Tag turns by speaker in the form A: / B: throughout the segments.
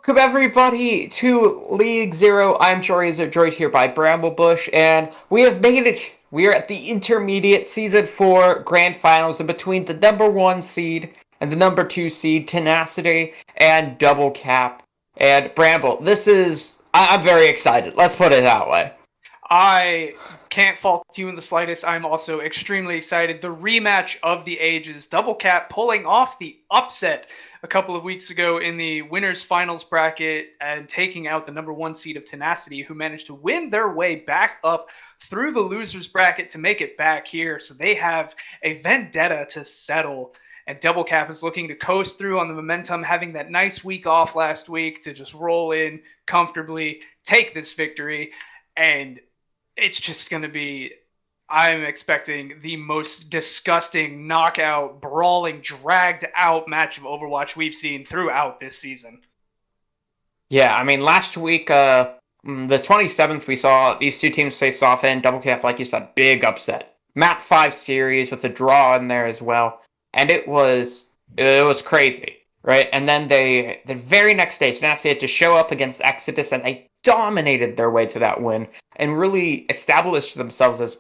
A: Welcome everybody to League Zero. I'm Jory joined here by Bramblebush, and we have made it. We are at the intermediate Season 4 Grand Finals in between the number 1 seed and the number 2 seed, Tenacity and Double Cap. And Bramble, I'm very excited. Let's put it that way.
B: I can't fault you in the slightest. I'm also extremely excited. The rematch of the ages. Double Cap pulling off the upset a couple of weeks ago in the winners finals bracket and taking out the number 1 seed of Tenacity, who managed to win their way back up through the losers bracket to make it back here. So they have a vendetta to settle. And Double Cap is looking to coast through on the momentum, having that nice week off last week to just roll in comfortably, take this victory. And it's just going to be, I'm expecting the most disgusting, knockout, brawling, dragged out match of Overwatch we've seen throughout this season.
A: Yeah, I mean, last week, the 27th, we saw these two teams face off in Double Cap, like you said, big upset. Map 5 series with a draw in there as well. And it was crazy, right? And then the very next day, Tenacity had to show up against Exodus, and they dominated their way to that win and really established themselves as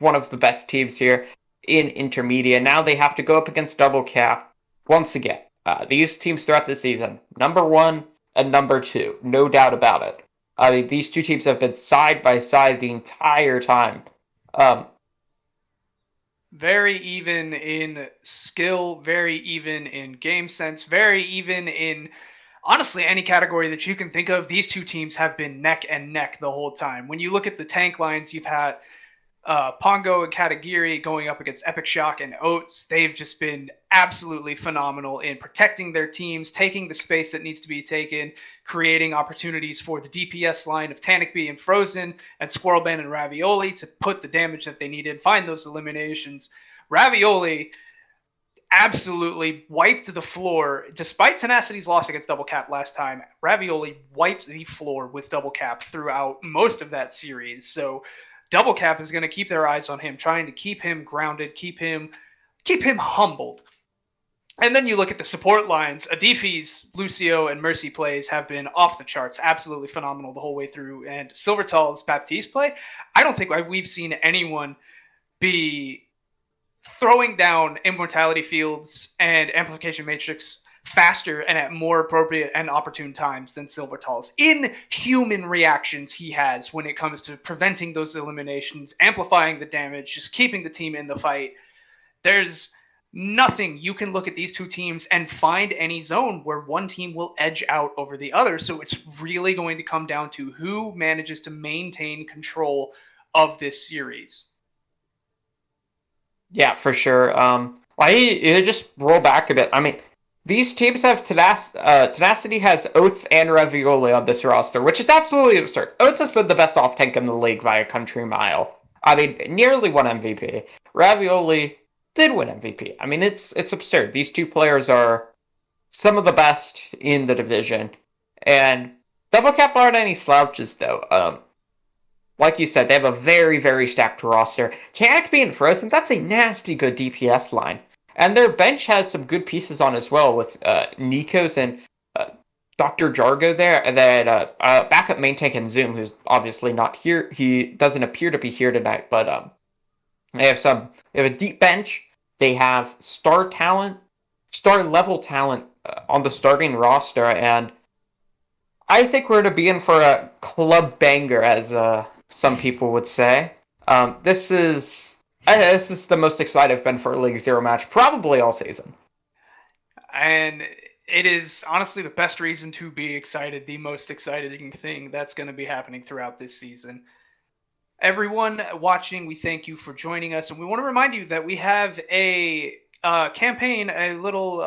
A: one of the best teams here in Intermedia. Now they have to go up against Double Cap once again. These teams throughout the season, number 1 and number 2, no doubt about it. I mean, these two teams have been side by side the entire time. Um,
B: Very even in skill, very even in game sense, very even in honestly any category that you can think of. These two teams have been neck and neck the whole time. When you look at the tank lines, you've had Pongo and Katagiri going up against Epic Shock and Oats. They've just been absolutely phenomenal in protecting their teams, taking the space that needs to be taken, creating opportunities for the DPS line of Tanakby and Frozen and Squirrelban and Ravioli to put the damage that they needed, find those eliminations. Ravioli absolutely wiped the floor. Despite Tenacity's loss against Double Cap last time, Ravioli wiped the floor with Double Cap throughout most of that series. So Double Cap is going to keep their eyes on him, trying to keep him grounded, keep him humbled. And then you look at the support lines. Adifis, Lucio, and Mercy plays have been off the charts, absolutely phenomenal the whole way through. And Silvertall's Baptiste play, I don't think we've seen anyone be throwing down immortality fields and amplification matrix faster and at more appropriate and opportune times than Silvertall's. In human reactions he has when it comes to preventing those eliminations, amplifying the damage, just keeping the team in the fight. There's nothing you can look at these two teams and find any zone where one team will edge out over the other. So it's really going to come down to who manages to maintain control of this series.
A: yeah, for sure. You just roll back a bit. I mean, these teams have Tenacity has Oats and Ravioli on this roster, which is absolutely absurd. Oats has been the best off tank in the league by a country mile. I mean, nearly won MVP. Ravioli did win MVP. I mean, it's absurd. These two players are some of the best in the division, and Double Cap aren't any slouches though. Like you said, they have a very, very stacked roster. Tanak being Frozen, that's a nasty good DPS line. And their bench has some good pieces on as well with Nikos and Dr. Jargo there. And then backup main tank and Zoom, who's obviously not here. He doesn't appear to be here tonight, but they have a deep bench. They have star talent, star level talent on the starting roster. And I think we're going to be in for a club banger, as some people would say. This is the most excited I've been for a League Zero match probably all season.
B: And it is honestly the best reason to be excited, the most exciting thing that's going to be happening throughout this season. Everyone watching, we thank you for joining us, and we want to remind you that we have a campaign, a little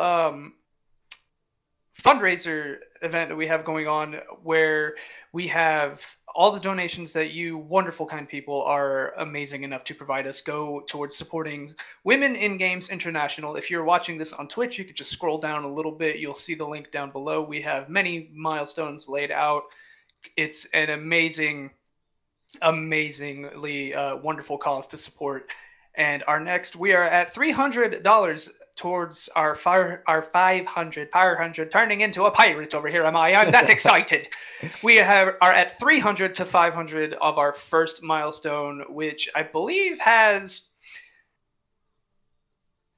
B: fundraiser event that we have going on where we have all the donations that you wonderful kind people are amazing enough to provide us go towards supporting Women in Games International. If you're watching this on Twitch, you could just scroll down a little bit. You'll see the link down below. We have many milestones laid out. It's an amazingly wonderful cause to support. And we are at $300 towards our 500, turning into a pirate over here. I'm that excited. We are at 300 to 500 of our first milestone, which I believe has.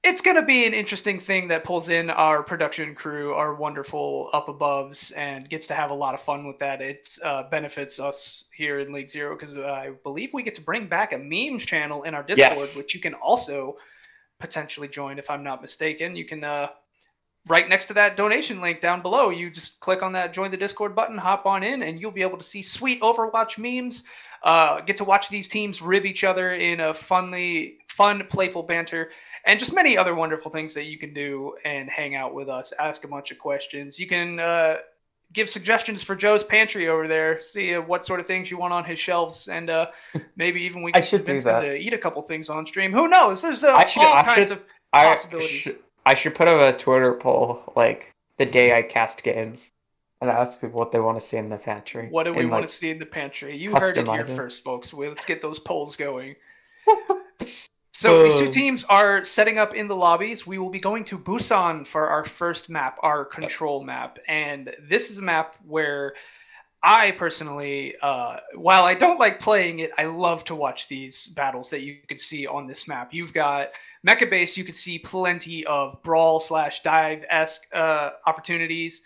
B: It's going to be an interesting thing that pulls in our production crew, our wonderful up aboves, and gets to have a lot of fun with that. It benefits us here in League Zero because I believe we get to bring back a memes channel in our Discord,
A: Yes.
B: which you can also potentially join if I'm not mistaken. You can right next to that donation link down below, you just click on that join the Discord button, hop on in, and you'll be able to see sweet Overwatch memes. Get to watch these teams rib each other in a fun, playful banter, and just many other wonderful things that you can do and hang out with us, ask a bunch of questions. You can give suggestions for Joe's pantry over there, see what sort of things you want on his shelves, and maybe even we
A: I
B: can
A: should do
B: convince him
A: that.
B: to eat a couple things on stream. Who knows? There's
A: I should.
B: all
A: I
B: kinds
A: should.
B: of
A: I
B: possibilities.
A: I should put up a Twitter poll like the day I cast games, and ask people what they want to see in the pantry.
B: What do we
A: and,
B: want
A: like,
B: to see in the pantry? You heard it here
A: customize it.
B: first, folks. Let's get those polls going. So these two teams are setting up in the lobbies. We will be going to Busan for our first map, our control map. And this is a map where I personally, while I don't like playing it, I love to watch these battles that you can see on this map. You've got Mecha Base, you can see plenty of brawl/dive-esque opportunities.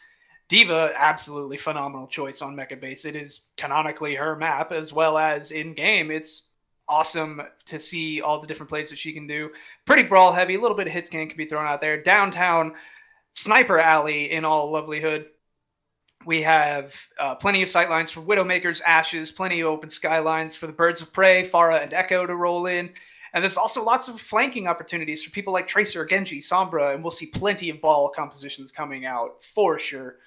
B: Diva, absolutely phenomenal choice on Mecha Base. It is canonically her map, as well as in game. It's awesome to see all the different plays that she can do. Pretty brawl heavy, a little bit of hit scan can be thrown out there. Downtown, Sniper Alley in all lovelihood. We have plenty of sightlines for Widowmakers, Ashes, plenty of open skylines for the Birds of Prey, Pharah, and Echo to roll in. And there's also lots of flanking opportunities for people like Tracer, Genji, Sombra, and we'll see plenty of ball compositions coming out for sure.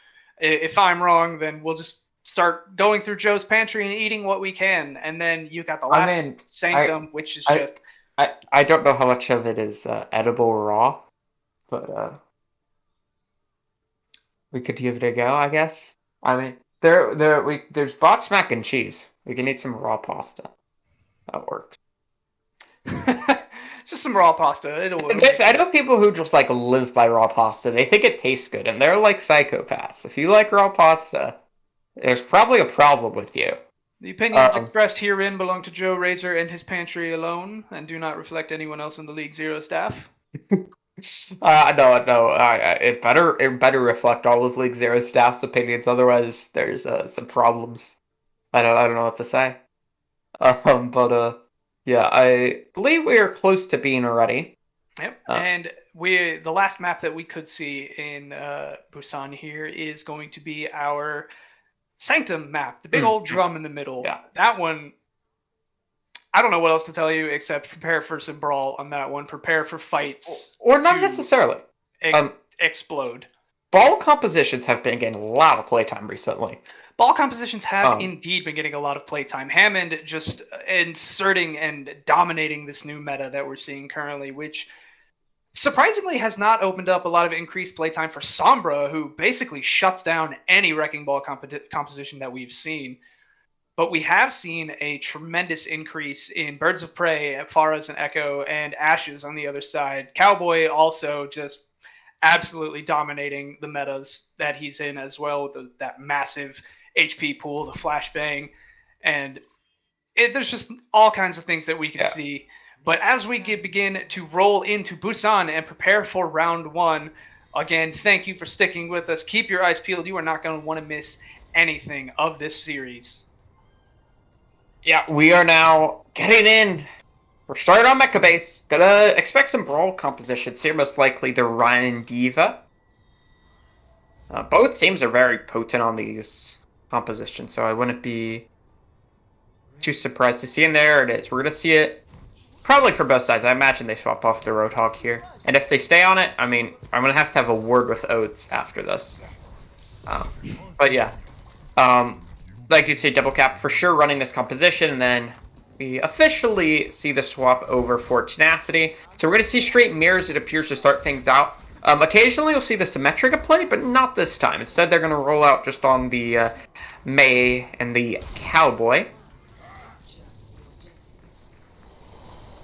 B: If I'm wrong, then we'll just start going through Joe's pantry and eating what we can. And then you got the last Sanctum, which is just...
A: I don't know how much of it is edible raw, but we could give it a go, I guess. I mean, there's boxed mac and cheese. We can eat some raw pasta. That works.
B: Just some raw pasta.
A: I know people who just like live by raw pasta. They think it tastes good, and they're like psychopaths. If you like raw pasta, there's probably a problem with you.
B: The opinions expressed herein belong to Joe Razor and his pantry alone, and do not reflect anyone else in the League Zero staff.
A: No. It better reflect all of League Zero staff's opinions. Otherwise, there's some problems. I don't know what to say. Yeah, I believe we are close to being ready.
B: Yep. And the last map that we could see in Busan here is going to be our Sanctum map, the big old drum in the middle.
A: Yeah.
B: That one, I don't know what else to tell you except prepare for some brawl on that one. Prepare for fights.
A: Or not necessarily.
B: Explode.
A: Ball compositions have been getting a lot of playtime recently.
B: Ball compositions have indeed been getting a lot of playtime. Hammond just inserting and dominating this new meta that we're seeing currently, which surprisingly has not opened up a lot of increased playtime for Sombra, who basically shuts down any Wrecking Ball composition that we've seen. But we have seen a tremendous increase in Birds of Prey, Pharahs and Echo, and Ashes on the other side. Cowboy also just absolutely dominating the metas that he's in as well, with that massive HP pool, the flashbang, and there's just all kinds of things that we can see. But as we begin to roll into Busan and prepare for round one, again, thank you for sticking with us. Keep your eyes peeled. You are not going to want to miss anything of this series.
A: Yeah, we are now getting in. We're starting on Mecha Base. Gonna expect some brawl compositions here. Most likely the Ryan and Diva. Both teams are very potent on these compositions, so I wouldn't be too surprised to see. And there it is. We're gonna see it probably for both sides. I imagine they swap off the Roadhog here. And if they stay on it, I mean, I'm gonna have a word with Oates after this. But yeah. Like you say, double cap for sure running this composition, and then we officially see the swap over for Tenacity. So we're going to see straight mirrors, it appears, to start things out. Occasionally you'll see the Symmetrica play, but not this time. Instead, they're going to roll out just on the Mei and the Cowboy.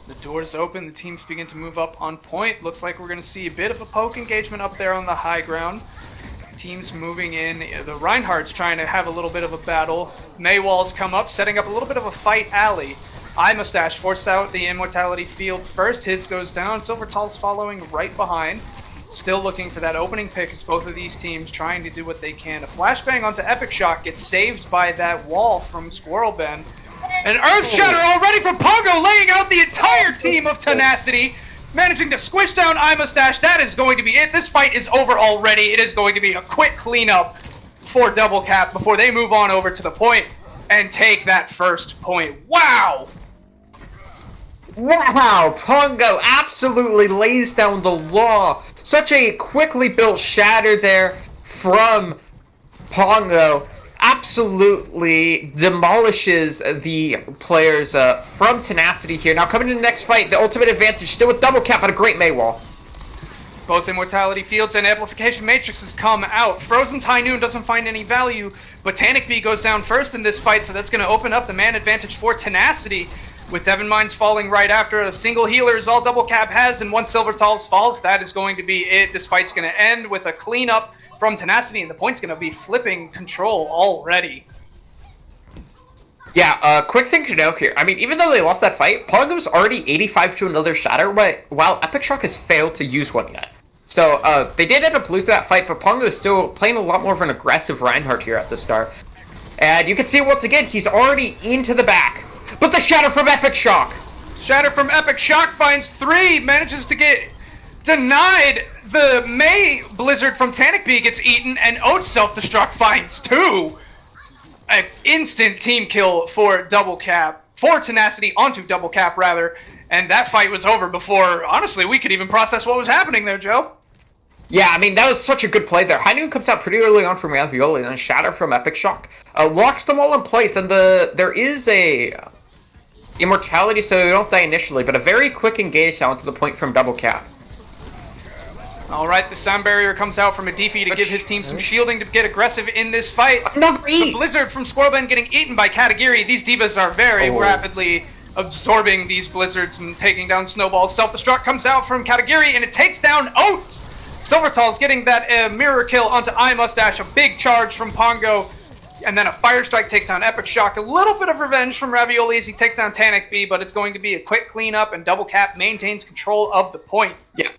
B: The doors open, the teams begin to move up on point. Looks like we're going to see a bit of a poke engagement up there on the high ground. Teams moving in. The Reinhardt's trying to have a little bit of a battle. Maywall's come up, setting up a little bit of a fight alley. iMustache forced out the Immortality field first. His goes down. Silvertall's following right behind. Still looking for that opening pick as both of these teams trying to do what they can. A flashbang onto Epic Shock gets saved by that wall from Squirrelben. An Earth Shatter already from Pongo, laying out the entire team of Tenacity, managing to squish down iMustache. That is going to be it. This fight is over already. It is going to be a quick cleanup for Double Cap before they move on over to the point and take that first point. Wow!
A: Wow, Pongo absolutely lays down the law. Such a quickly built shatter there from Pongo. Absolutely demolishes the players from Tenacity here. Now coming to the next fight, the ultimate advantage still with Double Cap on a great Maywall.
B: Both Immortality Fields and Amplification Matrices come out. Frozen's High Noon doesn't find any value, but Tanic B goes down first in this fight, so that's going to open up the man advantage for Tenacity. With Devon Mines falling right after, a single healer is all Double Cap has, and once Silvertall's falls, that is going to be it. This fight's going to end with a cleanup from Tenacity, and the point's going to be flipping control already.
A: Yeah, quick thing to note here. I mean, even though they lost that fight, Pongo's already 85 to another shatter, while Epic Shock has failed to use one yet. So, they did end up losing that fight, but Pongo is still playing a lot more of an aggressive Reinhardt here at the start. And you can see once again, he's already into the back. But the shatter from Epic Shock!
B: Shatter from Epic Shock finds 3, manages to get denied. The May Blizzard from Tanic B gets eaten, and Oats self-destruct finds 2. An instant team kill for Double Cap, for Tenacity onto Double Cap rather, and that fight was over before, honestly, we could even process what was happening there, Joe.
A: Yeah, I mean, that was such a good play there. High Noon comes out pretty early on from Ravioli, and then Shatter from Epic Shock locks them all in place, and there is a Immortality, so they don't die initially, but a very quick engage down to the point from Double Cap.
B: Alright, the Sound Barrier comes out from Adifi to give his team some shielding to get aggressive in this fight. The Blizzard from Squirrelben getting eaten by Katagiri. These divas are very rapidly absorbing these blizzards and taking down snowballs. Self-destruct comes out from Katagiri, and it takes down Oats! Silvertall's getting that mirror kill onto iMustache, a big charge from Pongo, and then a Fire Strike takes down Epic Shock. A little bit of revenge from Ravioli as he takes down Tanic B, but it's going to be a quick cleanup, and Double Cap maintains control of the point.
A: Yeah.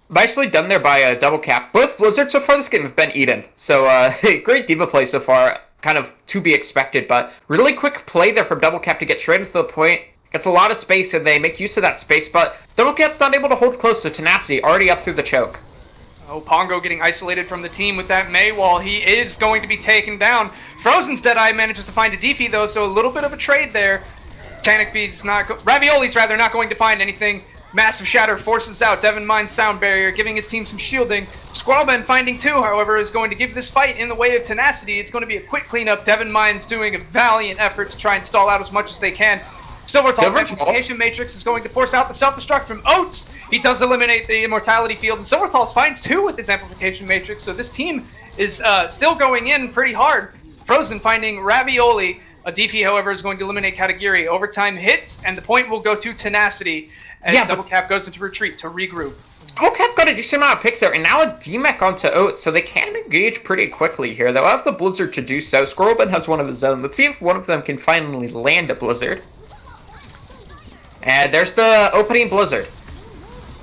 A: Nicely done there by Double Cap. Both Blizzards so far this game have been eaten. So, great Diva play so far. Kind of to be expected, but really quick play there from Double Cap to get straight into the point. Gets a lot of space, and they make use of that space, but Double Cap's not able to hold close to Tenacity, already up through the choke.
B: Oh, Pongo getting isolated from the team with that May wall. He is going to be taken down. Frozen's Deadeye manages to find a Defi, though, so a little bit of a trade there. Tanic B's Ravioli's rather not going to find anything. Massive Shatter forces out Devon Mine's Sound Barrier, giving his team some shielding. Squirrelben finding 2, however, is going to give this fight in the way of Tenacity. It's going to be a quick cleanup. Devon Mine's doing a valiant effort to try and stall out as much as they can. Silvertall's Amplification Matrix is going to force out the self-destruct from Oats. He does eliminate the Immortality field, and Silvertall's finds 2 with his Amplification Matrix, so this team is still going in pretty hard. Frozen finding Ravioli. Adifi, however, is going to eliminate Katagiri. Overtime hits, and the point will go to Tenacity, as Double Cap goes into retreat to regroup.
A: Double Cap got a decent amount of picks there, and now a DMAC onto Oats, so they can engage pretty quickly here. They'll have the Blizzard to do so. Squirrelben has one of his own. Let's see if one of them can finally land a Blizzard. And there's the opening Blizzard.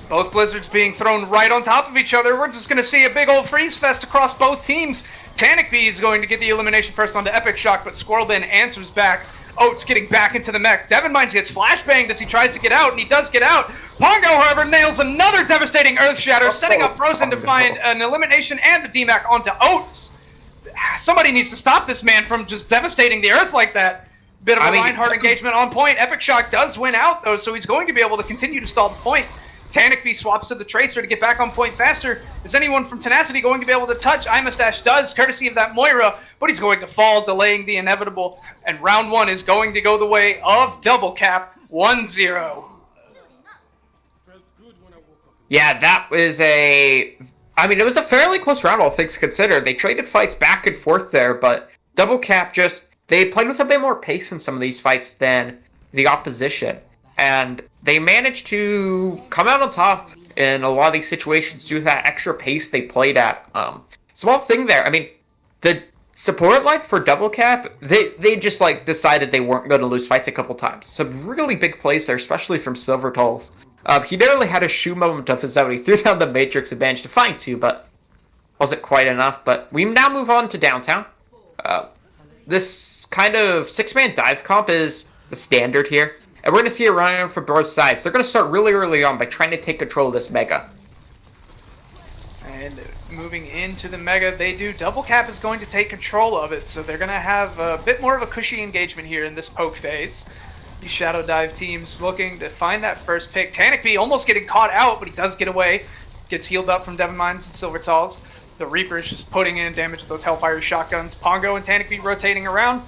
B: Both Blizzards being thrown right on top of each other. We're just going to see a big old freeze fest across both teams. Tanic B is going to get the elimination first onto Epic Shock, but Squirrelben answers back. Oats getting back into the mech. Devon Mines gets flashbanged as he tries to get out, and he does get out. Pongo, however, nails another devastating Earth Shatter, setting up Frozen to find an elimination and the DMAC onto Oats. Somebody needs to stop this man from just devastating the Earth like that. Bit of a Reinhardt engagement on point. Epic Shock does win out, though, so he's going to be able to continue to stall the point. Tanic B swaps to the Tracer to get back on point faster. Is anyone from Tenacity going to be able to touch? iMustache does, courtesy of that Moira, but he's going to fall, delaying the inevitable. And round 1 is going to go the way of Double Cap, 1-0.
A: Yeah, that was it was a fairly close round, all things considered. They traded fights back and forth there, but Double Cap they played with a bit more pace in some of these fights than the opposition. and they managed to come out on top in a lot of these situations due to that extra pace they played at. Small thing there. I mean, the support line for double cap, they just like decided they weren't going to lose fights a couple times. Some really big plays there, especially from Silver Tulls. He nearly had a shoe moment of his own. He threw down the Matrix and managed to find two, but wasn't quite enough. But we now move on to downtown. This kind of 6-man dive comp is the standard here. And we're going to see it running from both sides. They're going to start really early on by trying to take control of this Mega.
B: And moving into the Mega, they do. Double Cap is going to take control of it, so they're going to have a bit more of a cushy engagement here in this poke phase. These Shadow Dive teams looking to find that first pick. Tenacity almost getting caught out, but he does get away. Gets healed up from Devon Mines and Silver Talls. The Reaper's just putting in damage with those Hellfire shotguns. Pongo and Tenacity rotating around.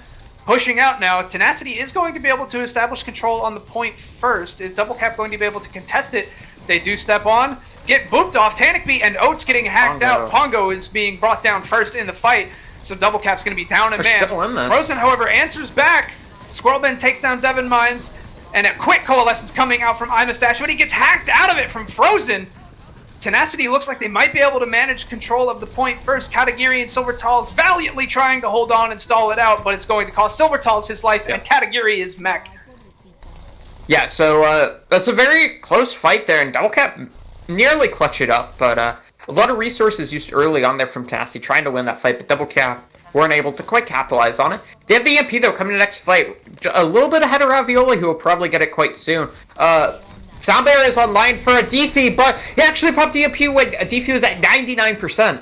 B: Pushing out now. Tenacity is going to be able to establish control on the point first. Is Double Cap going to be able to contest it? They do step on. Get booped off. Tenacity and Oats getting hacked out. Pongo is being brought down first in the fight. So Double Cap's going to be down a man. Frozen, however, answers back. Squirrelman takes down Devon Mines. And a quick coalescence coming out from Imustache, but he gets hacked out of it from Frozen. Tenacity looks like they might be able to manage control of the point first. Katagiri and Silver Talls valiantly trying to hold on and stall it out, but it's going to cost Silver Talls his life, and Katagiri is mech.
A: Yeah, so that's a very close fight there, and Double Cap nearly clutched it up, but a lot of resources used early on there from Tenacity trying to win that fight, but Double Cap weren't able to quite capitalize on it. They have the EMP, though, coming to the next fight. A little bit ahead of Ravioli, who will probably get it quite soon. Soundbear is online for a defy, but he actually popped EMP when a defy was at 99%.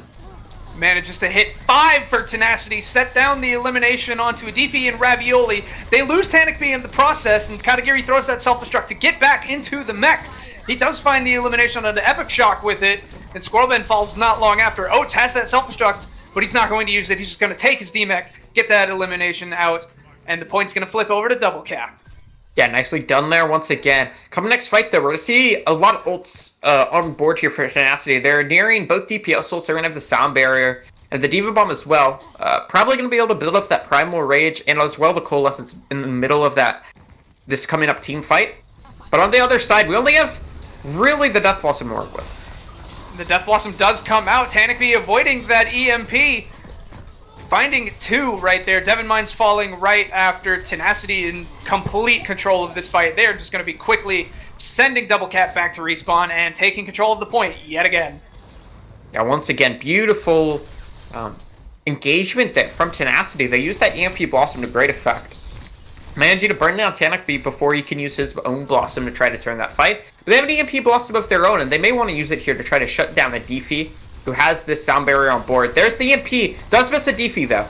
B: Manages to hit 5 for Tenacity, set down the elimination onto a defy and Ravioli. They lose Tenacity in the process, and Katagiri throws that self-destruct to get back into the mech. He does find the elimination on the Epic Shock with it, and Squirrelman falls not long after. Oats has that self-destruct, but he's not going to use it. He's just going to take his D-mech, get that elimination out, and the point's going to flip over to Double Cap.
A: Yeah, nicely done there once again. Coming next fight, though, we're going to see a lot of ults on board here for Tenacity. They're nearing both DPS ults. They're going to have the Sound Barrier and the Diva Bomb as well. Probably going to be able to build up that Primal Rage and as well the Coalescence in the middle of this coming up team fight. But on the other side, we only have really the Death Blossom to work with.
B: The Death Blossom does come out. Tenacity avoiding that EMP. Finding 2 right there. Devon Mines falling right after. Tenacity in complete control of this fight. They're just going to be quickly sending Double Cap back to respawn and taking control of the point yet again.
A: Yeah, once again, beautiful engagement there from Tenacity. They use that EMP Blossom to great effect. Managing to burn down Tenacity before he can use his own Blossom to try to turn that fight. But they have an EMP Blossom of their own, and they may want to use it here to try to shut down a defy who has this Sound Barrier on board. There's the EMP. Does miss a defy, though.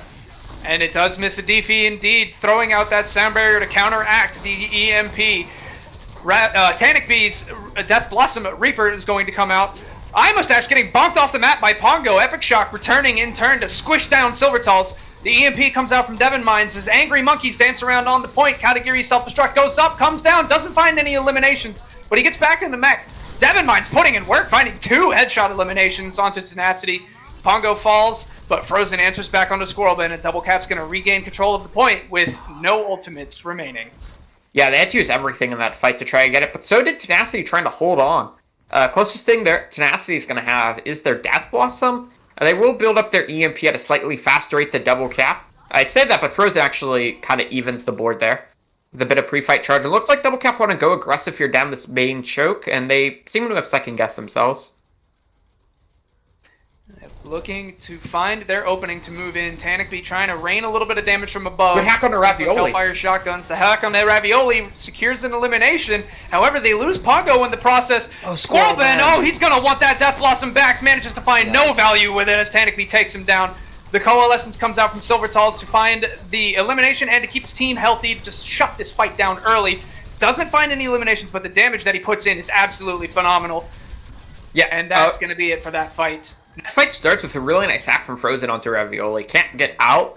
A: And
B: it does miss a defy indeed, throwing out that Sound Barrier to counteract the EMP. Tanacy's Death Blossom Reaper is going to come out. Imustache getting bonked off the map by Pongo. Epic Shock returning in turn to squish down Silver Talls. The EMP comes out from Devon Mines as Angry Monkeys dance around on the point. Katagiri self-destruct goes up, comes down, doesn't find any eliminations, but he gets back in the mech. Devon Mines putting in work, finding 2 headshot eliminations onto Tenacity. Pongo falls, but Frozen answers back onto Squirrelman, and Double Cap's going to regain control of the point with no ultimates remaining.
A: Yeah, they had to use everything in that fight to try and get it, but so did Tenacity trying to hold on. Closest thing Tenacity is going to have is their Death Blossom. They will build up their EMP at a slightly faster rate than Double Cap. I said that, but Frozen actually kind of evens the board there with a bit of pre-fight charge. It looks like Double Cap want to go aggressive here down this main choke, and they seem to have second-guessed themselves.
B: Looking to find their opening to move in. Tenacity trying to rain a little bit of damage from above.
A: Good hack on the Ravioli.
B: Hellfire shotguns. The hack on the Ravioli secures an elimination. However, they lose Pongo in the process. Squirrelman, he's going to want that Death Blossom back. Manages to find no value with it as Tenacity takes him down. The Coalescence comes out from Silver Talls to find the elimination and to keep his team healthy, to just shut this fight down early. Doesn't find any eliminations, but the damage that he puts in is absolutely phenomenal. Yeah, and that's going to be it for that fight.
A: That fight starts with a really nice hack from Frozen onto Ravioli. Can't get out,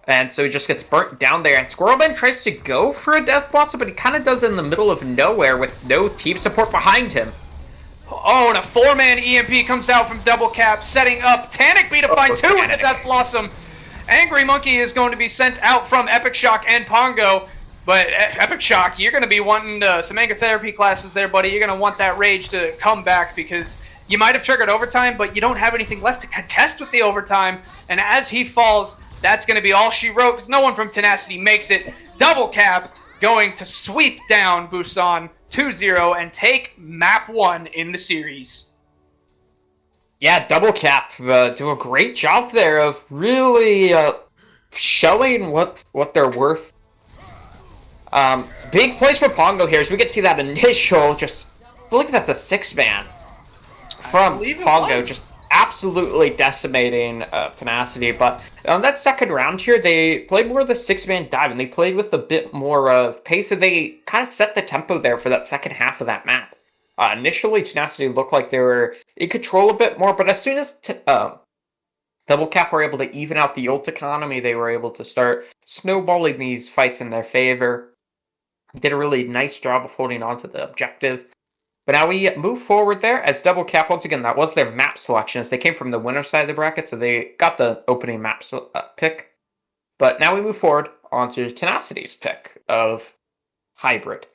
A: and so he just gets burnt down there. And Squirrelman tries to go for a Death Blossom, but he kind of does it in the middle of nowhere with no team support behind him.
B: Oh, and a 4-man EMP comes out from Double Cap, setting up Tenacity to find 2 with the Death Blossom. Angry Monkey is going to be sent out from Epic Shock and Pongo. But Epic Shock, you're going to be wanting some anger therapy classes there, buddy. You're going to want that rage to come back because you might have triggered overtime, but you don't have anything left to contest with the overtime. And as he falls, that's going to be all she wrote because no one from Tenacity makes it. Double Cap going to sweep down Busan 2-0 and take map 1 in the series.
A: Yeah, Double Cap do a great job there of really showing what they're worth. Big place for Pongo here, as we can see that initial just, I believe that's a 6-man from Pongo, just absolutely decimating Tenacity. But on that second round here, they played more of the 6-man dive, and they played with a bit more of pace, and they kind of set the tempo there for that second half of that map. Initially, Tenacity looked like they were in control a bit more, but as soon as Double Cap were able to even out the ult economy, they were able to start snowballing these fights in their favor. Did a really nice job of holding on to the objective. But now we move forward there as Double Cap, once again, that was their map selection, as they came from the winner side of the bracket, so they got the opening map pick. But now we move forward onto Tenacity's pick of Hybrid.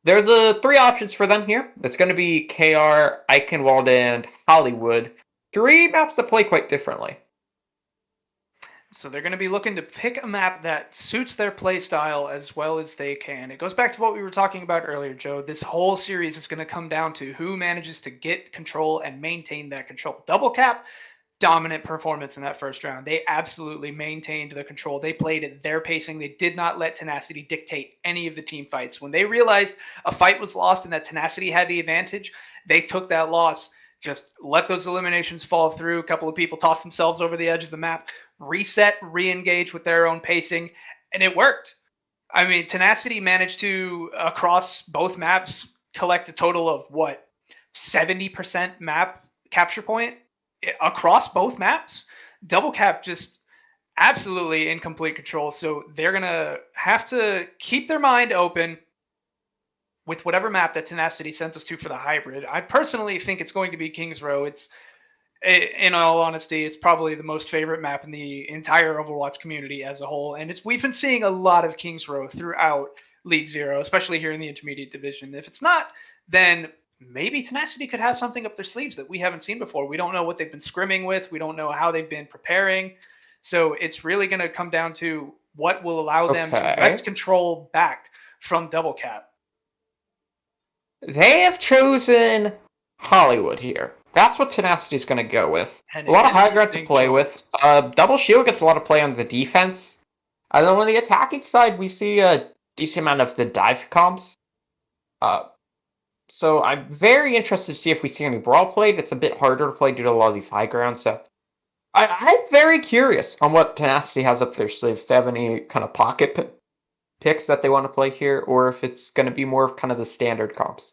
A: There's the 3 options for them here. It's going to be KR, Eichenwald, and Hollywood. 3 maps that play quite differently.
B: So they're going to be looking to pick a map that suits their play style as well as they can. It goes back to what we were talking about earlier, Joe. This whole series is going to come down to who manages to get control and maintain that control. Double Cap, dominant performance in that first round. They absolutely maintained the control. They played at their pacing. They did not let Tenacity dictate any of the team fights. When they realized a fight was lost and that Tenacity had the advantage, they took that loss. Just let those eliminations fall through. A couple of people tossed themselves over the edge of the map, reset, re-engage with their own pacing, and it worked. I mean, Tenacity managed to, across both maps, collect a total of, 70% map capture point across both maps? Double Cap just absolutely in complete control, so they're going to have to keep their mind open with whatever map that Tenacity sends us to for the hybrid. I personally think it's going to be King's Row. It's, in all honesty, it's probably the most favorite map in the entire Overwatch community as a whole, and we've been seeing a lot of King's Row throughout League Zero, especially here in the Intermediate Division. If it's not, then maybe Tenacity could have something up their sleeves that we haven't seen before. We don't know what they've been scrimming with. We don't know how they've been preparing. So it's really going to come down to what will allow them to wrest control back from Double Cap.
A: They have chosen Hollywood here. That's what Tenacity's going to go with. And a lot of high ground to play with. Double Shield gets a lot of play on the defense. And then on the attacking side, we see a decent amount of the dive comps. So I'm very interested to see if we see any brawl played. It's a bit harder to play due to a lot of these high grounds. So I'm very curious on what Tenacity has up their sleeve. If they have any kind of pocket picks that they want to play here, or if it's going to be more of kind of the standard comps.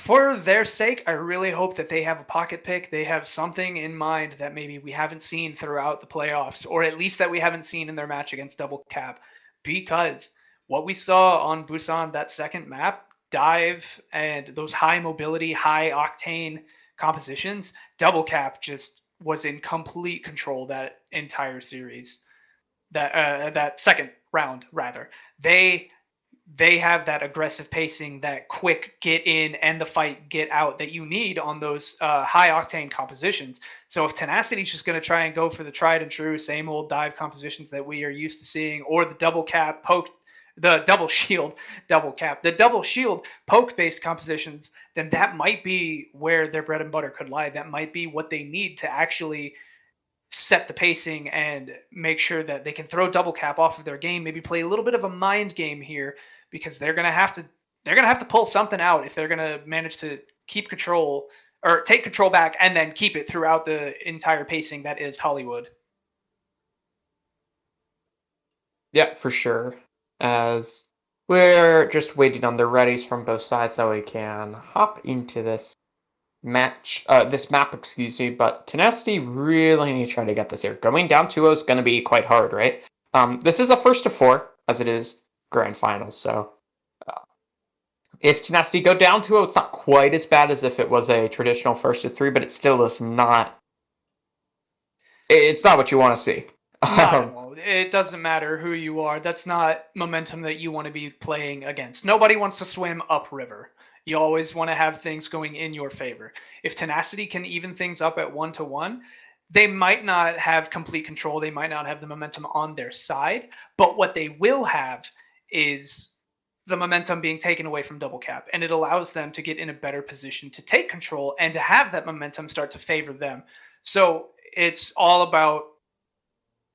B: For their sake, I really hope that they have a pocket pick. They have something in mind that maybe we haven't seen throughout the playoffs, or at least that we haven't seen in their match against Double Cap. Because what we saw on Busan, that second map, dive and those high mobility, high octane compositions, Double Cap just was in complete control that entire series. That second round, rather. They have that aggressive pacing, that quick get in and the fight get out that you need on those high octane compositions. So if Tenacity's just going to try and go for the tried and true same old dive compositions that we are used to seeing, or the double cap poke, the double shield poke based compositions, then that might be where their bread and butter could lie. That might be what they need to actually set the pacing and make sure that they can throw Double Cap off of their game, maybe play a little bit of a mind game here, because they're going to have to pull something out if they're going to manage to keep control or take control back and then keep it throughout the entire pacing that is Hollywood.
A: Yeah, for sure. As we're just waiting on the readies from both sides so we can hop into this match, this map, excuse me, but Tenacity really need to try to get this here. Going down 2-0 is going to be quite hard, right? This is a first to 4, as it is grand finals, so if Tenacity go down 2-0, it's not quite as bad as if it was a traditional first to 3, but it still is not. It's not what you want to see.
B: no. It doesn't matter who you are. That's not momentum that you want to be playing against. Nobody wants to swim upriver. You always want to have things going in your favor. If Tenacity can even things up at 1-1, they might not have complete control. They might not have the momentum on their side. But what they will have is the momentum being taken away from Double Cap, and it allows them to get in a better position to take control and to have that momentum start to favor them. So it's all about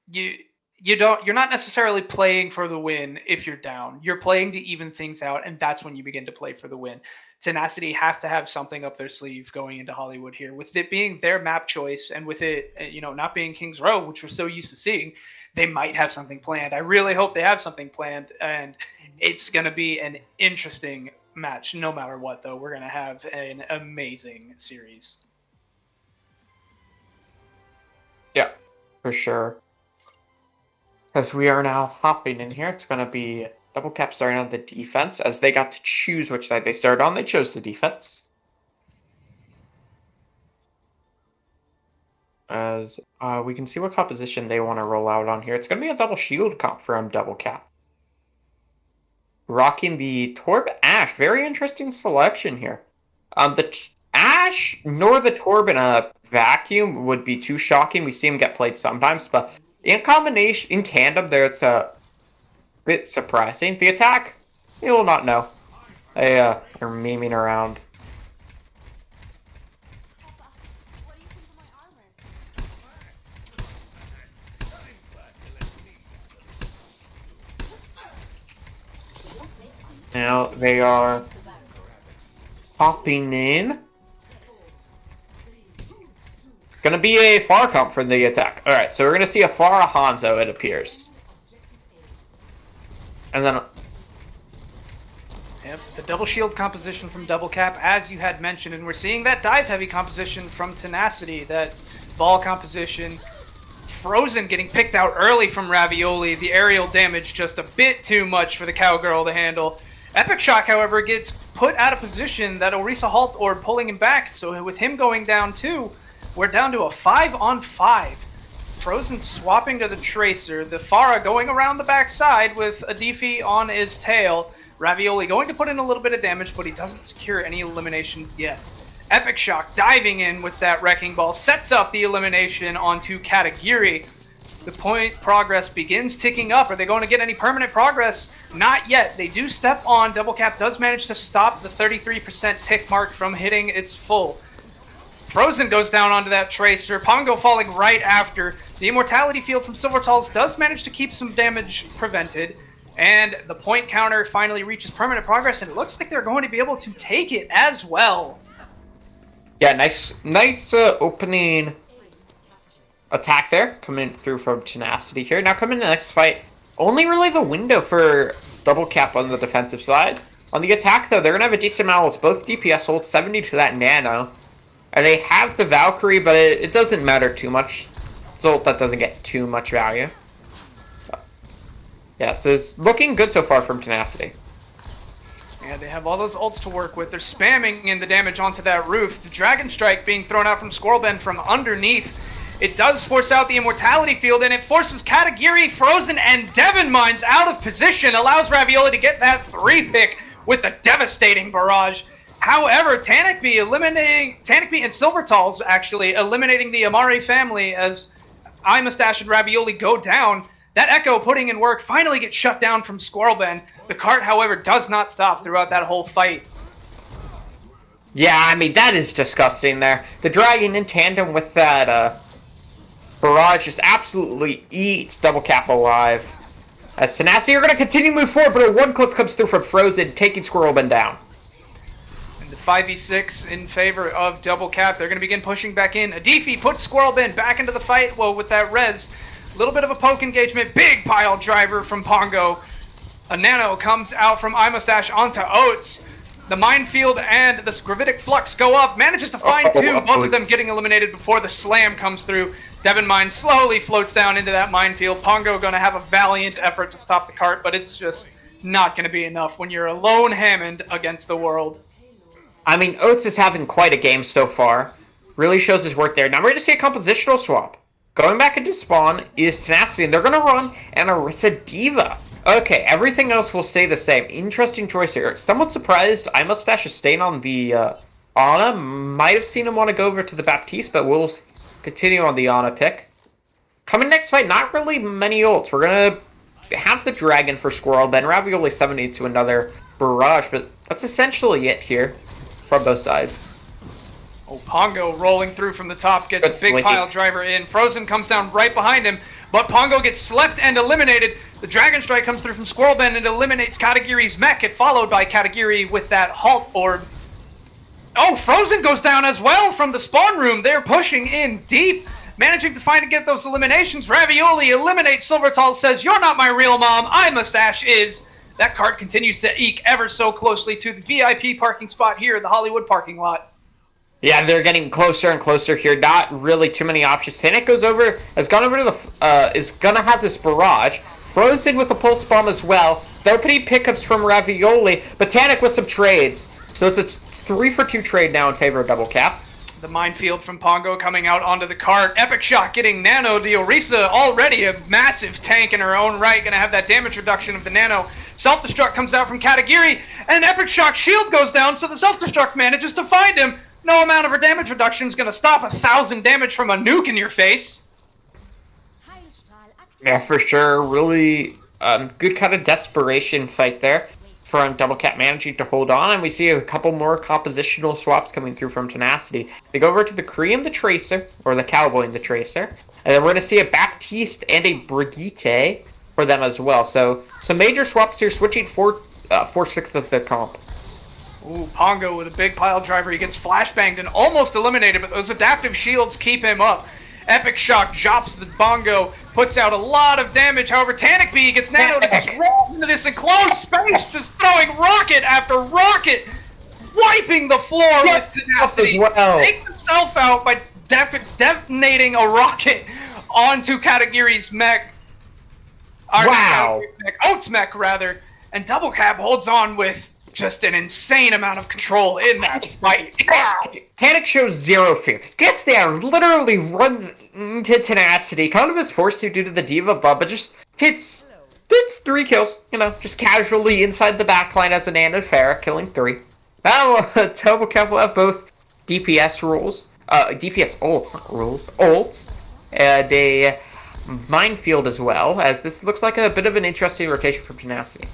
B: you're not necessarily playing for the win if you're down. You're playing to even things out, and that's when you begin to play for the win. Tenacity have to have something up their sleeve going into Hollywood here, with it being their map choice and with it not being Kings Row, which we're so used to seeing. They might have something planned. I really hope they have something planned, and it's going to be an interesting match no matter what, though. We're going to have an amazing series.
A: Yeah, for sure. As we are now hopping in here, it's going to be Double Cap starting on the defense. As they got to choose which side they started on, they chose the defense. As we can see what composition they want to roll out on here. It's going to be a double shield comp from Double Cap. Rocking the Torb Ash. Very interesting selection here. The Ash nor the Torb in a vacuum would be too shocking. We see him get played sometimes, but in combination, in tandem there, it's a bit surprising. The attack, you will not know. They are memeing around. Now they are hopping in. Gonna be a Pharah comp for the attack. Alright, so we're gonna see a Pharah Hanzo, it appears. And then
B: yep, the double shield composition from Double Cap, as you had mentioned, and we're seeing that dive heavy composition from Tenacity, that ball composition. Frozen getting picked out early from Ravioli. The aerial damage just a bit too much for the Cowgirl to handle. Epic Shock, however, gets put out of position. That Orisa Halt Orb pulling him back. So with him going down too, we're down to a 5-on-5. Frozen swapping to the Tracer. The Pharah going around the backside with a Defi on his tail. Ravioli going to put in a little bit of damage, but he doesn't secure any eliminations yet. Epic Shock diving in with that Wrecking Ball sets up the elimination onto Katagiri. The point progress begins ticking up. Are they going to get any permanent progress? Not yet. They do step on. Double Cap does manage to stop the 33% tick mark from hitting its full. Frozen goes down onto that Tracer. Pongo falling right after. The Immortality Field from Silvertals does manage to keep some damage prevented. And the point counter finally reaches permanent progress, and it looks like they're going to be able to take it as well.
A: yeah, nice opening attack there, coming through from Tenacity here. Now coming in the next fight, only really the window for Double Cap on the defensive side. On the attack, though, they're going to have a decent amount with both DPS holds, 70 to that Nano. And they have the Valkyrie, but it doesn't matter too much. It's ult that doesn't get too much value. Yeah, so it's looking good so far from Tenacity.
B: Yeah, they have all those ults to work with. They're spamming in the damage onto that roof. The Dragon Strike being thrown out from Squirrelbend from underneath. It does force out the Immortality Field, and it forces Katagiri, Frozen, and Devon Mines out of position. Allows Ravioli to get that 3-pick with the devastating barrage. However, Tenacity and Silvertals actually eliminating the Amari family as iMustache and Ravioli go down. That Echo putting in work finally gets shut down from Squirrelbend. The cart, however, does not stop throughout that whole fight.
A: Yeah, I mean, that is disgusting there. The Dragon in tandem with that barrage just absolutely eats Double Cap alive. As Tenacity are going to continue to move forward, but a one clip comes through from Frozen, taking Squirrelbend down.
B: And the 5v6 in favor of Double Cap. They're going to begin pushing back in. Adifi puts Squirrelbend back into the fight. Well, with that res. Little bit of a poke engagement. Big pile driver from Pongo. A Nano comes out from iMustache onto Oats. The Minefield and the Gravitic Flux go up. Manages to find two. Both of them getting eliminated before the slam comes through. Devon Mine slowly floats down into that minefield. Pongo going to have a valiant effort to stop the cart, but it's just not going to be enough when you're a lone Hammond against the world.
A: I mean, Oats is having quite a game so far. Really shows his work there. Now we're going to see a compositional swap. Going back into spawn is Tenacity, and they're going to run an Orisa Diva. Okay, everything else will stay the same. Interesting choice here. Somewhat surprised iMustache is staying on the Ana. Might have seen him want to go over to the Baptiste, but we'll continue on the Ana pick. Coming next fight, not really many ults. We're going to have the Dragon for Squirrel, then Ravioli 70 to another Barrage, but that's essentially it here from both sides.
B: Oh, Pongo rolling through from the top, gets a big pile driver in. Frozen comes down right behind him, but Pongo gets slept and eliminated. The Dragon Strike comes through from Squirrel Bend and eliminates Katagiri's mech. It followed by Katagiri with that Halt Orb. Oh, Frozen goes down as well from the spawn room. They're pushing in deep, managing to find and get those eliminations. Ravioli eliminates Silvertall, says, "You're not my real mom, iMustache is." That cart continues to eke ever so closely to the VIP parking spot here at the Hollywood parking lot.
A: Yeah, they're getting closer and closer here. Not really too many options. Tanic goes over, has gone over to the, is gonna have this Barrage. Frozen with a Pulse Bomb as well. They're putting pickups from Ravioli, but Tanic with some trades. So it's a 3-for-2 trade now in favor of Double Cap.
B: The minefield from Pongo coming out onto the cart. Epic Shock getting Nano. The Orisa already a massive tank in her own right. Gonna have that damage reduction of the Nano. Self-destruct comes out from Katagiri, and Epic Shock shield goes down, so the self-destruct manages to find him. No amount of her damage reduction is going to stop 1,000 damage from a nuke in your face.
A: Yeah, for sure. Really good kind of desperation fight there from Double Cap managing to hold on. And we see a couple more compositional swaps coming through from Tenacity. They go over to the Kree and the Tracer, or the Cowboy and the Tracer. And then we're going to see a Baptiste and a Brigitte for them as well. So some major swaps here, switching 4/6 of the comp.
B: Ooh, Pongo with a big pile driver. He gets flashbanged and almost eliminated, but those adaptive shields keep him up. Epic Shock drops the Bongo, puts out a lot of damage. However, Tanic B gets Nano to just roll into this enclosed space, just throwing rocket after rocket, wiping the floor with Tenacity.
A: Well.
B: Takes himself out by detonating a rocket onto Katagiri's mech.
A: Wow.
B: Oat's mech, rather. And Double Cap holds on with just an insane amount of control in that fight.
A: Tanic shows zero fear. Gets there, literally runs into Tenacity. Kind of is forced to due to the Diva buff, but just hits 3 kills. You know, just casually inside the backline as an and Farah, killing 3. Now, Double Cap will have both DPS rules, DPS ults, not rules, ults, and a minefield as well, as this looks like a bit of an interesting rotation from Tenacity.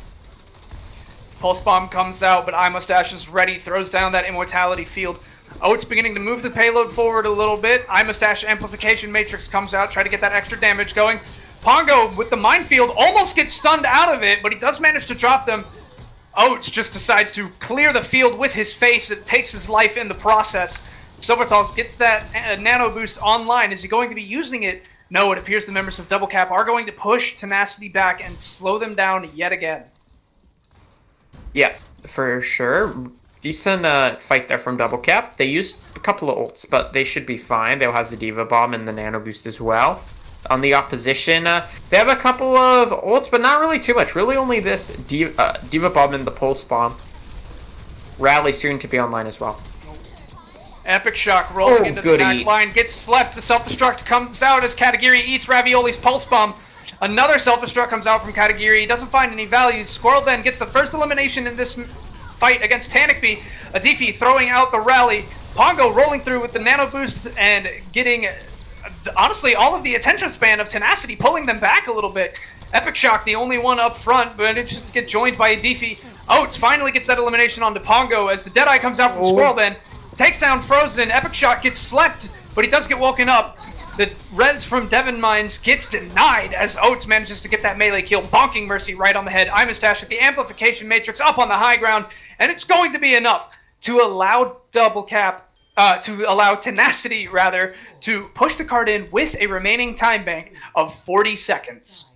B: Pulse Bomb comes out, but iMustache is ready, throws down that Immortality field. Oat's beginning to move the payload forward a little bit. iMustache Amplification Matrix comes out, try to get that extra damage going. Pongo, with the minefield, almost gets stunned out of it, but he does manage to drop them. Oats just decides to clear the field with his face. It takes his life in the process. Silvertals gets that nano boost online. Is he going to be using it? No, it appears the members of Double Cap are going to push Tenacity back and slow them down yet again.
A: Yeah, for sure. Decent fight there from Double Cap. They used a couple of ults, but they should be fine. They'll have the Diva Bomb and the Nano Boost as well. On the opposition, they have a couple of ults, but not really too much. Really only this Diva Bomb and the Pulse Bomb. Rally soon to be online as well.
B: Epic Shock rolling into the back line, gets slept. The self-destruct comes out as Katagiri eats Ravioli's Pulse Bomb. Another self-destruct comes out from Katagiri. He doesn't find any value. Squirrel then gets the first elimination in this fight against Tanakby. Adifi throwing out the rally. Pongo rolling through with the nano boost and getting, honestly, all of the attention span of Tenacity, pulling them back a little bit. Epic Shock, the only one up front, but it just gets joined by Adifi. Oats finally gets that elimination onto Pongo as the Deadeye comes out from Squirrel then. Takes down Frozen. Epic Shock gets slept, but he does get woken up. The res from Devon Mines gets denied as Oats manages to get that melee kill, bonking Mercy right on the head. iMustache at the Amplification Matrix up on the high ground, and it's going to be enough to allow Double Cap, to allow Tenacity, rather, to push the card in with a remaining time bank of 40 seconds.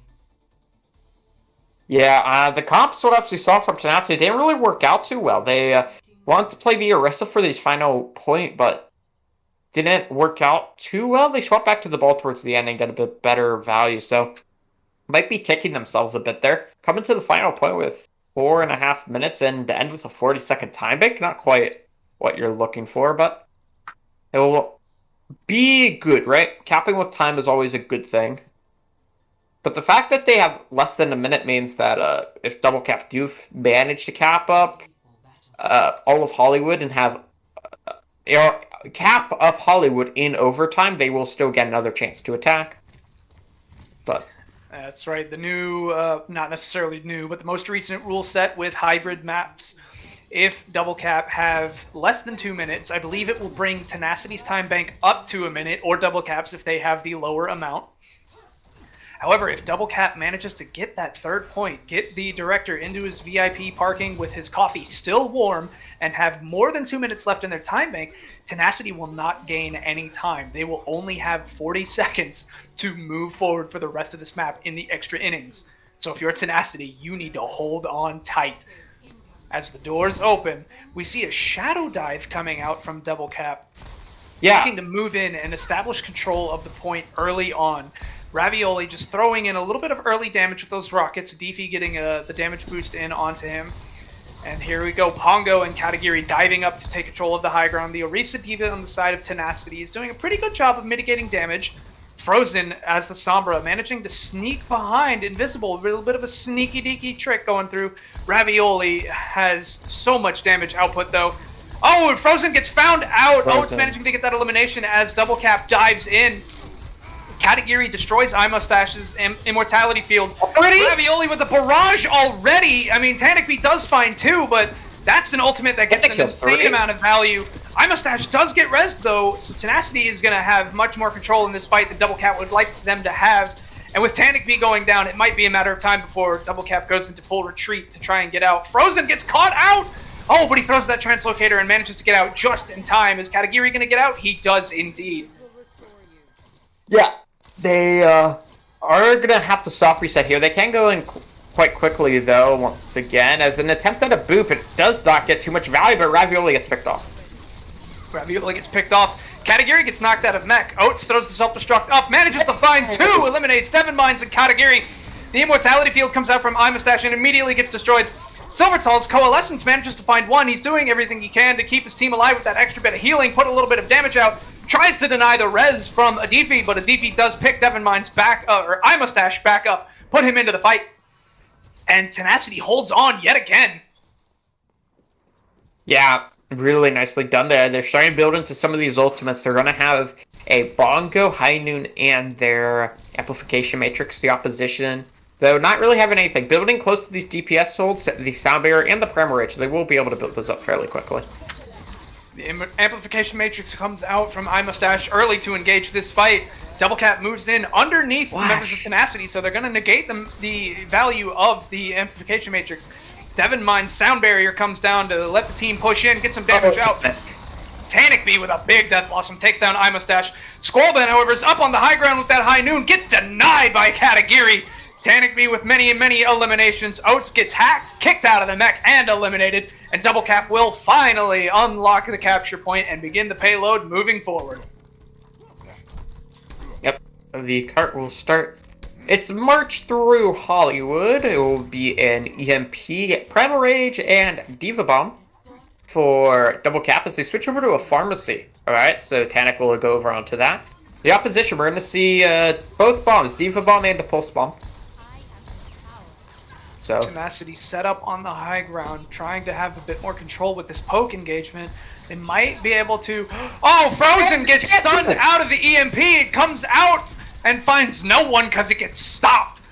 A: Yeah, the comp swaps we saw from Tenacity didn't really work out too well. They wanted to play the Orisa for these final point, but didn't work out too well. They swapped back to the ball towards the end and got a bit better value, so might be kicking themselves a bit there. Coming to the final point with 4.5 minutes and end with a 40-second time bank. Not quite what you're looking for, but it will be good, right? Capping with time is always a good thing. But the fact that they have less than a minute means that if Double Cap do manage to cap up all of Hollywood and have or cap up Hollywood in overtime, they will still get another chance to attack. But
B: That's right. The new, not necessarily new, but the most recent rule set with hybrid maps. If Double Cap have less than 2 minutes, I believe it will bring Tenacity's time bank up to a minute, or Double Cap's if they have the lower amount. However, if Double Cap manages to get that third point, get the director into his VIP parking with his coffee still warm, and have more than 2 minutes left in their time bank, Tenacity will not gain any time. They will only have 40 seconds to move forward for the rest of this map in the extra innings. So if you're Tenacity, you need to hold on tight. As the doors open, we see a shadow dive coming out from Double Cap, looking to move in and establish control of the point early on. Ravioli just throwing in a little bit of early damage with those rockets. Deefy getting the damage boost in onto him. And here we go, Pongo and Katagiri diving up to take control of the high ground. The Orisa Diva on the side of Tenacity is doing a pretty good job of mitigating damage. Frozen as the Sombra, managing to sneak behind Invisible. A little bit of a sneaky deaky trick going through. Ravioli has so much damage output though. Oh, and Frozen gets found out. Oh, it's managing to get that elimination as Double Cap dives in. Katagiri destroys iMustache's immortality field. Already? Ravioli with a barrage already. I mean, Tenacity does find 2, but that's an ultimate that gets an insane amount of value. iMustache does get rezzed though, so Tenacity is going to have much more control in this fight than Double Cap would like them to have. And with Tenacity going down, it might be a matter of time before Double Cap goes into full retreat to try and get out. Frozen gets caught out! Oh, but he throws that translocator and manages to get out just in time. Is Katagiri going to get out? He does indeed.
A: Yeah, they are going to have to soft reset here. They can go in quite quickly, though, once again. As an attempt at a boop, it does not get too much value, but Ravioli gets picked off.
B: Ravioli gets picked off. Katagiri gets knocked out of mech. Oates throws the self-destruct up, manages to find 2, eliminates Devon Mines and Katagiri. The immortality field comes out from iMustache and immediately gets destroyed. Silvertall's Coalescence manages to find 1. He's doing everything he can to keep his team alive with that extra bit of healing, put a little bit of damage out. Tries to deny the res from Adifi, but Adifi does pick Devon Mines back, or iMustache back up, put him into the fight. And Tenacity holds on yet again.
A: Yeah, really nicely done there. They're starting to build into some of these ultimates. They're going to have a Bongo, High Noon, and their Amplification Matrix, the opposition. Though not really having anything. Building close to these DPS holds, the Sound Barrier, and the Primal Rage, they will be able to build those up fairly quickly.
B: The Amplification Matrix comes out from iMustache early to engage this fight. Double Cap moves in underneath the members of Tenacity, so they're going to negate the value of the Amplification Matrix. Devon Mine's Sound Barrier comes down to let the team push in, get some damage out. Tenacity with a big Death Blossom takes down iMustache. Squallman, however, is up on the high ground with that High Noon, gets denied by Katagiri. Tenacity with many eliminations. Oates gets hacked, kicked out of the mech, and eliminated. And Double Cap will finally unlock the capture point and begin the payload moving forward.
A: Yep, the cart will start its march through Hollywood. It will be an EMP, Primal Rage, and Diva Bomb for Double Cap as they switch over to a pharmacy. Alright, so Tanic will go over onto that. The opposition, we're going to see both bombs, Diva Bomb and the Pulse Bomb. So
B: Tenacity set up on the high ground, trying to have a bit more control with this poke engagement. They might be able to... Oh, Frozen gets stunned out of the EMP. It comes out and finds no one because it gets stopped.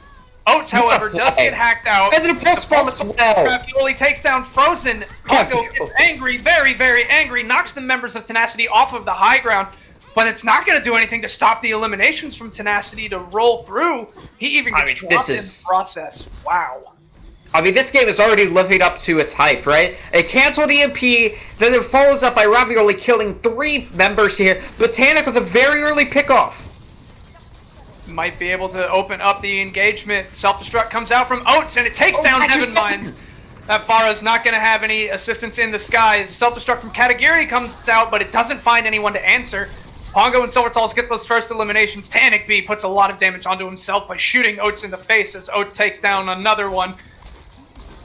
B: Oates, however, does get hacked out.
A: And the Pulse Bomb as well.
B: Ravioli takes down Frozen. Pongo gets angry, very angry, knocks the members of Tenacity off of the high ground. But it's not going to do anything to stop the eliminations from Tenacity to roll through. He even gets dropped in the process. Wow.
A: I mean, this game is already living up to its hype, right? A canceled EMP, then it follows up by Ravioli killing 3 members here. Botanic with a very early pickoff.
B: Might be able to open up the engagement. Self-destruct comes out from Oates, and it takes down Heaven Mines. That Farah's not going to have any assistance in the sky. The self-destruct from Katagiri comes out, but it doesn't find anyone to answer. Pongo and Silvertalls get those first eliminations. Tanic B puts a lot of damage onto himself by shooting Oates in the face as Oates takes down another one.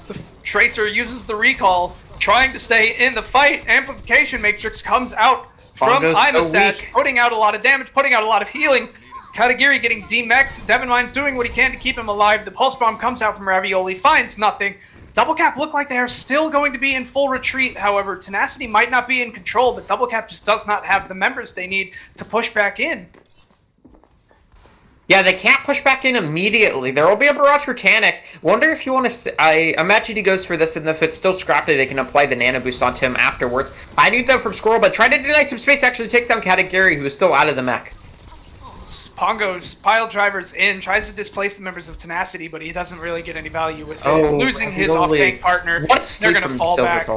B: The Tracer uses the recall, trying to stay in the fight. Amplification Matrix comes out from
A: Bongo's so
B: Imastache,
A: weak.
B: putting out a lot of damage, putting out a lot of healing. Katagiri getting demeched. Devinmine's doing what he can to keep him alive. The Pulse Bomb comes out from Ravioli, finds nothing. Double Cap look like they are still going to be in full retreat. However, Tenacity might not be in control, but Double Cap just does not have the members they need to push back in.
A: Yeah, they can't push back in immediately. There will be a barrage for Tanic. Wonder if you want to... I imagine he goes for this, and if it's still scrappy, they can apply the Nano Boost onto him afterwards. I need them from Squirrel, but trying to deny some space actually takes down Katagiri, who is still out of the mech.
B: Pongo's pile driver's in, tries to displace the members of Tenacity, but he doesn't really get any value with it.
A: Oh,
B: Losing his off-tank partner, they're going to fall back.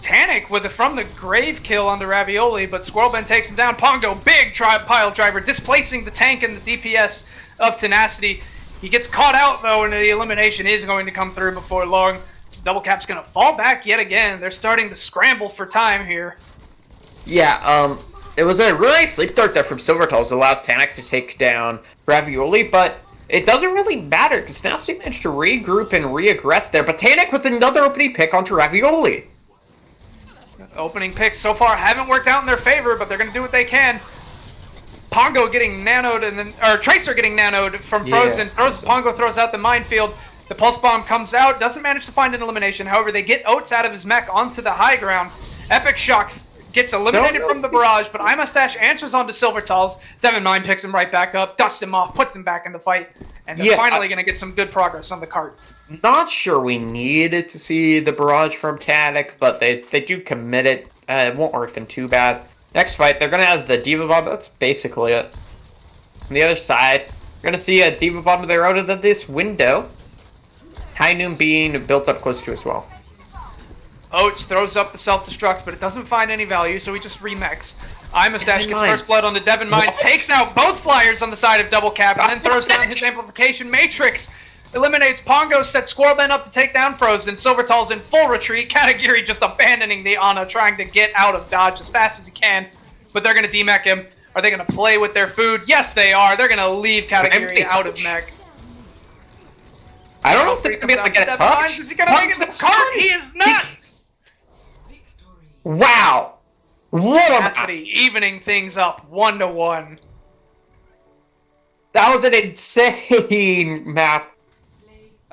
B: Tanic with from the grave kill on the Ravioli, but Squirrelben takes him down. Pongo, big pile driver, displacing the tank and the DPS of Tenacity. He gets caught out, though, and the elimination is going to come through before long. So Double Cap's going to fall back yet again. They're starting to scramble for time here.
A: Yeah, it was a really nice sleep dart there from Silvertools that allows Tanic to take down Ravioli, but it doesn't really matter because Tenacity managed to regroup and re-aggress there, but Tanic with another opening pick onto Ravioli.
B: Opening picks so far haven't worked out in their favor, but they're going to do what they can. Pongo getting nanoed, and then Tracer getting nanoed from Frozen. Pongo throws out the minefield. The Pulse Bomb comes out, doesn't manage to find an elimination. However, they get Oats out of his mech onto the high ground. Epic Shock gets eliminated from the barrage, but Imastache answers onto Silvertals. Devinmine picks him right back up, dusts him off, puts him back in the fight, and they're finally going to get some good progress on the cart.
A: Not sure we needed to see the barrage from Tanic, but they do commit it. It won't hurt them too bad. Next fight, they're going to have the Diva Bomb. That's basically it. On the other side, you're going to see a Diva Bomb to their out of this window. High Noon being built up close to as well.
B: Oats throws up the self-destruct, but it doesn't find any value, so he just remechs. Imastache gets first blood on the Devin Mines, takes out both flyers on the side of Double Cap, and then throws down his amplification matrix. Eliminates Pongo, sets Squirrelben up to take down Frozen. Silvertall's in full retreat. Katagiri just abandoning the Ana, trying to get out of dodge as fast as he can. But they're going to demech him. Are they going to play with their food? Yes, they are. They're going to leave Katagiri out of mech.
A: I don't know if they're going to be able to get a touch.
B: Is he going to make it the cart? He is not!
A: Wow! What a map!
B: Evening things up 1-1.
A: That was an insane map.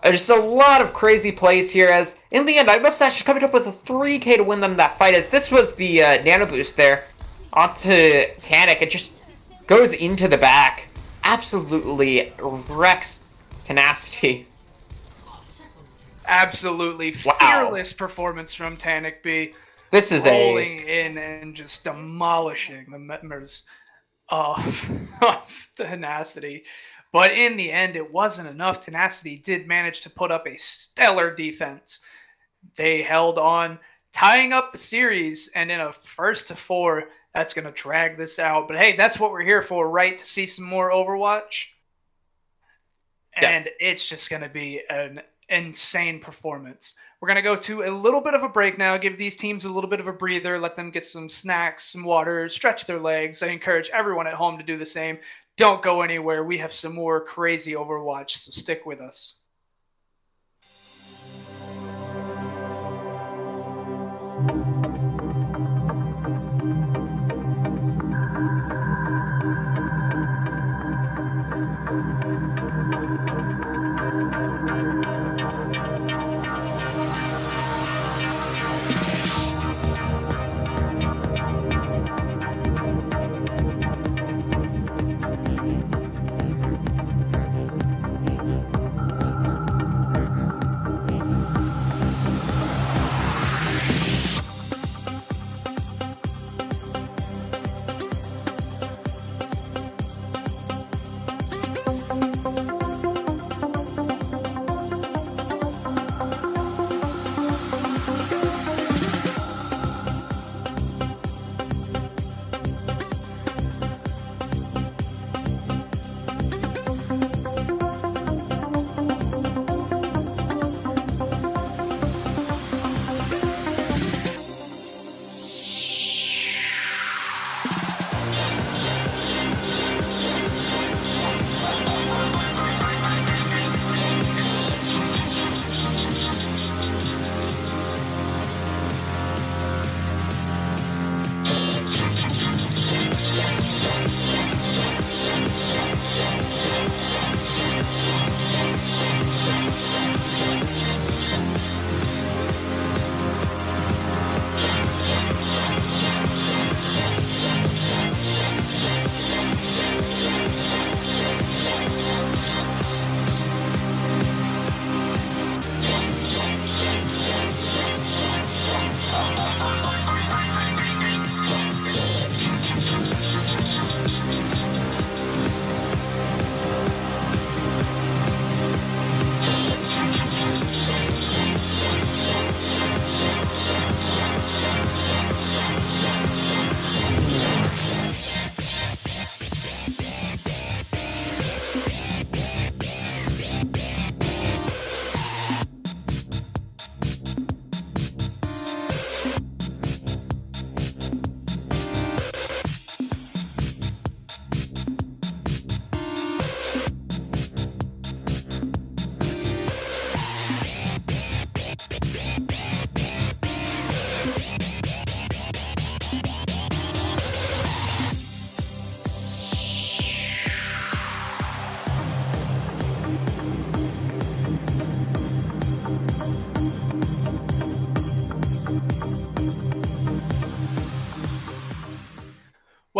A: Just a lot of crazy plays here, as in the end, Imastache coming up with a 3k to win them that fight, as this was the Nano Boost there onto Tanic. It just goes into the back. Absolutely wrecks Tenacity.
B: Absolutely fearless performance from Tanic B.
A: This is
B: rolling in and just demolishing the members of Tenacity. But in the end, it wasn't enough. Tenacity did manage to put up a stellar defense. They held on, tying up the series, and in a 1-4, that's going to drag this out. But hey, that's what we're here for, right? To see some more Overwatch. And it's just going to be an insane performance. We're going to go to a little bit of a break now, give these teams a little bit of a breather, let them get some snacks, some water, stretch their legs. I encourage everyone at home to do the same. Don't go anywhere. We have some more crazy Overwatch, so stick with us.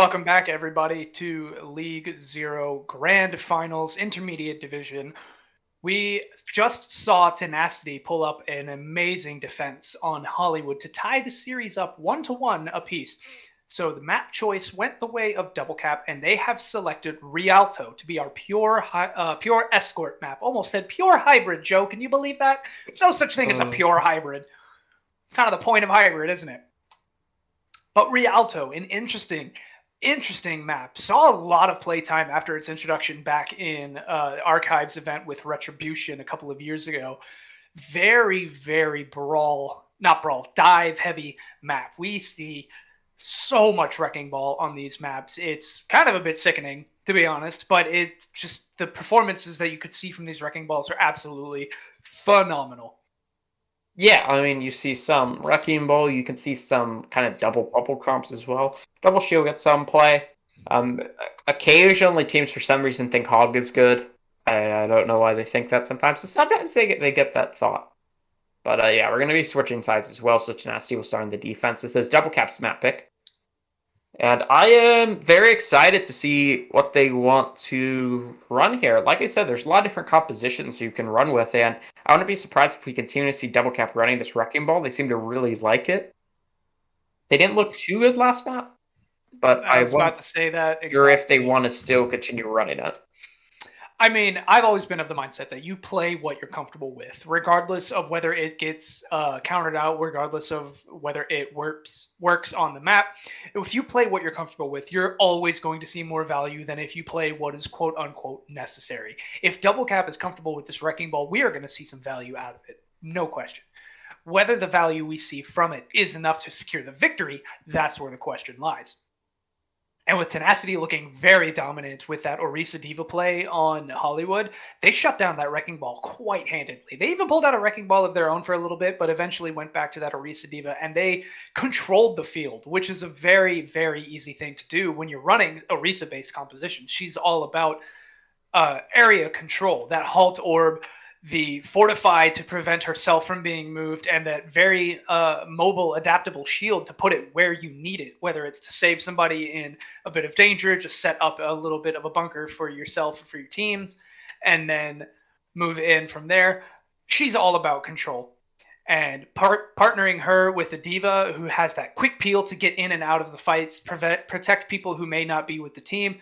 B: Welcome back, everybody, to League Zero Grand Finals Intermediate Division. We just saw Tenacity pull up an amazing defense on Hollywood to tie the series up 1-1 apiece. So the map choice went the way of Double Cap, and they have selected Rialto to be our pure escort map. Almost said pure hybrid, Joe. Can you believe that? No such thing as a pure hybrid. Kind of the point of hybrid, isn't it? But Rialto, an interesting map. Saw a lot of playtime after its introduction back in Archives event with Retribution a couple of years ago. Very dive heavy map. We see so much Wrecking Ball on these maps. It's kind of a bit sickening, to be honest, but it's just the performances that you could see from these Wrecking Balls are absolutely phenomenal.
A: Yeah, I mean, you see some Wrecking Ball, you can see some kind of double bubble comps as well. Double Shield gets some play. Um, Occasionally, teams for some reason think Hog is good. I don't know why they think that sometimes. But sometimes they get that thought. But yeah, we're going to be switching sides as well, so Tenacity will start on the defense. This is Double Cap's map pick. And I am very excited to see what they want to run here. Like I said, there's a lot of different compositions you can run with, and I wouldn't be surprised if we continue to see Double Cap running this Wrecking Ball. They seem to really like it. They didn't look too good last map, but
B: I
A: I
B: was about
A: wonder
B: to say that
A: if they
B: exactly.
A: want to still continue running it.
B: I mean, I've always been of the mindset that you play what you're comfortable with, regardless of whether it gets countered out, regardless of whether it works on the map. If you play what you're comfortable with, you're always going to see more value than if you play what is quote unquote necessary. If Double Cap is comfortable with this Wrecking Ball, we are going to see some value out of it, no question. Whether the value we see from it is enough to secure the victory, that's where the question lies. And with Tenacity looking very dominant with that Orisa Diva play on Hollywood, they shut down that Wrecking Ball quite handedly. They even pulled out a Wrecking Ball of their own for a little bit, but eventually went back to that Orisa Diva, and they controlled the field, which is a very easy thing to do when you're running Orisa-based compositions. She's all about area control, that halt orb, the fortify to prevent herself from being moved, and that very mobile, adaptable shield to put it where you need it, whether it's to save somebody in a bit of danger, just set up a little bit of a bunker for yourself or for your teams, and then move in from there. She's all about control. And partnering her with the diva who has that quick peel to get in and out of the fights, protect people who may not be with the team,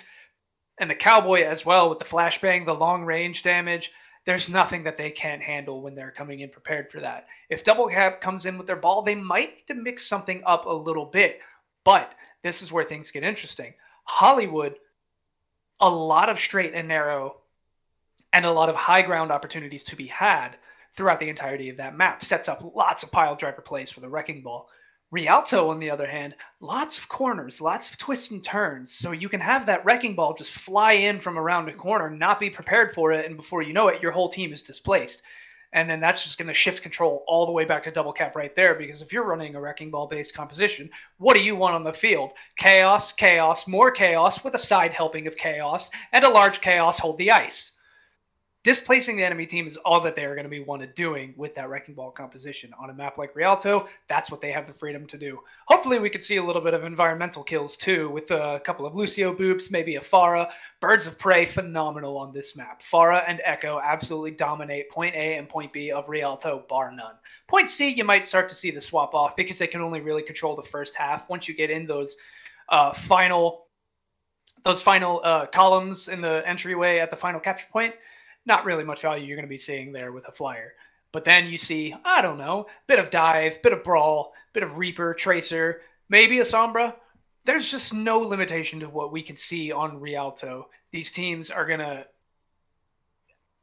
B: and the cowboy as well with the flashbang, the long range damage. There's nothing that they can't handle when they're coming in prepared for that. If Double Cap comes in with their ball, they might need to mix something up a little bit. But this is where things get interesting. Hollywood, a lot of straight and narrow and a lot of high ground opportunities to be had throughout the entirety of that map. Sets up lots of pile driver plays for the Wrecking Ball. Rialto, on the other hand, lots of corners, lots of twists and turns, so you can have that Wrecking Ball just fly in from around a corner, not be prepared for it, and before you know it, your whole team is displaced. And then that's just going to shift control all the way back to Double Cap right there, because if you're running a Wrecking Ball based composition, what do you want on the field? Chaos, chaos, more chaos, with a side helping of chaos, and a large chaos hold the ice. Displacing the enemy team is all that they are going to be wanted doing with that Wrecking Ball composition. On a map like Rialto, that's what they have the freedom to do. Hopefully we could see a little bit of environmental kills too, with a couple of Lucio boops, maybe a Pharah. Birds of Prey, phenomenal on this map. Pharah and Echo absolutely dominate point A and point B of Rialto, bar none. Point C, you might start to see the swap off, because they can only really control the first half. Once you get in those final columns in the entryway at the final capture point, not really much value you're going to be seeing there with a flyer. But then you see, I don't know, bit of dive, bit of brawl, bit of Reaper, Tracer, maybe a Sombra. There's just no limitation to what we can see on Rialto. These teams are going to.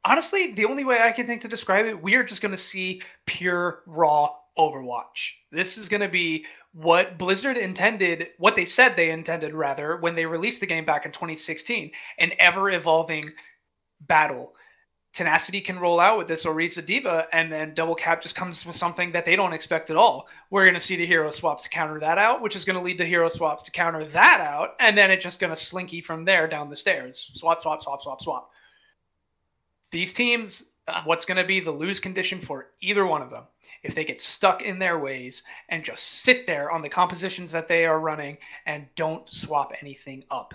B: Honestly, the only way I can think to describe it, we are just going to see pure, raw Overwatch. This is going to be what Blizzard intended, what they said they intended, rather, when they released the game back in 2016, an ever evolving battle. Tenacity can roll out with this Orisa Diva, and then Double Cap just comes with something that they don't expect at all. We're going to see the hero swaps to counter that out, which is going to lead to hero swaps to counter that out, and then it's just going to slinky from there down the stairs. Swap, swap, swap, swap, swap. These teams what's going to be the lose condition for either one of them if they get stuck in their ways and just sit there on the compositions that they are running and don't swap anything up.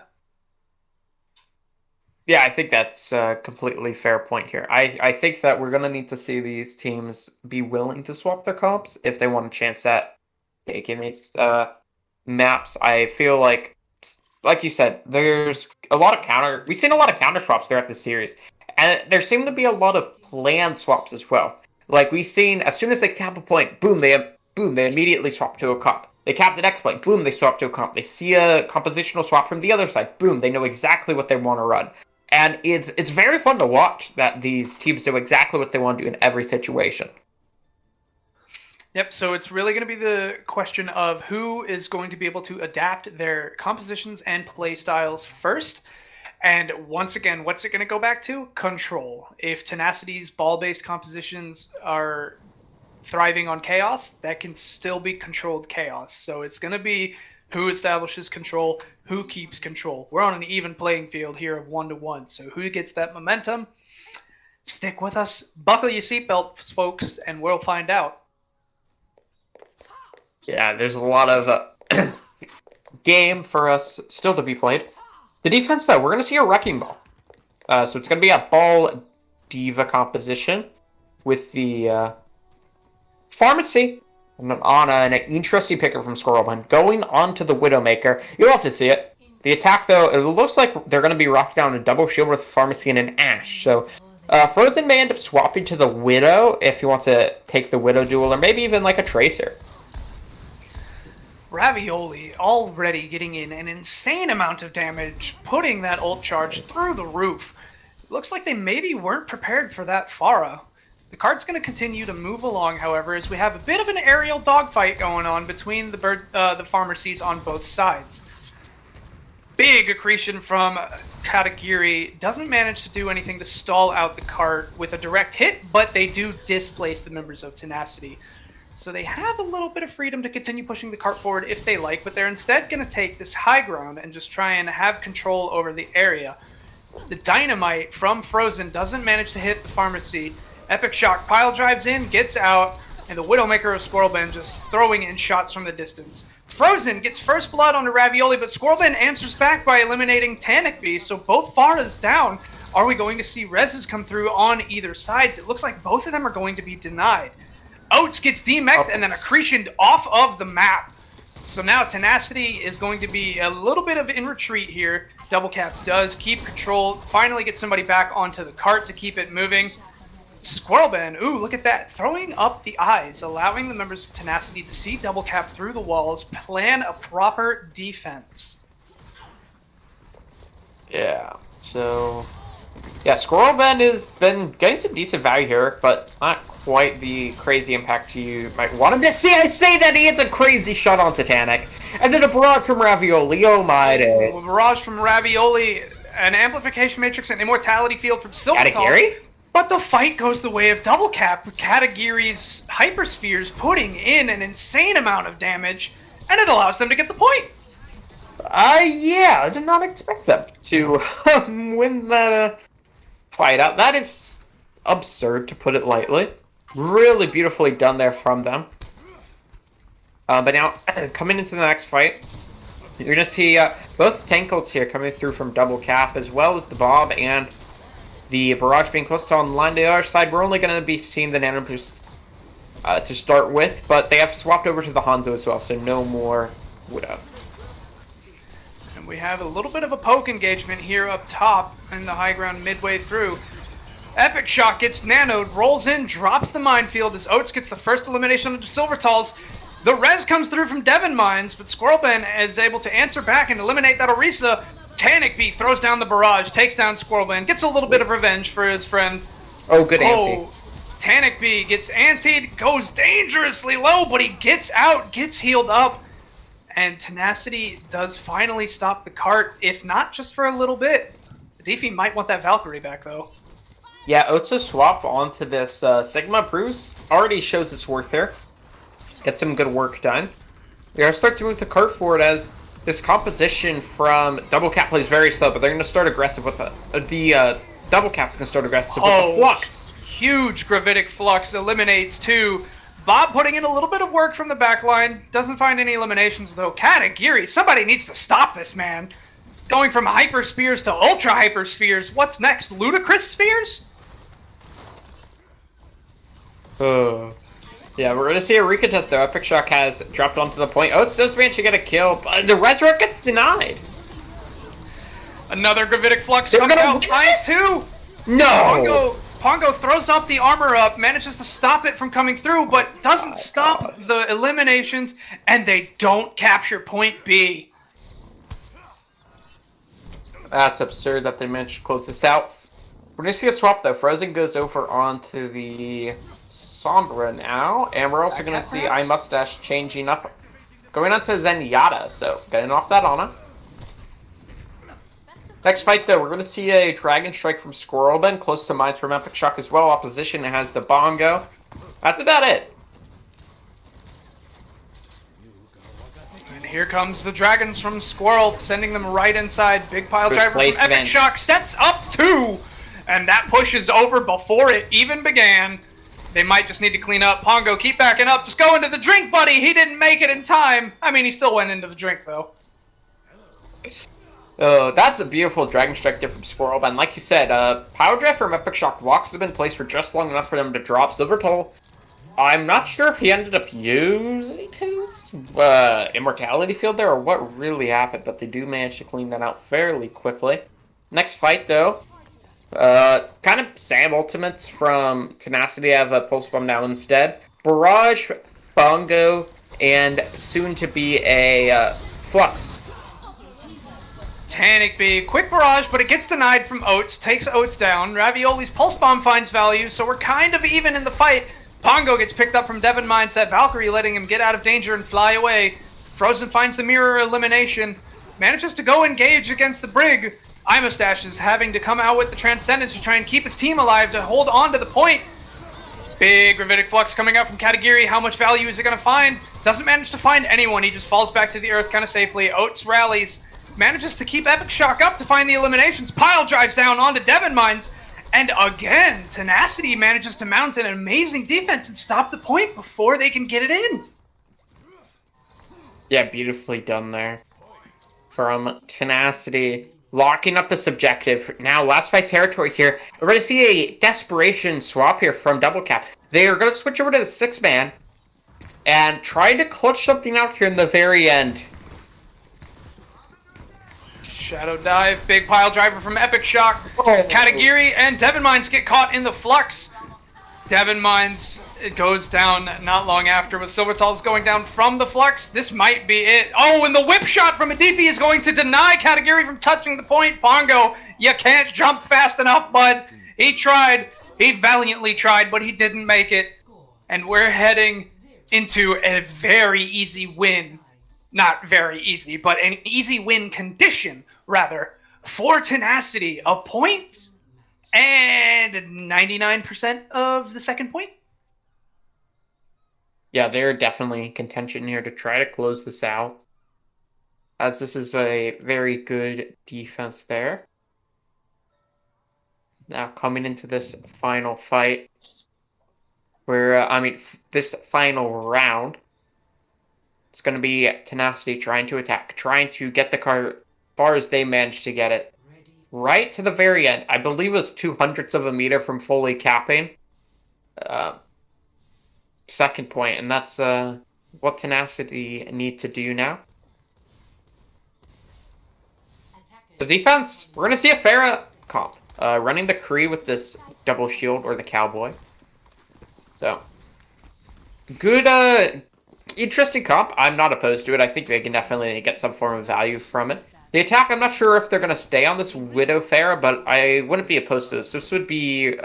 A: Yeah, I think that's a completely fair point here. I think that we're going to need to see these teams be willing to swap their comps if they want a chance at taking these maps. I feel like you said, there's a lot of counter. We've seen a lot of counter swaps throughout the series, and there seem to be a lot of planned swaps as well. Like we've seen, as soon as they tap a point, boom, they immediately swap to a comp. They cap the next point, boom, they swap to a comp. They see a compositional swap from the other side, boom, they know exactly what they want to run. And it's very fun to watch that these teams do exactly what they want to do in every situation.
B: Yep, so it's really going to be the question of who is going to be able to adapt their compositions and play styles first. And once again, what's it going to go back to? Control. If Tenacity's ball-based compositions are thriving on chaos, that can still be controlled chaos. So it's going to be who establishes control, who keeps control. We're on an even playing field here of 1-1. So who gets that momentum? Stick with us. Buckle your seatbelts, folks, and we'll find out.
A: Yeah, there's a lot of game for us still to be played. The defense, though, we're going to see a Wrecking Ball. So it's going to be a Ball Diva composition with the Pharmacy on an interesting picker from Squirrelman going on to the Widowmaker. You'll have to see it. The attack, though, it looks like they're going to be rocking down a double shield with Pharmacy and an Ash. So Frozen may end up swapping to the Widow if he wants to take the Widow duel, or maybe even like a Tracer.
B: Ravioli already getting in an insane amount of damage, putting that ult charge through the roof. Looks like they maybe weren't prepared for that Pharah. The card's going to continue to move along, however, as we have a bit of an aerial dogfight going on between the pharmacies on both sides. Big accretion from Katagiri. Doesn't manage to do anything to stall out the cart with a direct hit, but they do displace the members of Tenacity. So they have a little bit of freedom to continue pushing the cart forward if they like, but they're instead going to take this high ground and just try and have control over the area. The Dynamite from Frozen doesn't manage to hit the Pharmacy. Epic Shock pile drives in, gets out, and the Widowmaker of Squirrelben just throwing in shots from the distance. Frozen gets first blood onto Ravioli, but Squirrelben answers back by eliminating Tenacity, so both Pharahs down. Are we going to see reses come through on either sides? It looks like both of them are going to be denied. Oats gets demeched and then accretioned off of the map. So now Tenacity is going to be a little bit of in retreat here. Double Cap does keep control, finally get somebody back onto the cart to keep it moving. Squirrelben, ooh, look at that, throwing up the eyes, allowing the members of Tenacity to see Double Cap through the walls, plan a proper defense.
A: Yeah, so... Yeah, Squirrelben has been getting some decent value here, but not quite the crazy impact you might want him to see. I say that he hits a crazy shot on Titanic, and then a barrage from Ravioli. Oh my day!
B: A barrage from Ravioli, an amplification matrix, and immortality field from Silvertall. But the fight goes the way of Double Cap, with Katagiri's hyperspheres putting in an insane amount of damage, and it allows them to get the point.
A: Yeah, I did not expect them to win that fight out. That is absurd, to put it lightly. Really beautifully done there from them. But now, coming into the next fight, you're going to see both tank ults here coming through from Double Cap, as well as the Bob and the Barrage being close to on the line. To the other side, we're only going to be seeing the Nano Boost to start with, but they have swapped over to the Hanzo as well, so no more Widow.
B: And we have a little bit of a poke engagement here up top in the high ground midway through. Epic Shock gets nanoed, rolls in, drops the minefield as Oats gets the first elimination of the Silvertalls. The res comes through from Devon Mines, but Squirrelben is able to answer back and eliminate that Orisa. Tanakby throws down the barrage, takes down Squirrelben, gets a little bit of revenge for his friend.
A: Oh, good ante.
B: Tanakby gets antied, goes dangerously low, but he gets out, gets healed up. And Tenacity does finally stop the cart, if not just for a little bit. Defi might want that Valkyrie back, though.
A: Yeah, Oatsa's swap onto this Sigma Bruce already shows its worth there. Get some good work done. We're going to start to move the cart forward as this composition from Double Cap plays very slow, but they're going to start aggressive with the Double Cap's going to start aggressive with the Flux.
B: huge gravitic flux eliminates 2. Bob putting in a little bit of work from the back line. Doesn't find any eliminations, though. Katagiri, somebody needs to stop this, man. Going from hyper spheres to ultra hyper spheres. What's next? Ludicrous spheres?
A: Yeah, we're going to see a recontest, though. Epic Shock has dropped onto the point. Oates does manage to get a kill, but the Resurrect gets denied.
B: Another gravitic flux comes out. Line 2.
A: No!
B: Pongo throws up the armor up, manages to stop it from coming through, but doesn't stop the eliminations, and they don't capture point B.
A: That's absurd that they managed to close this out. We're going to see a swap, though. Frozen goes over onto the Sombra now, and we're also going to see iMustache changing up, going on to Zenyatta, so getting off that Ana. Next fight, though, we're going to see a Dragon Strike from Squirrelman, close to Mines from Epic Shock as well. Opposition has the Bongo. That's about it.
B: And here comes the Dragons from Squirrel, sending them right inside. Big pile driver from Epic Shock sets up 2, and that push is over before it even began. They might just need to clean up. Pongo, keep backing up. Just go into the drink, buddy. He didn't make it in time. I mean, he still went into the drink, though.
A: That's a beautiful Dragon Strike there from Squirrel. And like you said, Power Drive from Epic Shock locks them in place for just long enough for them to drop Silvertoll. I'm not sure if he ended up using his Immortality Field there or what really happened, but they do manage to clean that out fairly quickly. Next fight, though, kind of Sam Ultimates from Tenacity have a Pulse Bomb now instead. Barrage, Bongo, and soon to be a Flux.
B: Titanic B, quick barrage, but it gets denied from Oates, takes Oates down. Ravioli's Pulse Bomb finds value, so we're kind of even in the fight. Pongo gets picked up from Devon Mines, that Valkyrie letting him get out of danger and fly away. Frozen finds the mirror elimination, manages to go engage against the Brig. iMustache is having to come out with the Transcendence to try and keep his team alive to hold on to the point. Big Gravitic Flux coming out from Katagiri. How much value is it going to find? Doesn't manage to find anyone. He just falls back to the earth kind of safely. Oates rallies. Manages to keep Epic Shock up to find the eliminations. Pile drives down onto Devon Mines. And again, Tenacity manages to mount an amazing defense and stop the point before they can get it in.
A: Yeah, beautifully done there from Tenacity. Locking up this objective. Now, last fight territory here. We're going to see a desperation swap here from Double Cap. They are going to switch over to the 6-man and try to clutch something out here in the very end.
B: Shadow dive, big pile driver from Epic Shock. Katagiri and Devon Mines get caught in the flux. Devon Mines, it goes down not long after with Silvertoll's going down from the flux. This might be it. Oh, and the whip shot from Adipi is going to deny Katagiri from touching the point. Pongo, you can't jump fast enough, bud. He tried. He valiantly tried, but he didn't make it. And we're heading into a very easy win. Not very easy, but an easy win condition, rather, for Tenacity. A point and 99% of the second point.
A: Yeah, they're definitely in contention here to try to close this out, as this is a very good defense there. Now coming into this final fight, where, this final round, it's going to be Tenacity trying to attack, trying to get the car far as they managed to get it. Right to the very end. I believe it was 0.02 of a meter from fully capping. Second point, and that's what Tenacity need to do now. The defense, we're going to see a Pharah comp. Running the Kree with this double shield or the Cowboy. So, good, interesting comp. I'm not opposed to it. I think they can definitely get some form of value from it. The attack, I'm not sure if they're going to stay on this Widow Pharah, but I wouldn't be opposed to this. This would be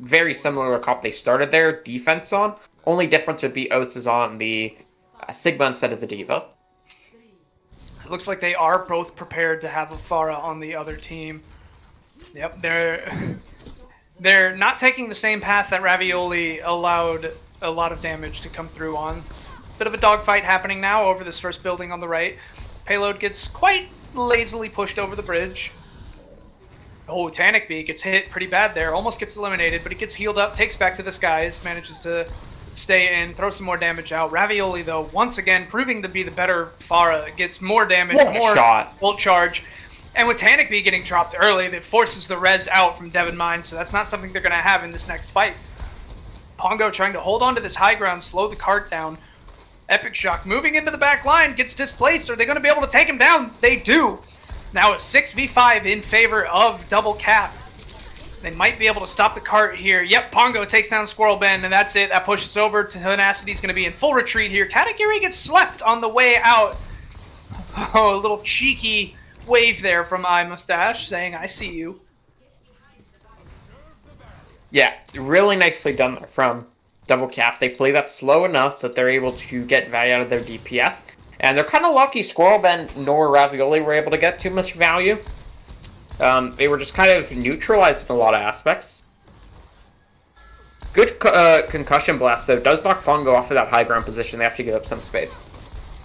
A: very similar to a comp they started their defense on. Only difference would be Oates is on the Sigma instead of the Diva.
B: It looks like they are both prepared to have a Pharah on the other team. Yep, they're not taking the same path that Ravioli allowed a lot of damage to come through on. Bit of a dogfight happening now over this first building on the right. Payload gets quite lazily pushed over the bridge. Oh, Tenacity gets hit pretty bad there. Almost gets eliminated, but he gets healed up, takes back to the skies, manages to stay in, throw some more damage out. Ravioli, though, once again, proving to be the better Pharah, gets more damage, more
A: shot.
B: Full charge. And with Tenacity getting dropped early, that forces the res out from Devon Mine, so that's not something they're going to have in this next fight. Pongo trying to hold on to this high ground, slow the cart down. Epic Shock moving into the back line, gets displaced. Are they going to be able to take him down? They do. Now a 6v5 in favor of Double Cap. They might be able to stop the cart here. Yep, Pongo takes down Squirrel Ben, and that's it. That pushes over to Tenacity's going to be in full retreat here. Katagiri gets slept on the way out. Oh, a little cheeky wave there from iMustache saying, I see you.
A: Yeah, really nicely done there from Double Cap. They play that slow enough that they're able to get value out of their DPS. And they're kind of lucky Squirrel Ben nor Ravioli were able to get too much value. They were just kind of neutralized in a lot of aspects. Good concussion blast, though. Does knock Pongo off of that high ground position. They have to give up some space.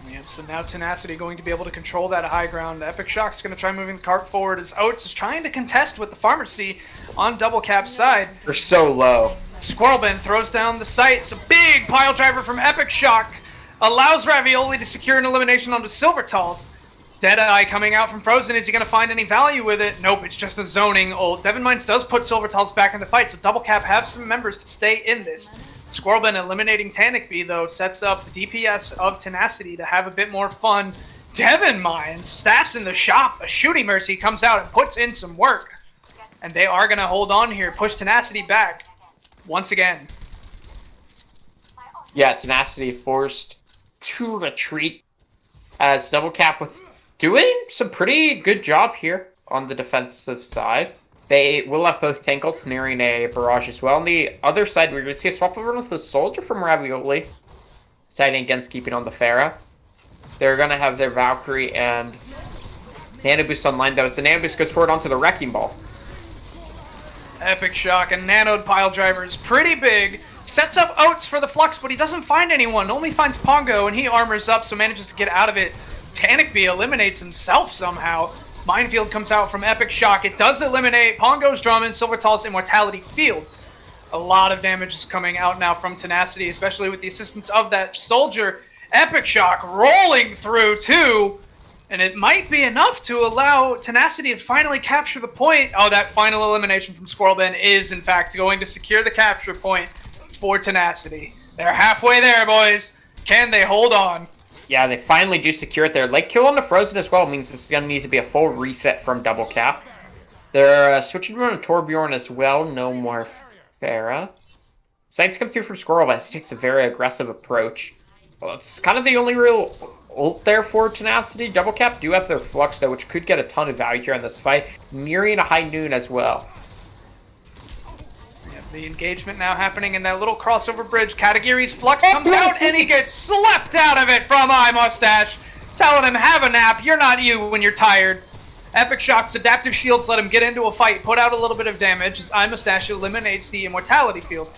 B: Yep, so now Tenacity going to be able to control that high ground. Epic Shock's going to try moving the cart forward as Oates is trying to contest with the Pharmacy on Double Cap's side.
A: They're so low.
B: Squirrel Ben throws down the sight. It's a big pile driver from Epic Shock. Allows Ravioli to secure an elimination onto Silvertalls. Deadeye coming out from Frozen. Is he going to find any value with it? Nope, it's just a zoning ult. Devon Mines does put Silvertalls back in the fight, so Double Cap have some members to stay in this. Squirrel Ben eliminating Tanakby, though, sets up the DPS of Tenacity to have a bit more fun. Devon Mines staffs in the shop. A Shooting Mercy comes out and puts in some work. And they are going to hold on here, push Tenacity back once again.
A: Yeah, Tenacity forced to retreat as Double Cap was doing some pretty good job here on the defensive side. They will have both tank ults nearing a barrage as well. On the other side, we're going to see a swap over with the Soldier from Ravioli, siding against keeping on the Pharah. They're going to have their Valkyrie and Nano Boost online. That was the Nano Boost goes forward onto the Wrecking Ball.
B: Epic Shock and Nanoed pile driver is pretty big. Sets up Oates for the Flux, but he doesn't find anyone. Only finds Pongo, and he armors up, so manages to get out of it. Tanakby eliminates himself somehow. Minefield comes out from Epic Shock. It does eliminate Pongo's Drummond, Silvertall's Immortality Field. A lot of damage is coming out now from Tenacity, especially with the assistance of that Soldier. Epic Shock rolling through, too. And it might be enough to allow Tenacity to finally capture the point. Oh, that final elimination from Squirrel Ben is, in fact, going to secure the capture point for Tenacity. They're halfway there, boys. Can they hold on?
A: Yeah, they finally do secure it there. Like, kill on the Frozen as well means this is going to need to be a full reset from Double Cap. They're switching to Torbjorn as well. No more Pharah. Sights come through from Squirrel, but he takes a very aggressive approach. Well, it's kind of the only real ult there for Tenacity. Double Cap do have their Flux, though, which could get a ton of value here in this fight. Nearing a high noon as well.
B: The engagement now happening in that little crossover bridge. Katagiri's Flux comes out and he gets slept out of it from iMustache. Telling him, have a nap. You're not you when you're tired. Epic Shock's adaptive shields let him get into a fight, put out a little bit of damage as iMustache eliminates the Immortality Field.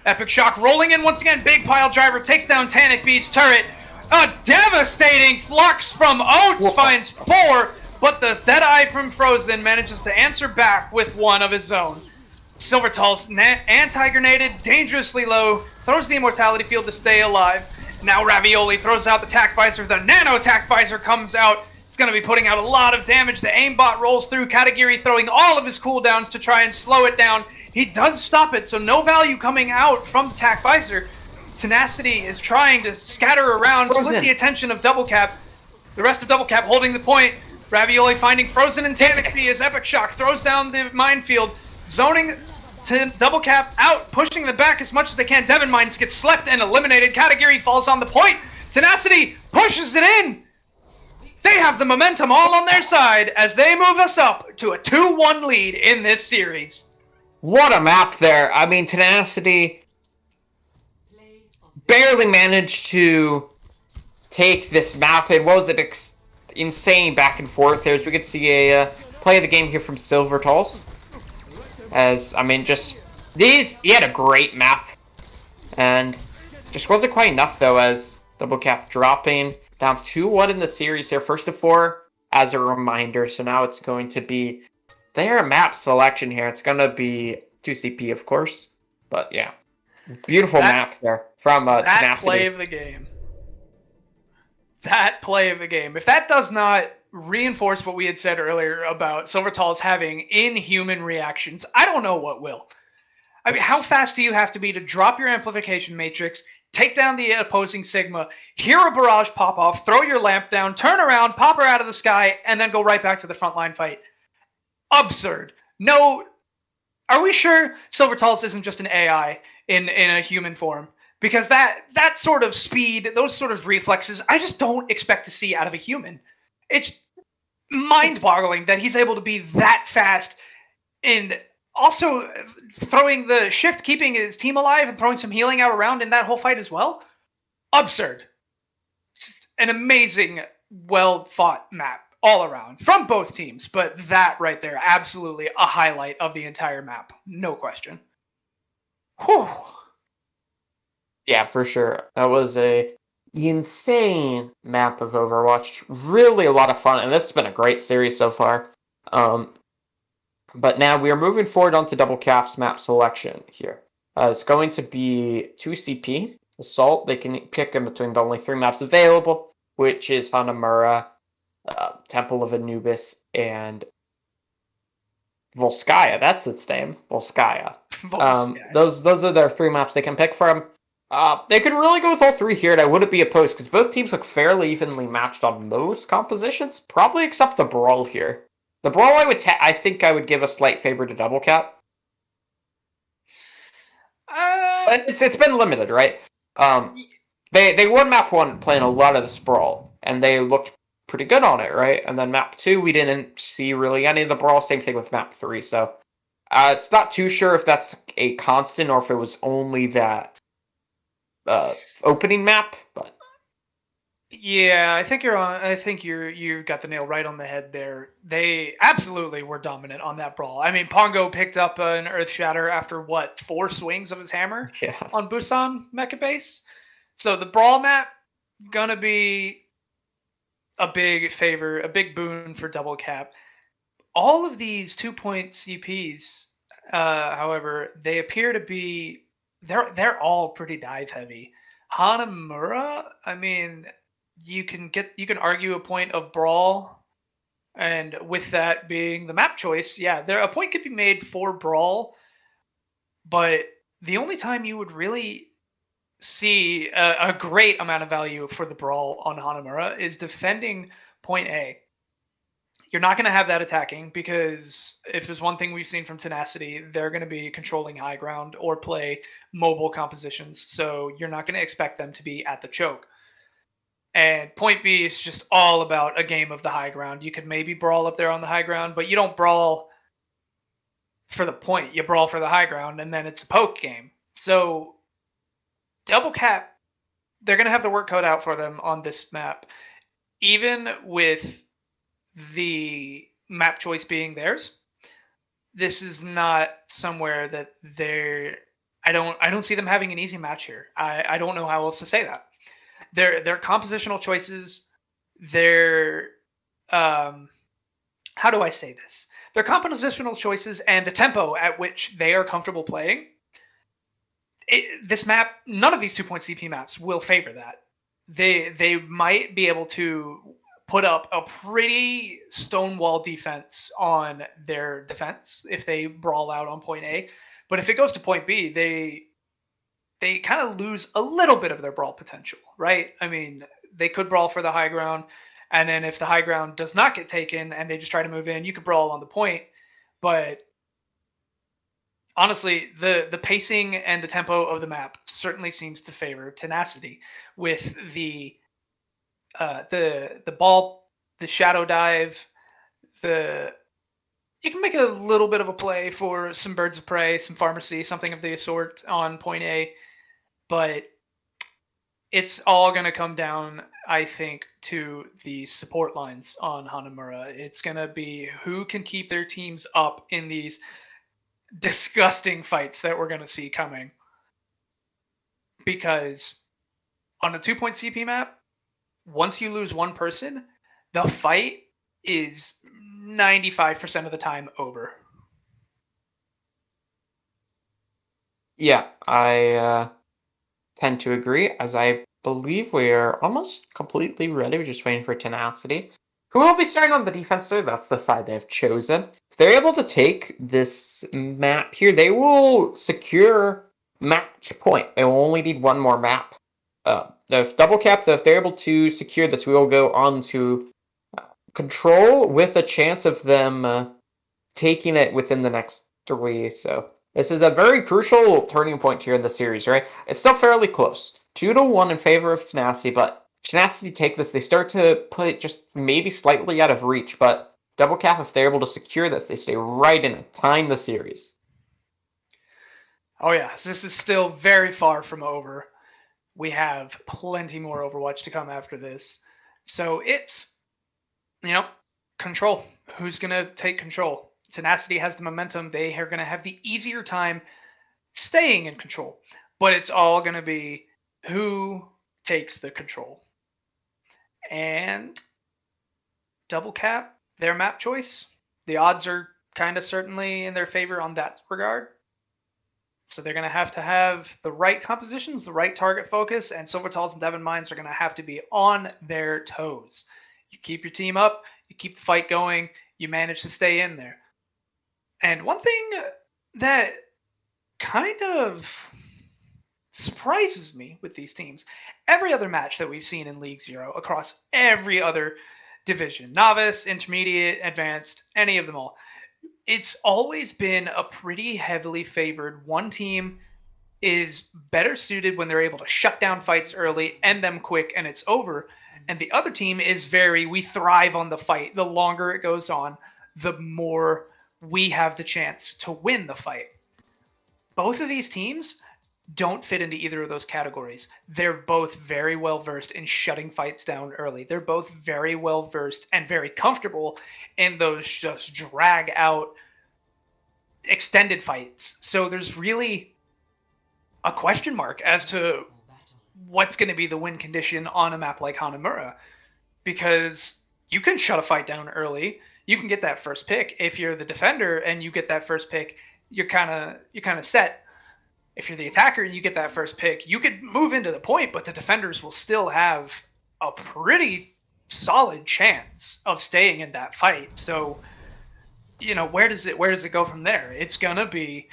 B: Epic Shock rolling in once again. Big pile driver takes down Tanakby's turret. A devastating Flux from Oates finds 4, but the Deadeye from Frozen manages to answer back with one of his own. Silvertall's anti-grenaded, dangerously low, throws the Immortality Field to stay alive. Now Ravioli throws out the Tac Visor. The Nano Tac Visor comes out. It's going to be putting out a lot of damage. The aimbot rolls through. Katagiri throwing all of his cooldowns to try and slow it down. He does stop it, so no value coming out from the Tac Visor. Tenacity is trying to scatter around to with the attention of Double Cap. The rest of Double Cap holding the point. Ravioli finding Frozen and Tanakby as Epic Shock throws down the minefield. Zoning to Double Cap out, pushing them back as much as they can. Devon Mines gets slept and eliminated. Katagiri falls on the point. Tenacity pushes it in. They have the momentum all on their side as they move us up to a 2-1 lead in this series.
A: What a map there. I mean, Tenacity barely managed to take this map. It was an insane back and forth there, as we could see a play of the game here from Silvertalls. As, I mean, he had a great map. And just wasn't quite enough, though, as Double Cap dropping down 2-1 in the series here. First to 4, as a reminder. So now it's going to be their map selection here, it's gonna be 2CP, of course. But yeah, beautiful
B: That
A: map there from
B: that play
A: Tenacity.
B: of the game. That play of the game. If that does not reinforce what we had said earlier about Silvertall's having inhuman reactions, I don't know what will. I mean, how fast do you have to be to drop your amplification matrix, take down the opposing Sigma, hear a barrage pop off, throw your lamp down, turn around, pop her out of the sky, and then go right back to the frontline fight? Absurd. No, are we sure Silvertall's isn't just an AI in a human form? Because that sort of speed, those sort of reflexes, I just don't expect to see out of a human. It's mind-boggling that he's able to be that fast and also throwing the shift, keeping his team alive, and throwing some healing out around in that whole fight as well. Absurd. Just an amazing, well fought map all around from both teams. But that right there, absolutely a highlight of the entire map, no question. Whew.
A: Yeah, for sure. That was a insane map of Overwatch. Really a lot of fun, and this has been a great series so far. Um, but now we are moving forward onto Double Cap's map selection here. It's going to be 2CP, Assault. They can pick in between the only 3 maps available, which is Hanamura, Temple of Anubis, and Volskaya. That's its name, Volskaya. Those are their 3 maps they can pick from. They could really go with all 3 here, and I wouldn't be opposed because both teams look fairly evenly matched on most compositions, probably except the Brawl here. The Brawl, I think I would give a slight favor to Double Cap, but it's been limited, right? Um, they won map 1 playing a lot of the Sprawl, and they looked pretty good on it, right? And then map 2, we didn't see really any of the Brawl. Same thing with map 3, so it's not too sure if that's a constant or if it was only that opening map, but
B: Yeah, I think you're on. I think you got the nail right on the head there. They absolutely were dominant on that brawl. I mean, Pongo picked up an Earth Shatter after what 4 swings of his hammer
A: yeah.
B: on Busan Mecha Base. So the brawl map gonna be a big favor, a big boon for Double Cap. All of these 2-point CPs, however, they appear to be they're all pretty dive heavy. Hanamura, I mean, you can argue a point of brawl, and with that being the map choice, yeah, there a point could be made for brawl, but the only time you would really see a great amount of value for the brawl on Hanamura is defending point A. You're not going to have that attacking because if there's one thing we've seen from Tenacity, they're going to be controlling high ground or play mobile compositions. So you're not going to expect them to be at the choke. And point B is just all about a game of the high ground. You could maybe brawl up there on the high ground, but you don't brawl for the point. You brawl for the high ground, and then it's a poke game. So Double Cap, they're going to have the work cut out for them on this map. Even with the map choice being theirs, this is not somewhere that they're. I don't see them having an easy match here. I don't know how else to say that. Their compositional choices, their how do I say this? Their compositional choices and the tempo at which they are comfortable playing. This map, none of these 2-point CP maps will favor that. They might be able to put up a pretty stonewall defense on their defense if they brawl out on point A. But if it goes to point B, they kind of lose a little bit of their brawl potential, right? I mean, they could brawl for the high ground, and then if the high ground does not get taken and they just try to move in, you could brawl on the point. But honestly, the pacing and the tempo of the map certainly seems to favor Tenacity with the ball, the shadow dive, the you can make a little bit of a play for some birds of prey, some pharmacy, something of the sort on point A, but it's all going to come down, I think, to the support lines on Hanamura. It's going to be who can keep their teams up in these disgusting fights that we're going to see coming. Because on a 2-point CP map, once you lose one person, the fight is 95% of the time over.
A: Yeah, I tend to agree, as I believe we are almost completely ready. We're just waiting for Tenacity. Who will be starting on the defense there? That's the side they've chosen. If they're able to take this map here, they will secure match point. They will only need one more map. If double cap, if they're able to secure this, we will go on to control with a chance of them taking it within the next 3. So this is a very crucial turning point here in the series, right? It's still fairly close. 2-1 in favor of Tenacity, but Tenacity take this. They start to put it just maybe slightly out of reach, but double cap, if they're able to secure this, they stay right in it, tying the series.
B: Oh yeah, this is still very far from over. We have plenty more Overwatch to come after this. So it's, control. Who's going to take control? Tenacity has the momentum. They are going to have the easier time staying in control. But it's all going to be who takes the control. And double cap, their map choice. The odds are kind of certainly in their favor on that regard. So they're going to have the right compositions, the right target focus, and Silvertals and Devon Mines are going to have to be on their toes. You keep your team up, you keep the fight going, you manage to stay in there. And one thing that kind of surprises me with these teams, every other match that we've seen in League Zero across every other division, novice, intermediate, advanced, any of them all, it's always been a pretty heavily favored. One team is better suited when they're able to shut down fights early, end them quick, and it's over. And the other team is we thrive on the fight. The longer it goes on, the more we have the chance to win the fight. Both of these teams don't fit into either of those categories. They're both very well versed in shutting fights down early. They're both very well versed and very comfortable in those just drag out extended fights. So there's really a question mark as to what's going to be the win condition on a map like Hanamura, because you can shut a fight down early. You can get that first pick. If you're the defender and you get that first pick, you're kind of set. If you're the attacker and you get that first pick, you could move into the point, but the defenders will still have a pretty solid chance of staying in that fight. So, where does it go from there? It's gonna be,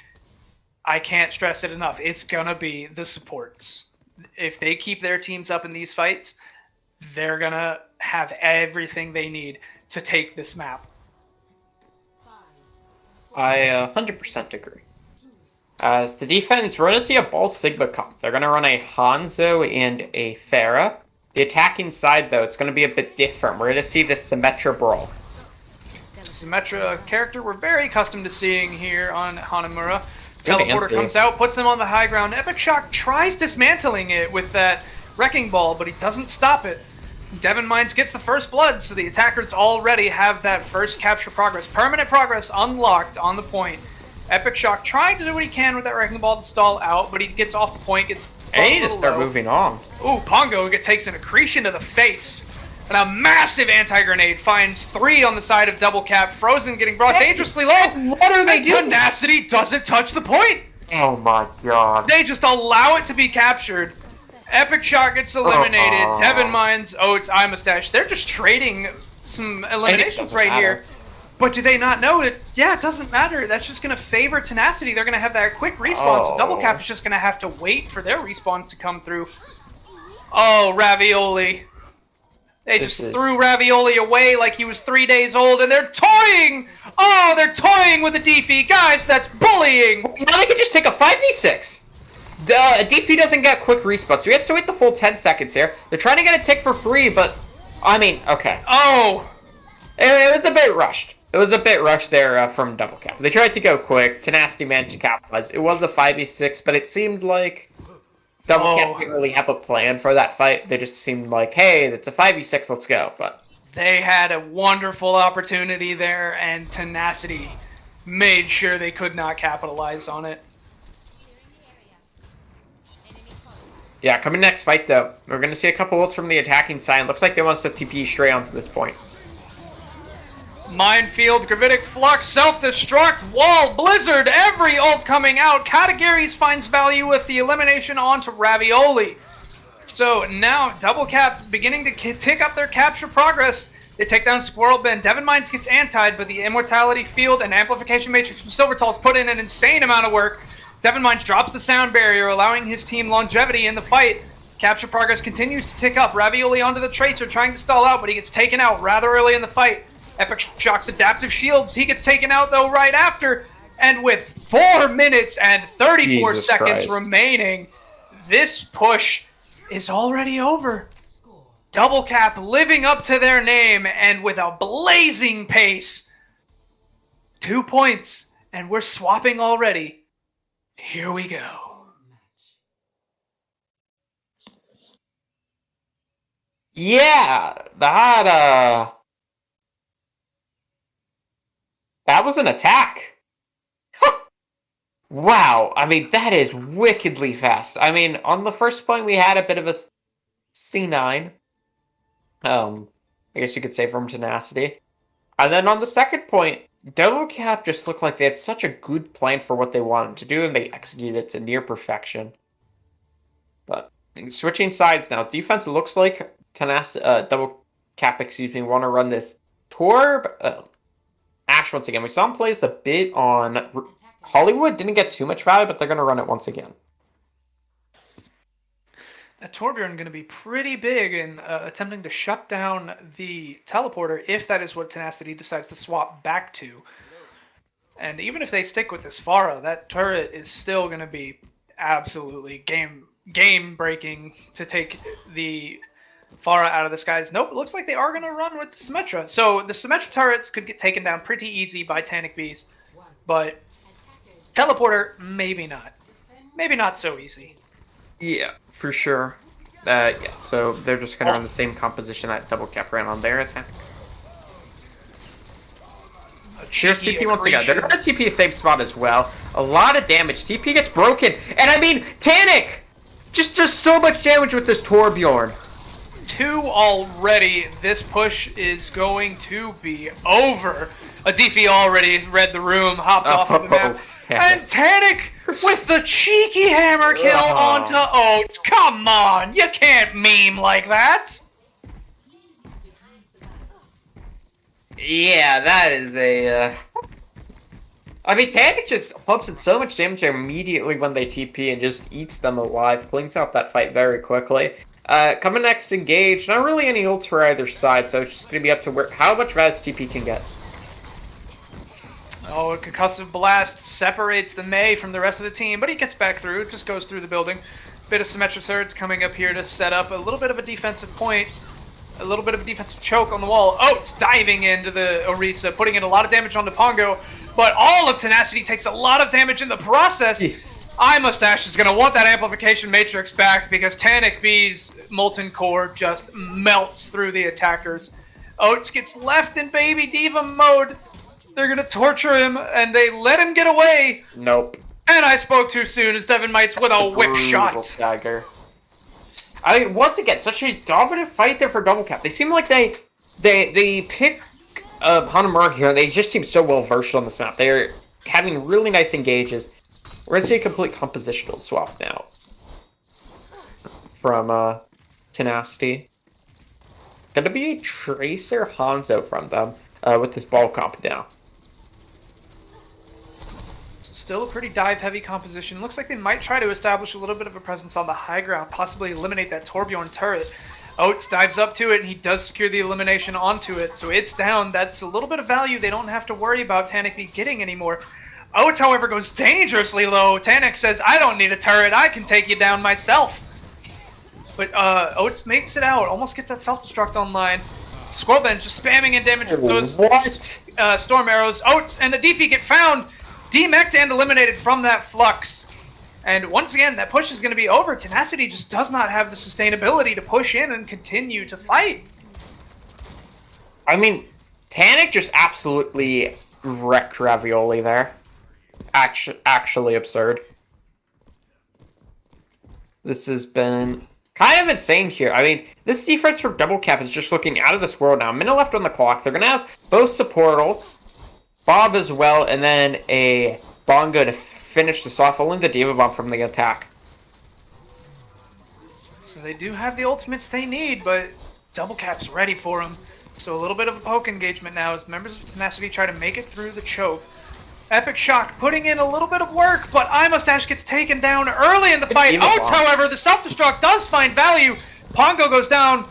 B: I can't stress it enough, it's gonna be the supports. If they keep their teams up in these fights, they're gonna have everything they need to take this map.
A: I 100% agree. As the defense, we're going to see a Ball Sigma comp. They're going to run a Hanzo and a Pharah. The attacking side, though, it's going to be a bit different. We're going to see this Symmetra brawl.
B: Symmetra character we're very accustomed to seeing here on Hanamura. Teleporter comes out, puts them on the high ground. Epic Shock tries dismantling it with that Wrecking Ball, but he doesn't stop it. Devon Mines gets the first blood, so the attackers already have that first capture progress. Permanent progress unlocked on the point. Epic Shock trying to do what he can with that Wrecking Ball to stall out, but he gets off the point, gets
A: and he just start moving on.
B: Ooh, Pongo takes an accretion to the face. And a massive anti-grenade finds 3 on the side of double cap. Frozen getting brought dangerously low.
A: What are they doing?
B: Tenacity doesn't touch the point.
A: Oh my god.
B: They just allow it to be captured. Epic Shock gets eliminated. Devon Mines, it's iMustache. They're just trading some eliminations right here. But do they not know it? Yeah, it doesn't matter. That's just going to favor Tenacity. They're going to have that quick respawn, so Double Cap is just going to have to wait for their respawns to come through. Oh, Ravioli. They just threw Ravioli away like he was 3 days old, and they're toying! Oh, they're toying with the DP. Guys, that's bullying!
A: Now they can just take a 5v6. The DP doesn't get quick respawn, so he has to wait the full 10 seconds here. They're trying to get a tick for free, but, I mean, okay.
B: Oh!
A: It was a bit rushed. It was a bit rushed there from Double Cap. They tried to go quick. Tenacity managed to capitalize. It was a 5v6, but it seemed like Double Cap didn't really have a plan for that fight. They just seemed like, hey, it's a 5v6, let's go. But
B: they had a wonderful opportunity there, and Tenacity made sure they could not capitalize on it.
A: Yeah, coming next fight, though, we're going to see a couple ults from the attacking side. Looks like they want us to TP straight onto this point.
B: Minefield, Gravitic Flux, Self-Destruct, Wall, Blizzard, every ult coming out. Categories finds value with the elimination onto Ravioli. So now Double Cap beginning to tick up their capture progress. They take down Squirrel Ben. Devon Mines gets antied, but the Immortality Field and Amplification Matrix from Silvertall's put in an insane amount of work. Devon Mines drops the sound barrier, allowing his team longevity in the fight. Capture progress continues to tick up. Ravioli onto the Tracer, trying to stall out, but he gets taken out rather early in the fight. Epic Shock's Adaptive Shields, he gets taken out though right after. And with 4 minutes and 34
A: Jesus
B: seconds
A: Christ.
B: remaining, this push is already over. Double Cap living up to their name and with a blazing pace. 2 points, and we're swapping already. Here we go.
A: Yeah, that was an attack. Wow, I mean, that is wickedly fast. I mean, on the first point, we had a bit of a C9. I guess you could say from Tenacity. And then on the second point, Double Cap just looked like they had such a good plan for what they wanted to do, and they executed it to near perfection. But switching sides now, defense looks like Double Cap, want to run this Torb. Ash once again. We saw him play this a bit on Hollywood. Didn't get too much value, but they're going to run it once again.
B: That Torbjorn going to be pretty big in attempting to shut down the teleporter if that is what Tenacity decides to swap back to. And even if they stick with this Pharah, that turret is still going to be absolutely game breaking to take the Pharah out of the skies. Nope, it looks like they are going to run with the Symmetra. So the Symmetra turrets could get taken down pretty easy by Tanic Bees, but teleporter, maybe not. Maybe not so easy.
A: Yeah, for sure. Yeah, so they're just going to run the same composition that Double Cap ran on their attack. Here's TP once again. They're going to TP the same spot as well. A lot of damage. TP gets broken. And I mean, Tanic! Just does so much damage with this Torbjorn.
B: 2 already. This push is going to be over. Adifi already read the room, hopped off of the map. And Tanic with the cheeky hammer kill onto Oates. Come on, you can't meme like that.
A: Yeah, that is a... I mean, Tanic just pumps in so much damage immediately when they TP and just eats them alive. Cleans out that fight very quickly. Coming next, Engage. Not really any ults for either side, so it's just going to be up to how much Raz TP can get.
B: Oh, a Concussive Blast separates the Mei from the rest of the team, but he gets back through. It just goes through the building. Bit of Symmetra Surge coming up here to set up a little bit of a defensive point. A little bit of a defensive choke on the wall. Oates diving into the Orisa, putting in a lot of damage onto Pongo, but all of Tenacity takes a lot of damage in the process. iMustache is going to want that Amplification Matrix back because Tanic B's Molten Core just melts through the attackers. Oates gets left in Baby Diva mode. They're going to torture him, and they let him get away.
A: Nope.
B: And I spoke too soon as Devon Mites with a whip shot.
A: Stagger. I mean, once again, such a dominant fight there for Double Cap. They seem like they pick Hanamura here, and they just seem so well versed on this map. They're having really nice engages. We're going to see a complete compositional swap now from Tenacity. Going to be a Tracer Hanzo from them with this ball comp now.
B: Still a pretty dive-heavy composition. Looks like they might try to establish a little bit of a presence on the high ground, possibly eliminate that Torbjorn turret. Oates dives up to it, and he does secure the elimination onto it, so it's down. That's a little bit of value they don't have to worry about Tanic B getting anymore. Oates, however, goes dangerously low. Tanic says, I don't need a turret, I can take you down myself. But Oates makes it out, almost gets that self-destruct online. Squirrelben just spamming in damage with those storm arrows. Oates and Adifi get found, demeched and eliminated from that flux. And once again, that push is going to be over. Tenacity just does not have the sustainability to push in and continue to fight.
A: I mean, Tanic just absolutely wrecked Ravioli there. Actually absurd. This has been kind of insane here. I mean, this defense for Double Cap is just looking out of this world now. A minute left on the clock. They're going to have both support ults, Bob as well, and then a Bongo to finish this off, only the Diva Bomb from the attack.
B: So they do have the ultimates they need, but Double Cap's ready for them. So a little bit of a poke engagement now as members of Tenacity try to make it through the choke. Epic Shock putting in a little bit of work, but iMustache gets taken down early in the fight. Oats, however, the self-destruct does find value. Pongo goes down.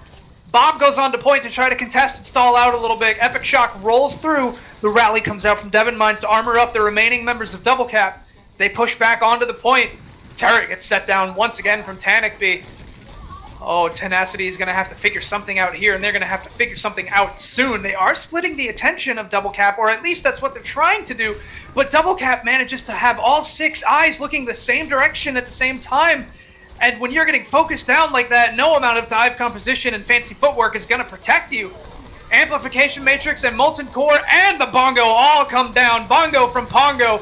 B: Bob goes on to point to try to contest and stall out a little bit. Epic Shock rolls through. The rally comes out from Devon Mines to armor up the remaining members of Double Cap. They push back onto the point. Turret gets set down once again from Tenacity. Oh, Tenacity is going to have to figure something out here, and they're going to have to figure something out soon. They are splitting the attention of Double Cap, or at least that's what they're trying to do. But Double Cap manages to have all 6 eyes looking the same direction at the same time. And when you're getting focused down like that, no amount of dive composition and fancy footwork is going to protect you. Amplification Matrix and Molten Core and the Bongo all come down. Bongo from Pongo.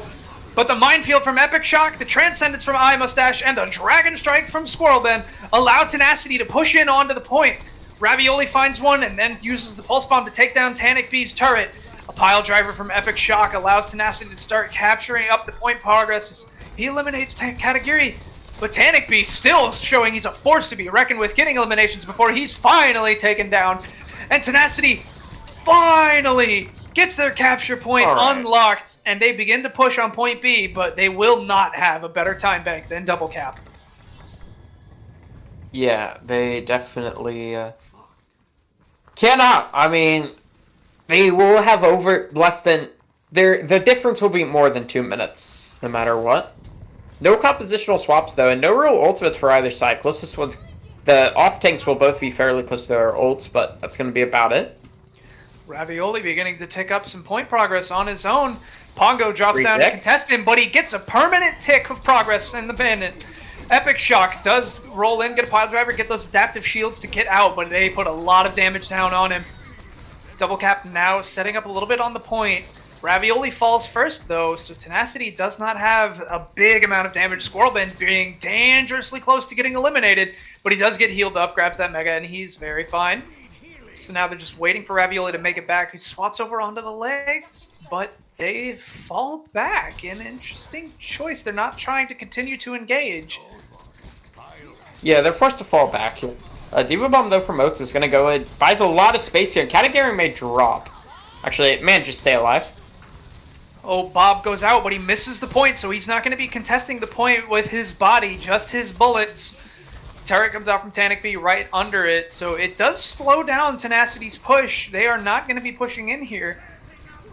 B: But the Minefield from Epic Shock, the Transcendence from iMustache, and the Dragon Strike from Squirrelben allow Tenacity to push in onto the point. Ravioli finds one and then uses the Pulse Bomb to take down Tanic B's turret. A Pile Driver from Epic Shock allows Tenacity to start capturing up the point progress as he eliminates Katagiri. But Tanic B still showing he's a force to be reckoned with, getting eliminations before he's finally taken down. And Tenacity finally gets their capture point unlocked, and they begin to push on point B, but they will not have a better time bank than Double Cap.
A: Yeah, they definitely cannot. I mean, they will have over less than... The difference will be more than 2 minutes, no matter what. No compositional swaps, though, and no real ultimates for either side. Closest ones... The off-tanks will both be fairly close to their ults, but that's going to be about it.
B: Ravioli beginning to tick up some point progress on his own. Pongo drops down to contest him, but he gets a permanent tick of progress in the Bandit. Epic Shock does roll in, get a Pile Driver, get those adaptive shields to get out, but they put a lot of damage down on him. Double Cap now setting up a little bit on the point. Ravioli falls first, though, so Tenacity does not have a big amount of damage. Squirrelben being dangerously close to getting eliminated, but he does get healed up, grabs that Mega, and he's very fine. So now they're just waiting for Ravioli to make it back. He swaps over onto the legs, but they fall back. An interesting choice. They're not trying to continue to engage.
A: Yeah, they're forced to fall back here. Diva Bomb, though, from Oats is going to go in. Buys a lot of space here. Katagiri may drop. Actually, man, just stay alive.
B: Oh, Bob goes out, but he misses the point, so he's not going to be contesting the point with his body, just his bullets. Turret comes out from Tanic B right under it, so it does slow down Tenacity's push. They are not going to be pushing in here.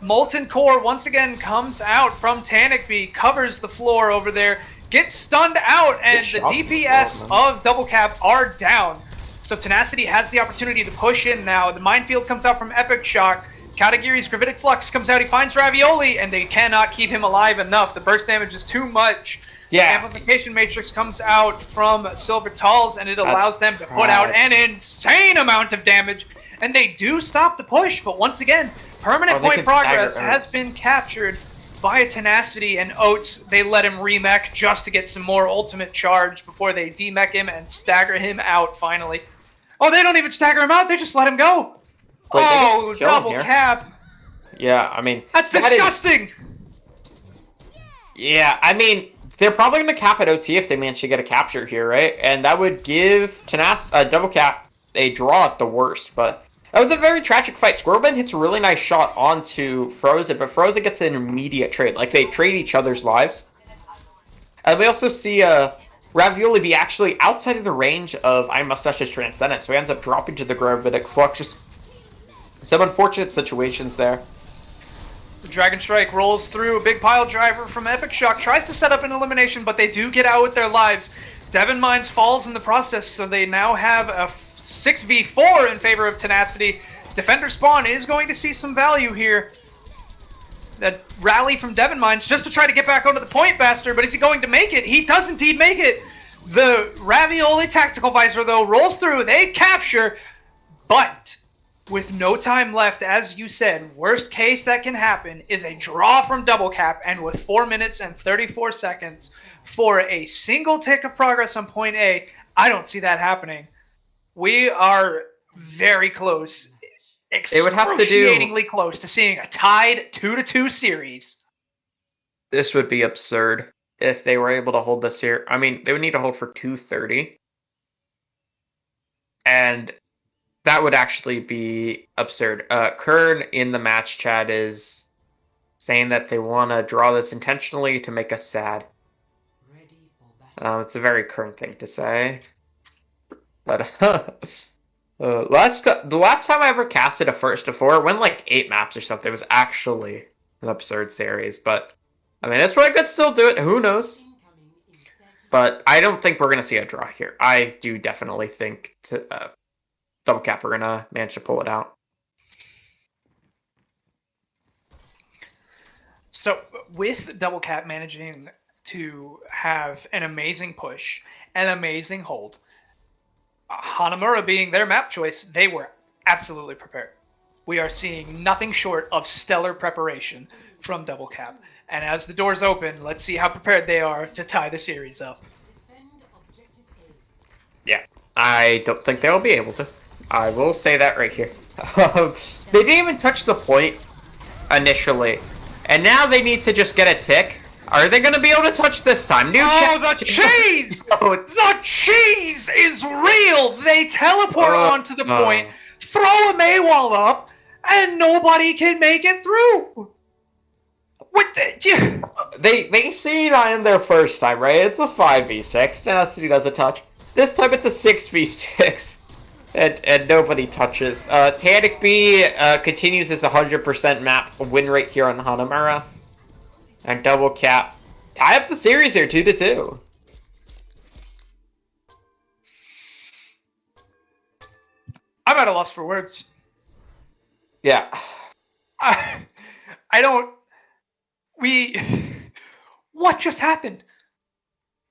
B: Molten Core once again comes out from Tanic B, covers the floor over there, gets stunned out, and the DPS of Double Cap are down. So Tenacity has the opportunity to push in now. The Minefield comes out from Epic Shock. Katagiri's Gravitic Flux comes out, he finds Ravioli, and they cannot keep him alive enough. The burst damage is too much.
A: Yeah.
B: Amplification Matrix comes out from Silver Talls, and it allows them to put out an insane amount of damage. And they do stop the push, but once again, permanent point progress has been captured by Tenacity and Oats. They let him remech just to get some more ultimate charge before they demech him and stagger him out finally. Oh, they don't even stagger him out, they just let him go.
A: Wait,
B: oh, Double Cap.
A: Yeah, I mean...
B: That's disgusting!
A: Yeah, I mean... They're probably going to cap at OT if they manage to get a capture here, right? And that would give Double Cap a draw at the worst. But that was a very tragic fight. Squirrelben hits a really nice shot onto Frozen, but Frozen gets an immediate trade. Like, they trade each other's lives. And we also see Ravioli be actually outside of the range of iMustache's Transcendence, so he ends up dropping to the Gravitic Flux. Just some unfortunate situations there.
B: The Dragon Strike rolls through. A big Pile Driver from Epic Shock tries to set up an elimination, but they do get out with their lives. Devon Mines falls in the process, so they now have a 6v4 in favor of Tenacity. Defender Spawn is going to see some value here. That rally from Devon Mines just to try to get back onto the point faster, but is he going to make it? He does indeed make it. The Ravioli Tactical Visor, though, rolls through. They capture, but... with no time left, as you said, worst case that can happen is a draw from Double Cap, and with 4 minutes and 34 seconds for a single tick of progress on point A, I don't see that happening. We are very close,
A: They would have to do.
B: excruciatingly close to seeing a tied 2-2 series.
A: This would be absurd if they were able to hold this here. I mean, they would need to hold for 230. And that would actually be absurd. Kern in the match chat is saying that they want to draw this intentionally to make us sad. It's a very Kern thing to say. But the last time I ever casted a first to four, it went like 8 maps or something. It was actually an absurd series. But I mean, this one could still do it. Who knows? But I don't think we're going to see a draw here. I do definitely think Double Cap are going to manage to pull it out.
B: So with Double Cap managing to have an amazing push, an amazing hold, Hanamura being their map choice, they were absolutely prepared. We are seeing nothing short of stellar preparation from Double Cap. And as the doors open, let's see how prepared they are to tie the series up.
A: Yeah, I don't think they'll be able to. I will say that right here. They didn't even touch the point initially. And now they need to just get a tick. Are they going to be able to touch this time?
B: The cheese! The cheese is real! They teleport onto the point, throw a Maywall up, and nobody can make it through! What the...
A: They see it on their first time, right? It's a 5v6. Tenacity does a touch. This time it's a 6v6. And nobody touches. Tannic B continues his 100% map win rate here on Hanamura. And Double Cap tie up the series here 2-2.
B: I'm at a loss for words.
A: Yeah.
B: I don't... What just happened?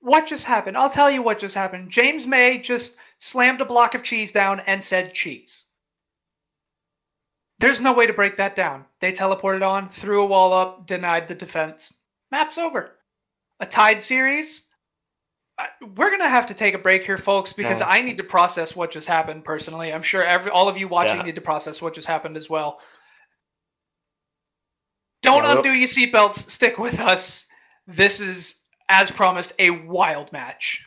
B: What just happened? I'll tell you what just happened. James May just slammed a block of cheese down and said cheese. There's no way to break that down. They teleported on, threw a wall up, denied the defense. Map's over. A tied series? We're going to have to take a break here, folks, because I need to process what just happened personally. I'm sure all of you watching need to process what just happened as well. Don't undo your seatbelts. Stick with us. This is, as promised, a wild match.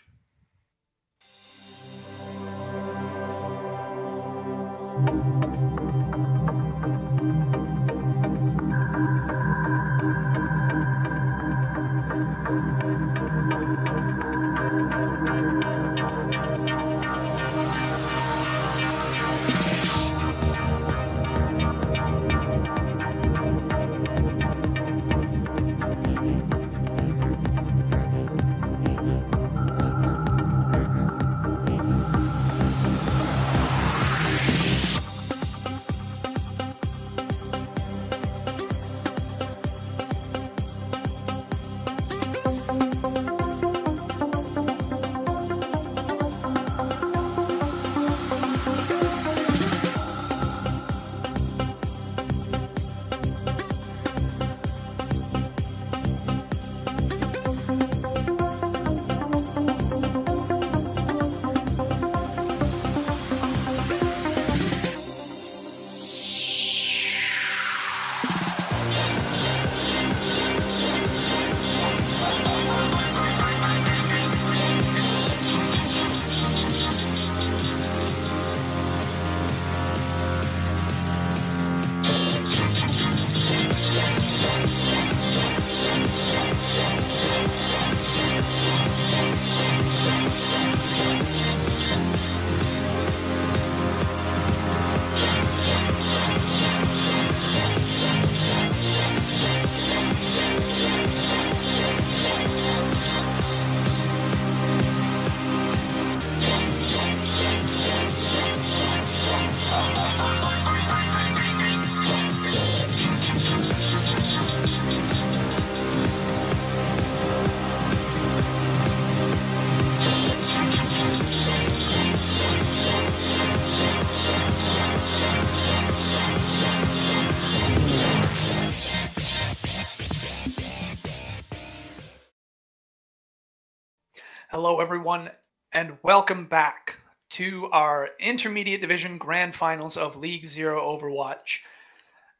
B: Hello, everyone, and welcome back to our Intermediate Division Grand Finals of League Zero Overwatch.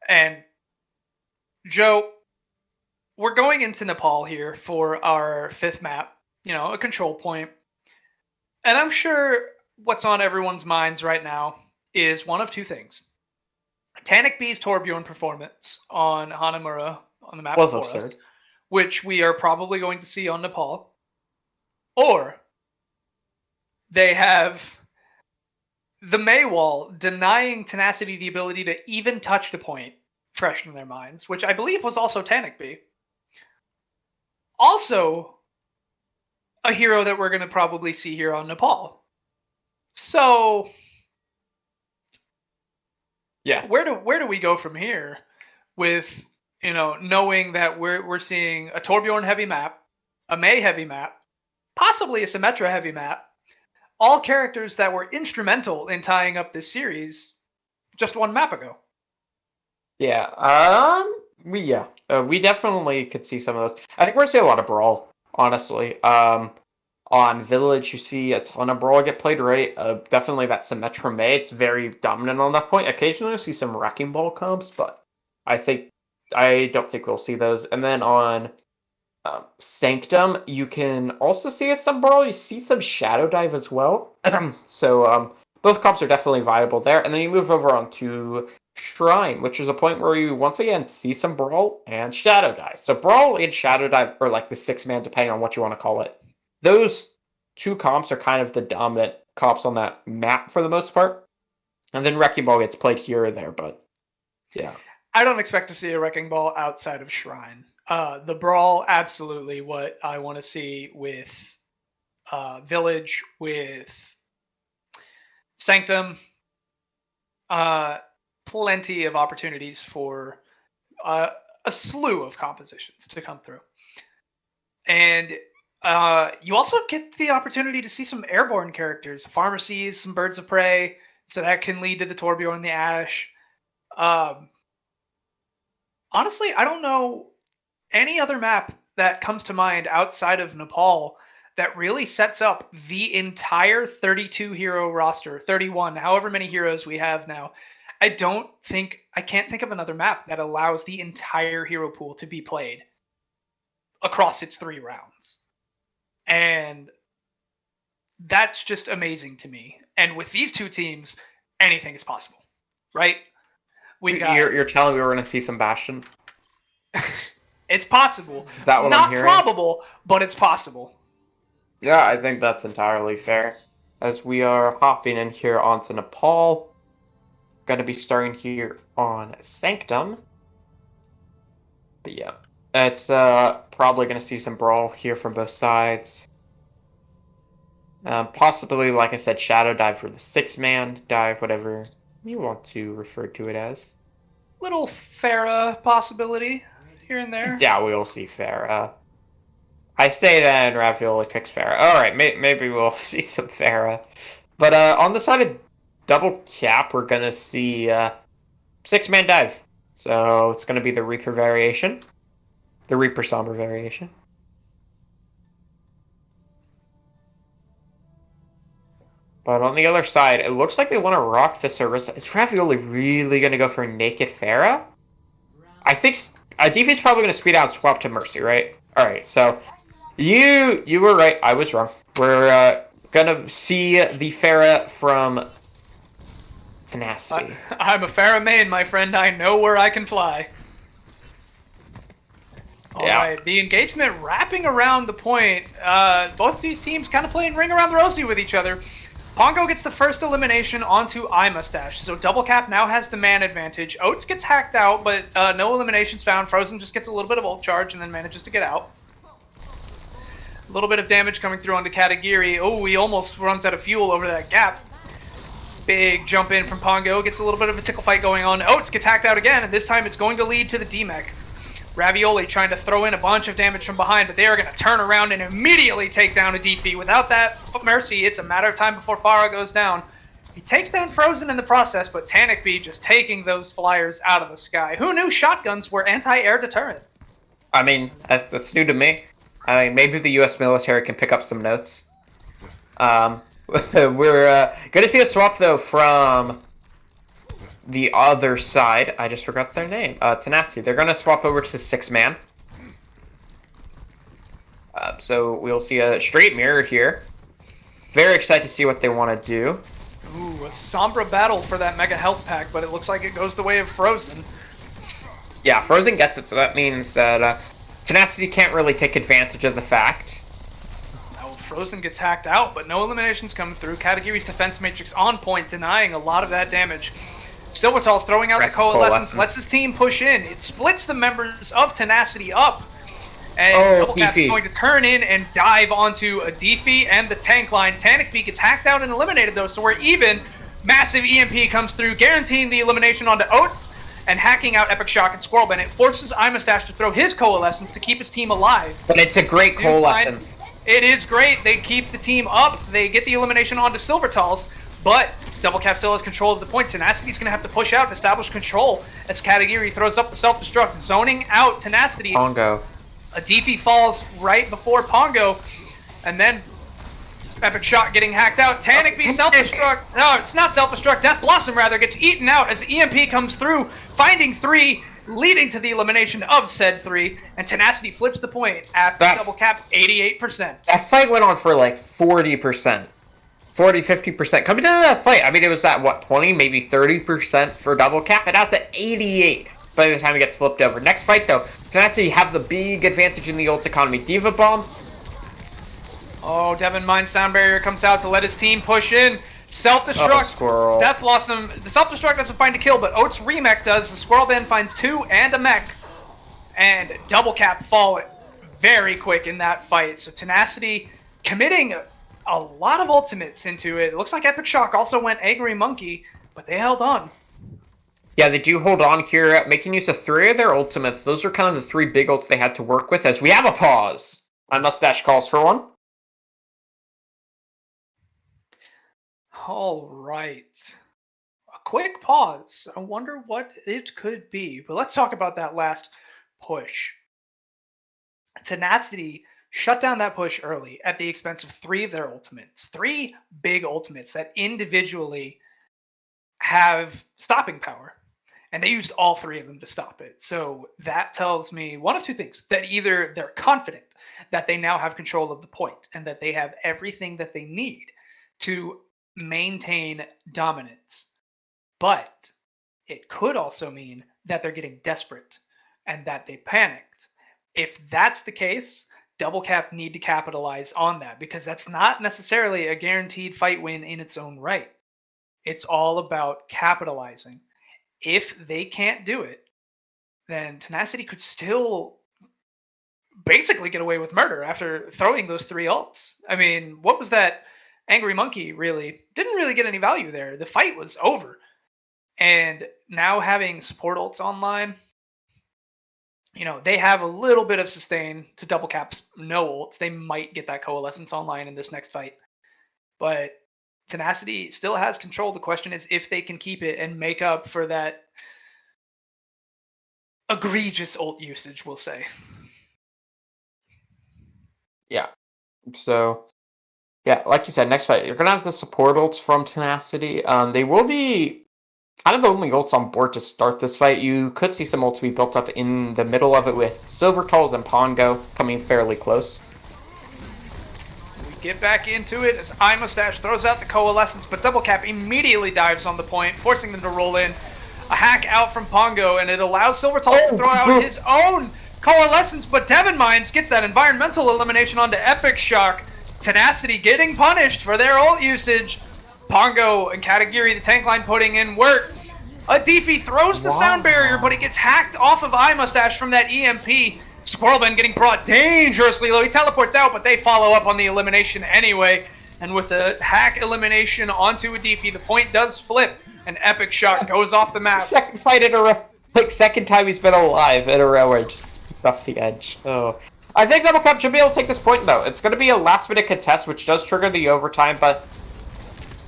B: And Joe, we're going into Nepal here for our fifth map, a control point. And I'm sure what's on everyone's minds right now is one of two things. Tanic B's Torbjorn performance on Hanamura on the map
A: Was
B: before
A: absurd.
B: us, which we are probably going to see on Nepal. Or they have the Maywall denying Tenacity the ability to even touch the point fresh in their minds, which I believe was also Tanic B. Also, a hero that we're going to probably see here on Nepal. So,
A: Yeah.
B: where do we go from here with knowing that we're seeing a Torbjorn heavy map, a May heavy map, possibly a Symmetra heavy map, all characters that were instrumental in tying up this series just one map ago.
A: Yeah. We definitely could see some of those. I think we're gonna see a lot of Brawl, honestly. On Village, you see a ton of Brawl get played, right? Definitely that Symmetra May. It's very dominant on that point. Occasionally, you see some Wrecking Ball comps, but I don't think we'll see those. And then on Sanctum, you can also see some Brawl. You see some Shadow Dive as well. So both comps are definitely viable there. And then you move over onto Shrine, which is a point where you once again see some Brawl and Shadow Dive. So Brawl and Shadow Dive are like the 6-man, depending on what you want to call it. Those two comps are kind of the dominant comps on that map for the most part. And then Wrecking Ball gets played here or there, but yeah.
B: I don't expect to see a Wrecking Ball outside of Shrine. The Brawl, absolutely what I want to see with Village, with Sanctum. Plenty of opportunities for a slew of compositions to come through. And you also get the opportunity to see some airborne characters, Pharmacies, some Birds of Prey, so that can lead to the Torbjorn, the Ash. Honestly, I don't know any other map that comes to mind outside of Nepal that really sets up the entire 32 hero roster, 31, however many heroes we have now. I can't think of another map that allows the entire hero pool to be played across its 3 rounds. And that's just amazing to me. And with these two teams, anything is possible, right?
A: You're telling me we're going to see some Bastion?
B: It's possible.
A: Is that what
B: Not
A: I'm hearing?
B: probable, but it's possible.
A: Yeah, I think that's entirely fair. As we are hopping in here onto Nepal, going to be starting here on Sanctum. But yeah, it's probably going to see some Brawl here from both sides. Possibly, like I said, Shadow Dive for the 6-man dive, whatever you want to refer to it as.
B: Little Pharah possibility here and there.
A: Yeah, we'll see Pharah. I say that and Ravioli picks Pharah. Alright, maybe we'll see some Pharah. But on the side of Double Cap, we're going to see 6-man dive. So it's going to be the Reaper variation. The Reaper Sombra variation. But on the other side, it looks like they want to rock this Orisa. Is Ravioli really going to go for Naked Pharah? I think DV's probably going to speed out and swap to Mercy, right? Alright, so you were right. I was wrong. We're going to see the Pharah from Tenacity.
B: I'm a Pharah main, my friend. I know where I can fly. Alright, the engagement wrapping around the point. Both these teams kind of playing Ring Around the Rosie with each other. Pongo gets the first elimination onto iMustache, so Double Cap now has the man advantage. Oates gets hacked out, but no eliminations found. Frozen just gets a little bit of ult charge and then manages to get out. A little bit of damage coming through onto Katagiri. Oh, he almost runs out of fuel over that gap. Big jump in from Pongo, gets a little bit of a tickle fight going on. Oates gets hacked out again, and this time it's going to lead to the D-Mech. Ravioli trying to throw in a bunch of damage from behind, but they are going to turn around and immediately take down a DP. Without that Mercy, it's a matter of time before Pharah goes down. He takes down Frozen in the process, but Tanic B just taking those flyers out of the sky. Who knew shotguns were anti-air deterrent?
A: I mean, that's new to me. I mean, maybe the U.S. military can pick up some notes. We're gonna see a swap though from the other side. I just forgot their name. Tenacity. They're gonna swap over to 6-man. So we'll see a straight mirror here. Very excited to see what they want to do.
B: Ooh, a Sombra battle for that Mega Health Pack, but it looks like it goes the way of Frozen.
A: Yeah, Frozen gets it, so that means that Tenacity can't really take advantage of the fact.
B: Oh, Frozen gets hacked out, but no eliminations come through. Katagiri's defense matrix on point, denying a lot of that damage. Silvertall's throwing out the Coalescence, lets his team push in. It splits the members of Tenacity up. And Double Cap's going to turn in and dive onto a Deefy and the tank line. Tenacity gets hacked out and eliminated though, so we're even. Massive EMP comes through, guaranteeing the elimination onto Oats and hacking out Epic Shock and Squirrelbend. It forces Imustache to throw his Coalescence to keep his team alive.
A: But it's a great Coalescence.
B: It is great. They keep the team up. They get the elimination onto Silvertalls, but Double Cap still has control of the point. Tenacity's going to have to push out and establish control as Katagiri throws up the self-destruct, zoning out Tenacity.
A: Pongo.
B: A Deefy falls right before Pongo, and then Epic Shock getting hacked out. Tenacity self-destruct. No, it's not self-destruct. Death Blossom, rather, gets eaten out as the EMP comes through, finding 3, leading to the elimination of said 3, and Tenacity flips the point after Double Cap 88%.
A: That fight went on for like 40%. 40-50%. Coming down to that fight, I mean, it was at, what, 20, maybe 30% for Double Cap, and now it's at 88 by the time it gets flipped over. Next fight, though, Tenacity have the big advantage in the ult economy. Diva Bomb.
B: Oh, Devin Mine Sound Barrier comes out to let his team push in. Self-destruct. Death Blossom. The self-destruct doesn't find a kill, but Oats remech does. The Squirrel Band finds 2 and a mech. And Double Cap fall very quick in that fight. So Tenacity committing a lot of ultimates into it. It looks like Epic Shock also went Angry Monkey, but they held on.
A: Yeah, they do hold on here, making use of 3 of their ultimates. Those are kind of the 3 big ults they had to work with, as we have a pause. My mustache calls for one.
B: All right. A quick pause. I wonder what it could be. But let's talk about that last push. Tenacity shut down that push early at the expense of 3 of their ultimates. 3 big ultimates that individually have stopping power. And they used all 3 of them to stop it. So that tells me one of 2 things. That either they're confident that they now have control of the point and that they have everything that they need to maintain dominance. But it could also mean that they're getting desperate and that they panicked. If that's the case, Double Cap need to capitalize on that, because that's not necessarily a guaranteed fight win in its own right. It's all about capitalizing. If they can't do it, then Tenacity could still basically get away with murder after throwing those 3 ults. I mean, what was that? Angry Monkey really didn't really get any value there. The fight was over. And now having support ults online, they have a little bit of sustain to Double Cap's no ults. They might get that Coalescence online in this next fight. But Tenacity still has control. The question is if they can keep it and make up for that egregious ult usage, we'll say.
A: Yeah. So, yeah, like you said, next fight, you're going to have the support ults from Tenacity. They will be kind of the only ults on board to start this fight. You could see some ults be built up in the middle of it with Silvertalls and Pongo coming fairly close.
B: Get back into it as Imustache throws out the Coalescence, but Double Cap immediately dives on the point, forcing them to roll in. A hack out from Pongo, and it allows Silvertall to throw out his own Coalescence, but Devin Mines gets that environmental elimination onto Epic Shock. Tenacity getting punished for their ult usage. Pongo and Katagiri, the tank line, putting in work. A Deefy throws the sound barrier, but it gets hacked off of Imustache from that EMP. Squirrelbend getting brought dangerously low. He teleports out, but they follow up on the elimination anyway. And with a hack elimination onto a Deefy, the point does flip. An Epic Shock goes off the map.
A: Second fight in a row. Like, second time he's been alive in a row where he just off the edge. Oh. I think Double Cap should be able to take this point, though. It's going to be a last-minute contest, which does trigger the overtime, but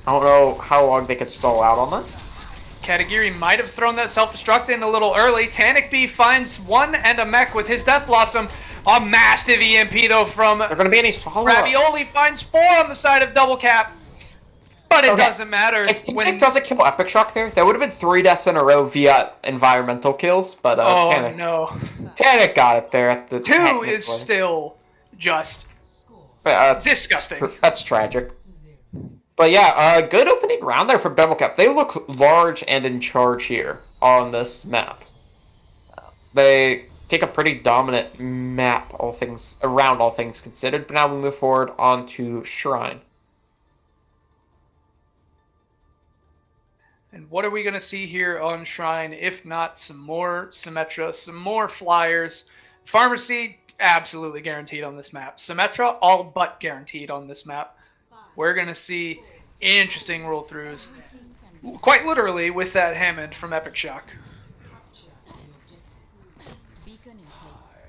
A: I don't know how long they could stall out on that.
B: Katagiri might have thrown that self-destruct in a little early. Tenacity finds 1 and a mech with his Death Blossom. A massive EMP though from
A: Is there going to be any follow-up?
B: Ravioli finds 4 on the side of Double Cap. But it doesn't matter.
A: If Team doesn't kill Epic Shock there, that would have been 3 deaths in a row via environmental kills. But Tanic got it there at the
B: 2 is still just disgusting.
A: That's tragic. But yeah, good opening round there for Double Cap. They look large and in charge here on this map. They take a pretty dominant map, all things considered. But now we move forward onto Shrine.
B: And what are we going to see here on Shrine, if not some more Symmetra, some more Flyers? Pharmacy, absolutely guaranteed on this map. Symmetra, all but guaranteed on this map. We're going to see interesting roll-throughs, quite literally, with that Hammond from Epic Shock.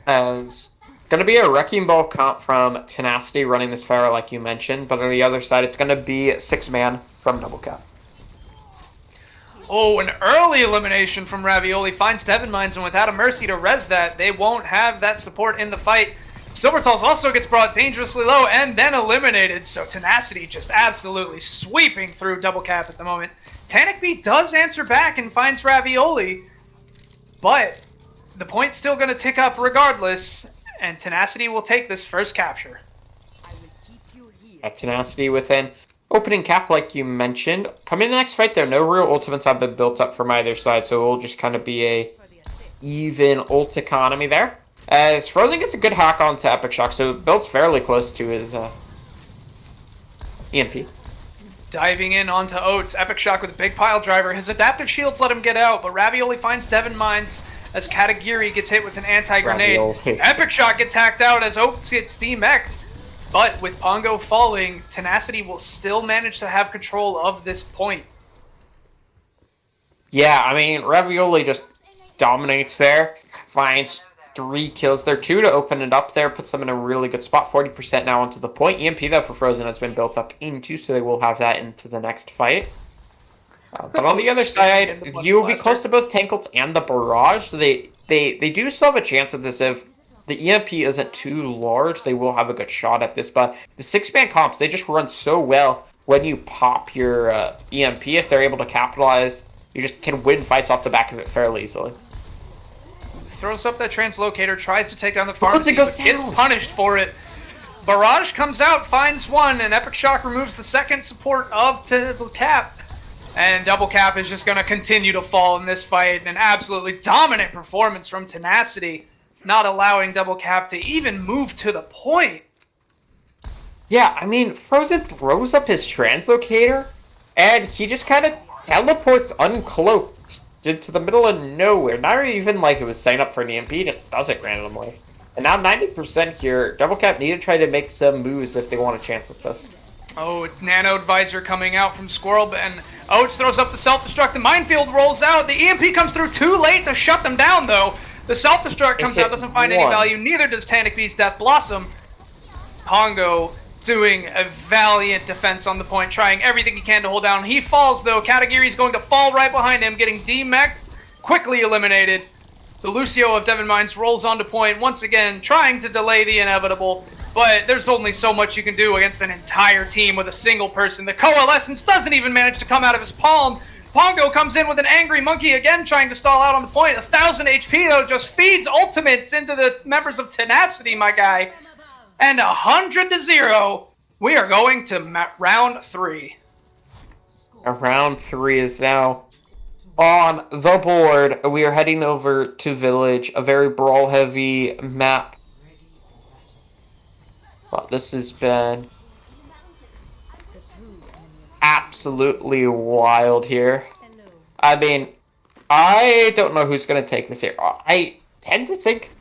A: As going to be a Wrecking Ball comp from Tenacity running this Pharaoh, like you mentioned, but on the other side, it's going to be 6-man from Double Cap.
B: Oh, an early elimination from Ravioli finds Devon Mines, and without a mercy to res that, they won't have that support in the fight. Silvertals also gets brought dangerously low and then eliminated, so Tenacity just absolutely sweeping through Double Cap at the moment. Tenacity does answer back and finds Ravioli, but the point's still going to tick up regardless, and Tenacity will take this first capture.
A: Tenacity within opening cap, like you mentioned. Coming in the next fight, there no real ultimates have been built up from either side, so it will just kind of be a even ult economy there. As Frozen gets a good hack onto Epic Shock, so it builds fairly close to his EMP.
B: Diving in onto Oates, Epic Shock with a big pile driver. His adaptive shields let him get out, but Ravioli finds Devon Mines as Katagiri gets hit with an anti-grenade. Epic Shock gets hacked out as Oates gets demeched. But with Pongo falling, Tenacity will still manage to have control of this point.
A: Yeah, I mean, Ravioli just dominates there. Finds 3 kills there, 2 to open it up there. Puts them in a really good spot. 40% now onto the point. EMP, though, for Frozen has been built up into, so they will have that into the next fight. But on the other side, you will be close to both Tank Ults and the Barrage. They do still have a chance at this if the EMP isn't too large. They will have a good shot at this, but the 6-man comps, they just run so well when you pop your EMP. If they're able to capitalize, you just can win fights off the back of it fairly easily.
B: Throws up that translocator, tries to take down the Pharmacy, but gets punished for it. Barrage comes out, finds 1, and Epic Shock removes the second support of Double Cap. And Double Cap is just going to continue to fall in this fight. An absolutely dominant performance from Tenacity, not allowing Double Cap to even move to the point.
A: Yeah, I mean, Frozen throws up his translocator, and he just kind of teleports uncloaked into the middle of nowhere. Not even like it was setting up for an EMP, he just does it randomly. And now 90% here, Double Cap need to try to make some moves if they want a chance at this.
B: Oh, Nano Advisor coming out from Squirrel, and Oates throws up the self-destruct. The minefield rolls out. The EMP comes through too late to shut them down, though. The self-destruct comes out, doesn't find any value. Neither does Tanaki's Death Blossom. Pongo doing a valiant defense on the point, trying everything he can to hold down. He falls, though. Katagiri's going to fall right behind him, getting demeched, quickly eliminated. The Lucio of Devon Mines rolls onto point, once again, trying to delay the inevitable. But there's only so much you can do against an entire team with a single person. The Coalescence doesn't even manage to come out of his palm. Pongo comes in with an angry monkey again, trying to stall out on the point. 1,000 HP, though, just feeds ultimates into the members of Tenacity, my guy. And 100-0, we are going to round 3.
A: Round 3 is now on the board. We are heading over to Village, a very brawl-heavy map. Well, this has been absolutely wild here. I mean, I don't know who's going to take this here. I tend to think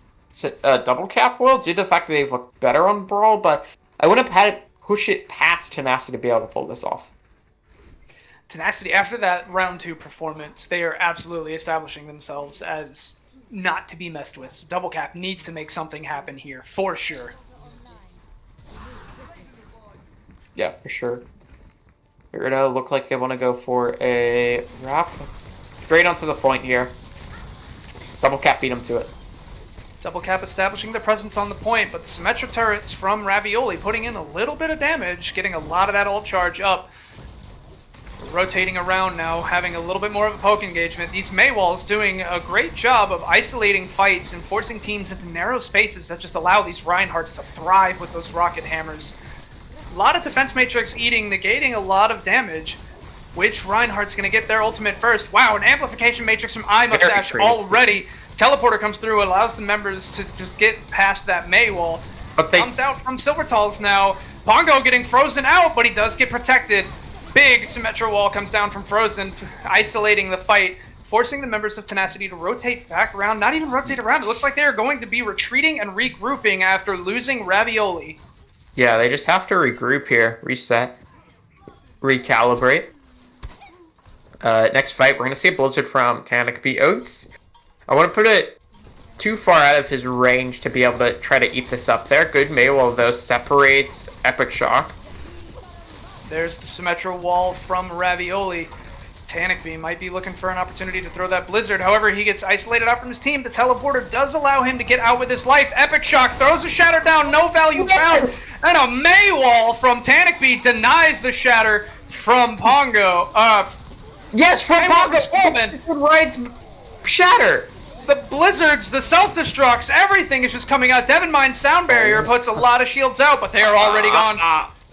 A: Double Cap will, due to the fact that they've looked better on Brawl, but I would have had to push it past Tenacity to be able to pull this off.
B: Tenacity, after that round 2 performance, they are absolutely establishing themselves as not to be messed with. So Double Cap needs to make something happen here, for sure.
A: Yeah, for sure. They're gonna look like they want to go for a wrap. Straight onto the point here. Double Cap beat him to it.
B: Double Cap establishing their presence on the point, but the Symmetra turrets from Ravioli putting in a little bit of damage, getting a lot of that ult charge up. Rotating around now, having a little bit more of a poke engagement. These Maywalls doing a great job of isolating fights and forcing teams into narrow spaces that just allow these Reinhardts to thrive with those rocket hammers. A lot of defense matrix eating, negating a lot of damage. Which Reinhardt's going to get their ultimate first? Wow, an amplification matrix from iMustache already. Teleporter comes through, allows the members to just get past that Maywall. But comes out from Silvertals now. Pongo getting frozen out, but he does get protected. Big Symmetra wall comes down from Frozen, isolating the fight, forcing the members of Tenacity to rotate back around. Not even rotate around. It looks like they are going to be retreating and regrouping after losing Ravioli.
A: Yeah, they just have to regroup here, reset, recalibrate. Next fight, we're going to see a Blizzard from Tenacity Oaths. I want to put it too far out of his range to be able to try to eat this up there. Good Maywall, though, separates Epic Shock.
B: There's the Symmetra wall from Ravioli. Tenacity might be looking for an opportunity to throw that Blizzard. However, he gets isolated out from his team. The teleporter does allow him to get out with his life. Epic Shock throws a Shatter down, no value found. And a Maywall from Tenacity denies the Shatter from Pongo.
A: Yes, from Pongo. Rides Shatter.
B: The Blizzards, the self-destructs, everything is just coming out. Devon Mine's Sound Barrier puts a lot of shields out, but they are already gone.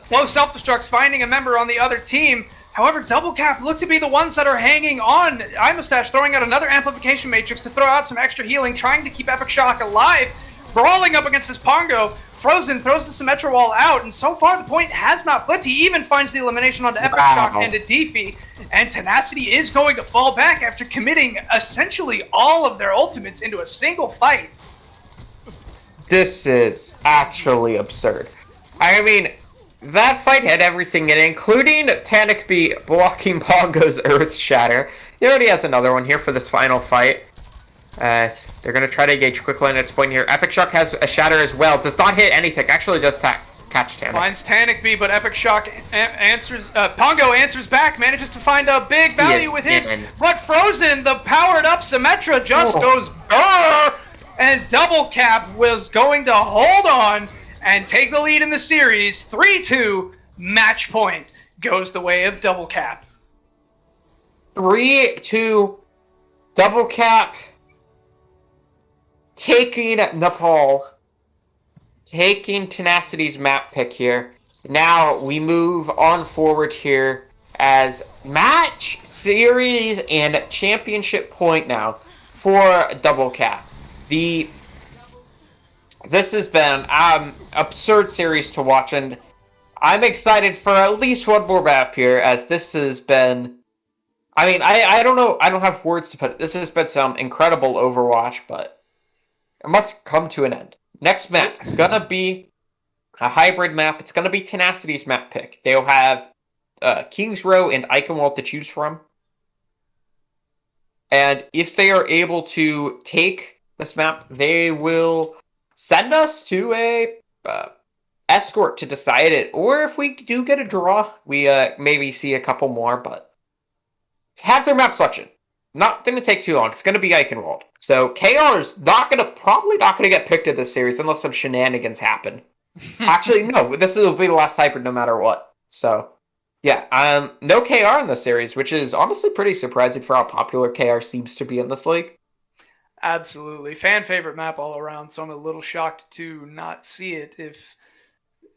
B: Both self-destructs finding a member on the other team. However, Double Cap look to be the ones that are hanging on. iMustache throwing out another amplification matrix to throw out some extra healing, trying to keep Epic Shock alive. Brawling up against this Pongo. Frozen throws the Symmetra wall out, and so far the point has not flipped. He even finds the elimination onto Epic Shock and a Defi. And Tenacity is going to fall back after committing essentially all of their ultimates into a single fight.
A: This is actually absurd. I mean, that fight had everything in it, including Tenacity blocking Pongo's Earth Shatter. He already has another one here for this final fight. They're going to try to engage quickly on its point here. Epic Shock has a Shatter as well. Does not hit anything. Actually does catch Tenacity.
B: Finds Tenacity, but Epic Shock answers. Pongo answers back, manages to find a big value with his. But Frozen, the powered up Symmetra, just goes brrr, and Double Cap was going to hold on and take the lead in the series. 3-2, match point goes the way of Double Cap.
A: 3-2, Double Cap taking Nepal, taking Tenacity's map pick here. Now we move on forward here as match, series, and championship point now for Double Cap. This has been an absurd series to watch, and I'm excited for at least one more map here, as this has been... I mean, I don't know, I don't have words to put it. This has been some incredible Overwatch, but it must come to an end. Next map, it's going to be a hybrid map. It's going to be Tenacity's map pick. They'll have King's Row and Eichenwald to choose from. And if they are able to take this map, they will send us to a escort to decide it. Or if we do get a draw, we maybe see a couple more, but have their map selection. Not going to take too long. It's going to be Eichenwald. So KR's probably not going to get picked in this series unless some shenanigans happen. Actually, no. This will be the last hybrid no matter what. So, yeah. No KR in this series, which is honestly pretty surprising for how popular KR seems to be in this league.
B: Absolutely. Fan favorite map all around, so I'm a little shocked to not see it if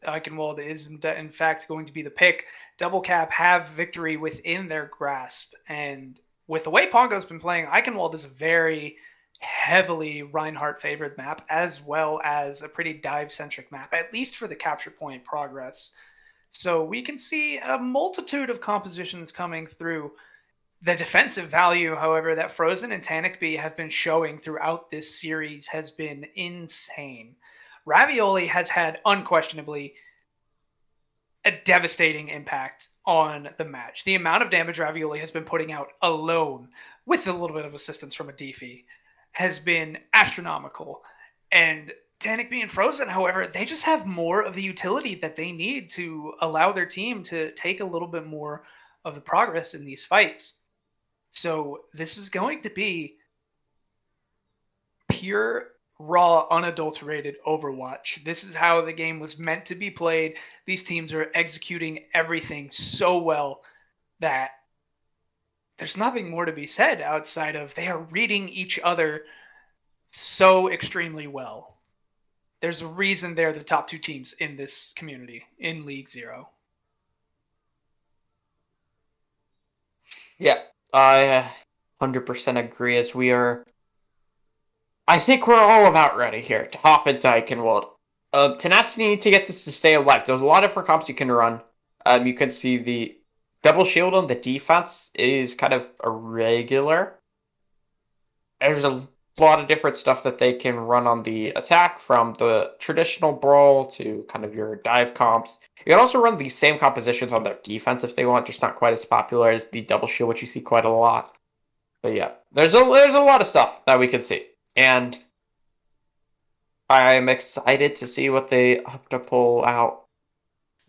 B: Eichenwald is in fact going to be the pick. Double Cap have victory within their grasp, and with the way Pongo's been playing, Eichenwald is a very heavily Reinhardt favored map, as well as a pretty dive-centric map, at least for the capture point progress. So we can see a multitude of compositions coming through. The defensive value, however, that Frozen and Tenacity have been showing throughout this series has been insane. Ravioli has had unquestionably a devastating impact on the match. The amount of damage Ravioli has been putting out alone, with a little bit of assistance from a Defi, has been astronomical. And Tenacity and Frozen, however, they just have more of the utility that they need to allow their team to take a little bit more of the progress in these fights. So this is going to be pure raw, unadulterated Overwatch. This is how the game was meant to be played. These teams are executing everything so well that there's nothing more to be said outside of they are reading each other so extremely well. There's a reason they're the top two teams in this community in League Zero.
A: Yeah, I 100% agree. As we are, I think we're all about ready here to hop into Eichenwald. Tenacity need to get this to stay alive. There's a lot of different comps you can run. You can see the double shield on the defense is kind of irregular. There's a lot of different stuff that they can run on the attack, from the traditional brawl to kind of your dive comps. You can also run the same compositions on their defense if they want, just not quite as popular as the double shield, which you see quite a lot. But yeah, there's a lot of stuff that we can see, and I'm excited to see what they hope to pull out.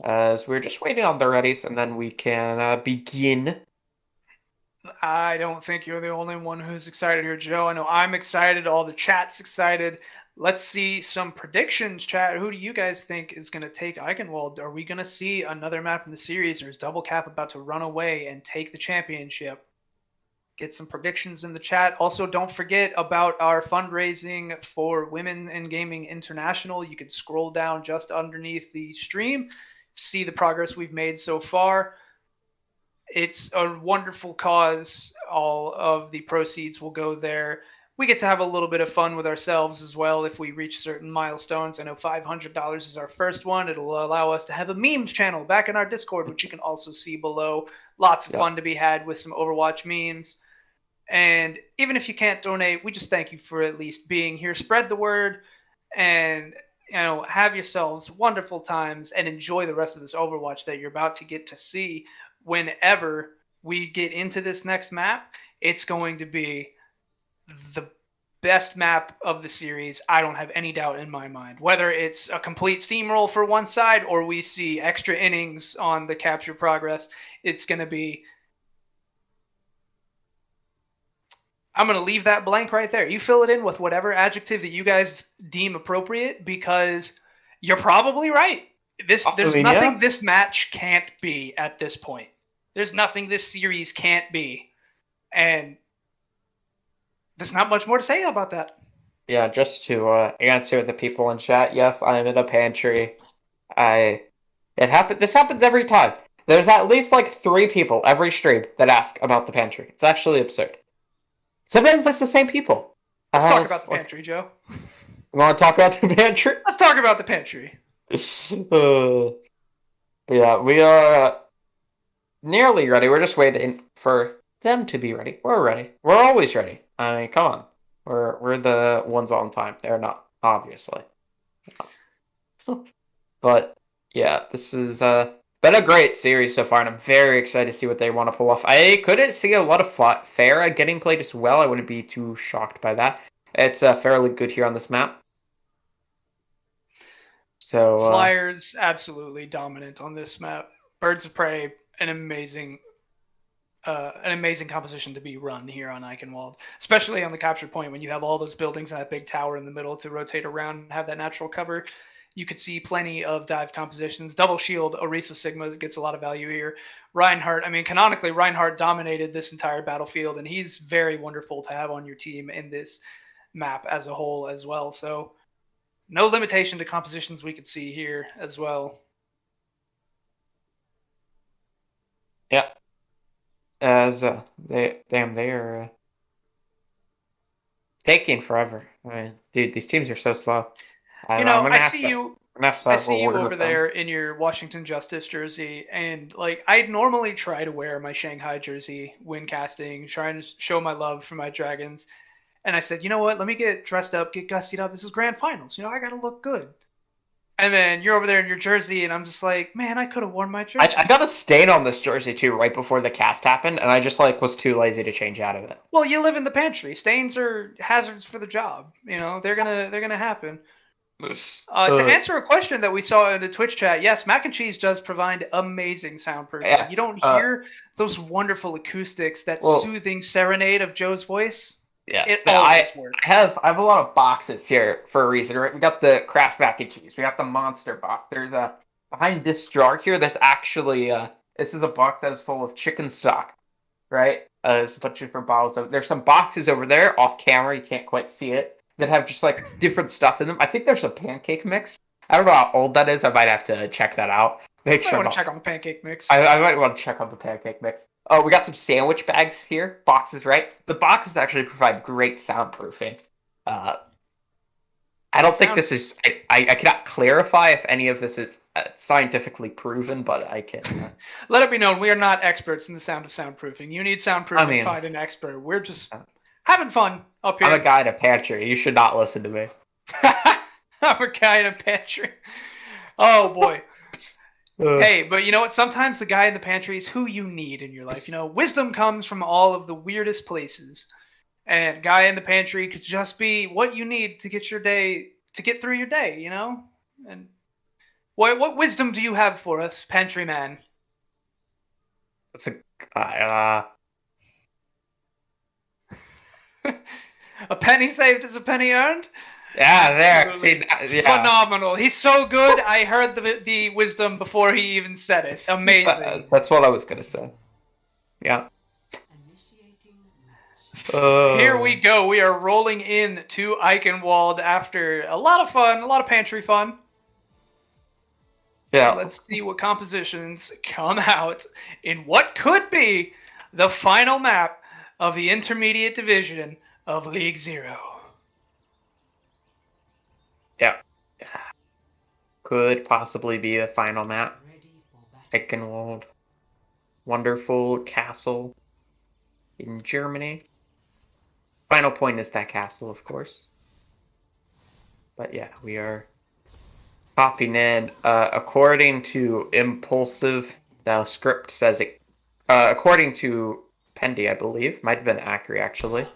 A: As we're just waiting on the readies, and then we can begin.
B: I don't think you're the only one who's excited here, Joe. I know I'm excited. All the chat's excited. Let's see some predictions, chat. Who do you guys think is going to take Eichenwald? Are we going to see another map in the series, or is Double Cap about to run away and take the championship? Get some predictions in the chat. Also, don't forget about our fundraising for Women in Gaming International. You can scroll down just underneath the stream, see the progress we've made so far. It's a wonderful cause. All of the proceeds will go there. We get to have a little bit of fun with ourselves as well if we reach certain milestones. I know $500 is our first one. It'll allow us to have a memes channel back in our Discord, which you can also see below. Lots of fun to be had with some Overwatch memes. And even if you can't donate, we just thank you for at least being here. Spread the word and have yourselves wonderful times and enjoy the rest of this Overwatch that you're about to get to see. Whenever we get into this next map, it's going to be the best map of the series. I don't have any doubt in my mind. Whether it's a complete steamroll for one side or we see extra innings on the capture progress, it's going to be... I'm going to leave that blank right there. You fill it in with whatever adjective that you guys deem appropriate, because you're probably right. There's nothing this match can't be at this point. There's nothing this series can't be. And there's not much more to say about that.
A: Yeah, just to answer the people in chat, yes, I'm in a pantry. It happened. This happens every time. There's at least like 3 people every stream that ask about the pantry. It's actually absurd. Sometimes it's the same people.
B: Let's talk about the pantry, Joe.
A: You want to talk about the pantry?
B: Let's talk about the pantry.
A: Yeah, we are nearly ready. We're just waiting for them to be ready. We're ready. We're always ready. I mean, come on. We're the ones on time. They're not, obviously. But yeah, this is been a great series so far, and I'm very excited to see what they want to pull off. I couldn't see a lot of Pharah getting played as well. I wouldn't be too shocked by that. It's fairly good here on this map. So
B: Flyers absolutely dominant on this map. Birds of Prey, an amazing composition to be run here on Eichenwald, especially on the capture point when you have all those buildings and that big tower in the middle to rotate around and have that natural cover. You could see plenty of dive compositions. Double shield, Orisa Sigma gets a lot of value here. Reinhardt, canonically, Reinhardt dominated this entire battlefield, and he's very wonderful to have on your team in this map as a whole as well. So no limitation to compositions we could see here as well.
A: Yeah. As they are taking forever. I mean, dude, these teams are so slow.
B: I see you over there in your Washington Justice jersey, and I normally try to wear my Shanghai jersey when casting, trying to show my love for my Dragons. And I said, you know what? Let me get dressed up, get gussied up. This is grand finals. I got to look good. And then you're over there in your jersey, and I'm just like, man, I could have worn my jersey.
A: I got a stain on this jersey too right before the cast happened, and I just was too lazy to change out of it.
B: Well, you live in the pantry. Stains are hazards for the job. They're gonna happen. To answer a question that we saw in the Twitch chat, yes, Mac and Cheese does provide amazing sound personally. Yes, you don't hear those wonderful acoustics, that soothing serenade of Joe's voice.
A: Yeah,
B: It always works.
A: I have a lot of boxes here for a reason, right? We got the Kraft mac and cheese. We got the Monster box. There's a behind this jar here. There's actually this is a box that is full of chicken stock, right? There's a bunch of different bottles of. There's some boxes over there off camera. You can't quite see it that have just like different stuff in them. I think there's a pancake mix. I don't know how old that is. I might have to check that out. Make
B: I
A: sure.
B: want to check on the pancake mix.
A: I might want to check on the pancake mix. Oh, we got some sandwich bags here. Boxes, right? The boxes actually provide great soundproofing. I don't think this is... I cannot clarify if any of this is scientifically proven, but I can...
B: Let it be known, we are not experts in the sound of soundproofing. You need soundproofing, find an expert. We're just having fun up here.
A: I'm a guy in a pantry. You should not listen to me.
B: I'm a guy in a pantry. Oh, boy. Hey, but you know what? Sometimes the guy in the pantry is who you need in your life. You know, wisdom comes from all of the weirdest places. And guy in the pantry could just be what you need to get through your day, you know? And what wisdom do you have for us, pantry man?
A: That's a
B: a penny saved is a penny earned?
A: Yeah, there. See, yeah.
B: Phenomenal. He's so good. I heard the wisdom before he even said it. Amazing.
A: That's what I was gonna say. Yeah.
B: Here we go. We are rolling in to Eichenwald after a lot of fun, a lot of pantry fun.
A: Yeah.
B: Let's see what compositions come out in what could be the final map of the intermediate division of League Zero.
A: Yeah. Could possibly be the final map. Eichenwald. Wonderful castle in Germany. Final point is that castle, of course. But yeah, we are popping in. According to Impulsive, the script says it. According to Pendy, I believe, might have been accurate actually.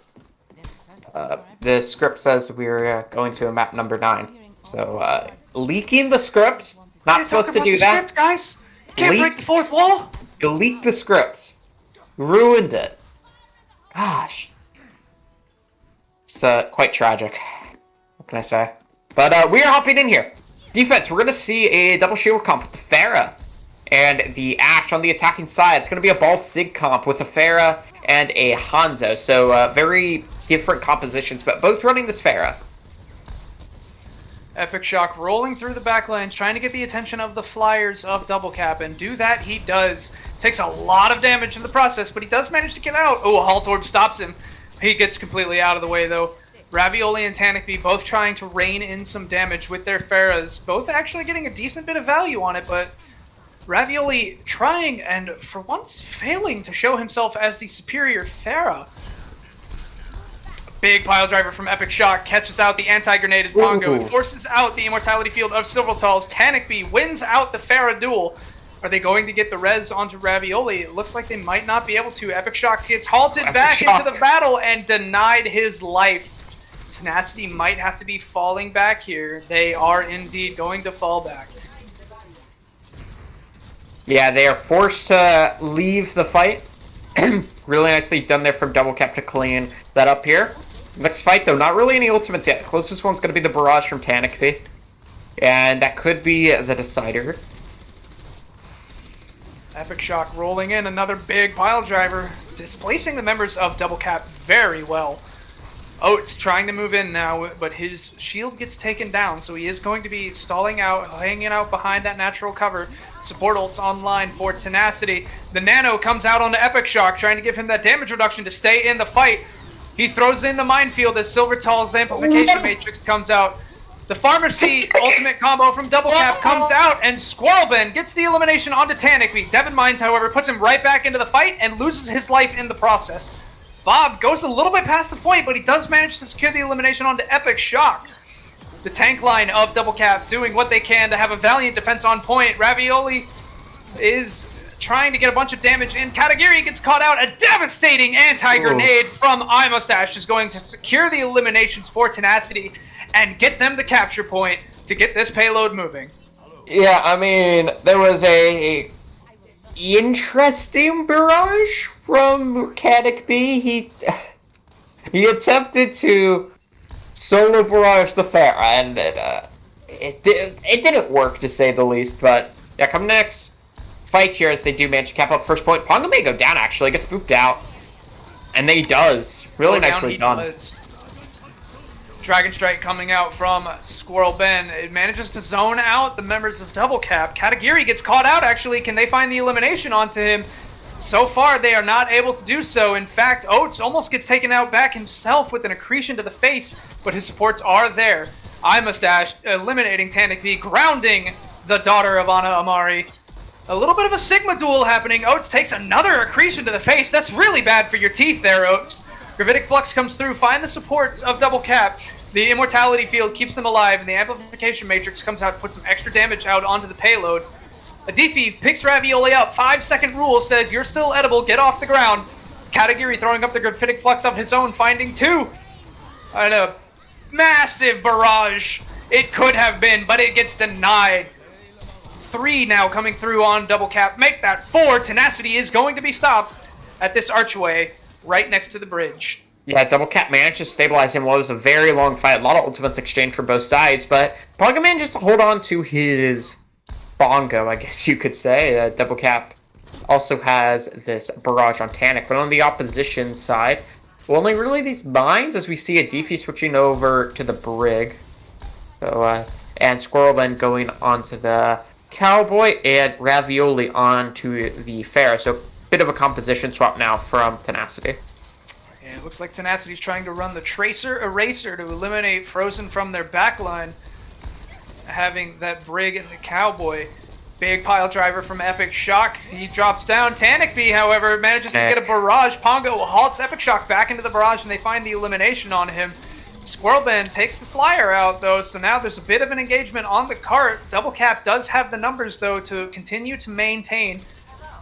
A: The script says we're going to a map number 9. So leaking the script. Not supposed to do that,
B: script, guys. Can't break the fourth wall.
A: You leaked the script. Ruined it. Gosh. It's quite tragic. What can I say? But we are hopping in here. Defense, we're going to see a double shield comp with the Pharah and the Ashe on the attacking side. It's going to be a Ball Sig comp with a Pharah and a Hanzo. So very different compositions, but both running this Pharah.
B: Epic Shock rolling through the backline, trying to get the attention of the Flyers of Double Cap, and do that he does. Takes a lot of damage in the process, but he does manage to get out. Oh, a Halt Orb stops him. He gets completely out of the way, though. Ravioli and Tenacity both trying to rein in some damage with their Pharahs, both actually getting a decent bit of value on it, but Ravioli trying and for once failing to show himself as the superior Pharah. Big pile driver from Epic Shock catches out the anti-grenaded Pongo, forces out the immortality field of Silvertal's. Tenacity wins out the Pharah duel. Are they going to get the res onto Ravioli? It looks like they might not be able to. Epic Shock gets halted back into the battle and denied his life. Tenacity might have to be falling back here. They are indeed going to fall back.
A: Yeah, they are forced to leave the fight. Really nicely done there from Double Cap to clean that up here. Next fight, though, not really any ultimates yet. The closest one's going to be the Barrage from Tenacity. And that could be the decider.
B: Epic Shock rolling in, another big pile driver, displacing the members of Double Cap very well. Oates trying to move in now, but his shield gets taken down, so he is going to be stalling out, hanging out behind that natural cover. Support ults online for Tenacity. The Nano comes out onto Epic Shock, trying to give him that damage reduction to stay in the fight. He throws in the minefield as Silvertal's amplification matrix comes out. The Pharmacy ultimate combo from Double Cap comes out, and Squirrelbend gets the elimination onto Tenacity. Devin Mines, however, puts him right back into the fight and loses his life in the process. Bob goes a little bit past the point, but he does manage to secure the elimination onto Epic Shock. The tank line of Double Cap doing what they can to have a valiant defense on point. Ravioli is trying to get a bunch of damage in. Katagiri gets caught out. A devastating anti-grenade from iMustache is going to secure the eliminations for Tenacity and get them the capture point to get this payload moving.
A: Yeah, I mean, there was a interesting barrage from Caddick B. He attempted to solo barrage the Pharah, and it didn't work, to say the least. But yeah, come next fight here as they do manage to cap up first point. Ponga may go down, actually. Gets booped out. And then he does. Really nicely done.
B: Dragon Strike coming out from Squirrel Ben. It manages to zone out the members of Double Cap. Katagiri gets caught out, actually. Can they find the elimination onto him? So far, they are not able to do so. In fact, Oates almost gets taken out back himself with an accretion to the face, but his supports are there. iMustache eliminating Tenacity, grounding the daughter of Ana Amari. A little bit of a Sigma duel happening. Oates takes another accretion to the face. That's really bad for your teeth there, Oates. Gravitic Flux comes through, find the supports of Double Cap. The Immortality Field keeps them alive, and the Amplification Matrix comes out to put some extra damage out onto the payload. Adifi picks Ravioli up. 5-second rule says you're still edible, get off the ground. Katagiri throwing up the Gravitic Flux of his own, finding 2. And a massive barrage. It could have been, but it gets denied. 3 now coming through on Double Cap. Make that 4. Tenacity is going to be stopped at this archway right next to the bridge.
A: Yeah, Double Cap managed to stabilize him while it was a very long fight. A lot of ultimates exchanged from both sides, but Ponga managed to hold on to his bongo, I guess you could say. Double Cap also has this barrage on Tanic, but on the opposition side, well, only really these mines as we see a Defi switching over to the Brig. So, and Squirrel then going onto the Cowboy and Ravioli onto the Pharah. So, bit of a composition swap now from Tenacity.
B: And it looks like Tenacity's trying to run the Tracer Eraser to eliminate Frozen from their backline. Having that Brig and the Cowboy. Big pile driver from Epic Shock. He drops down. Tanic B, however, manages to get a barrage. Pongo halts Epic Shock back into the barrage, and they find the elimination on him. Squirrel Ben takes the flyer out, though, so now there's a bit of an engagement on the cart. Double Cap does have the numbers, though, to continue to maintain.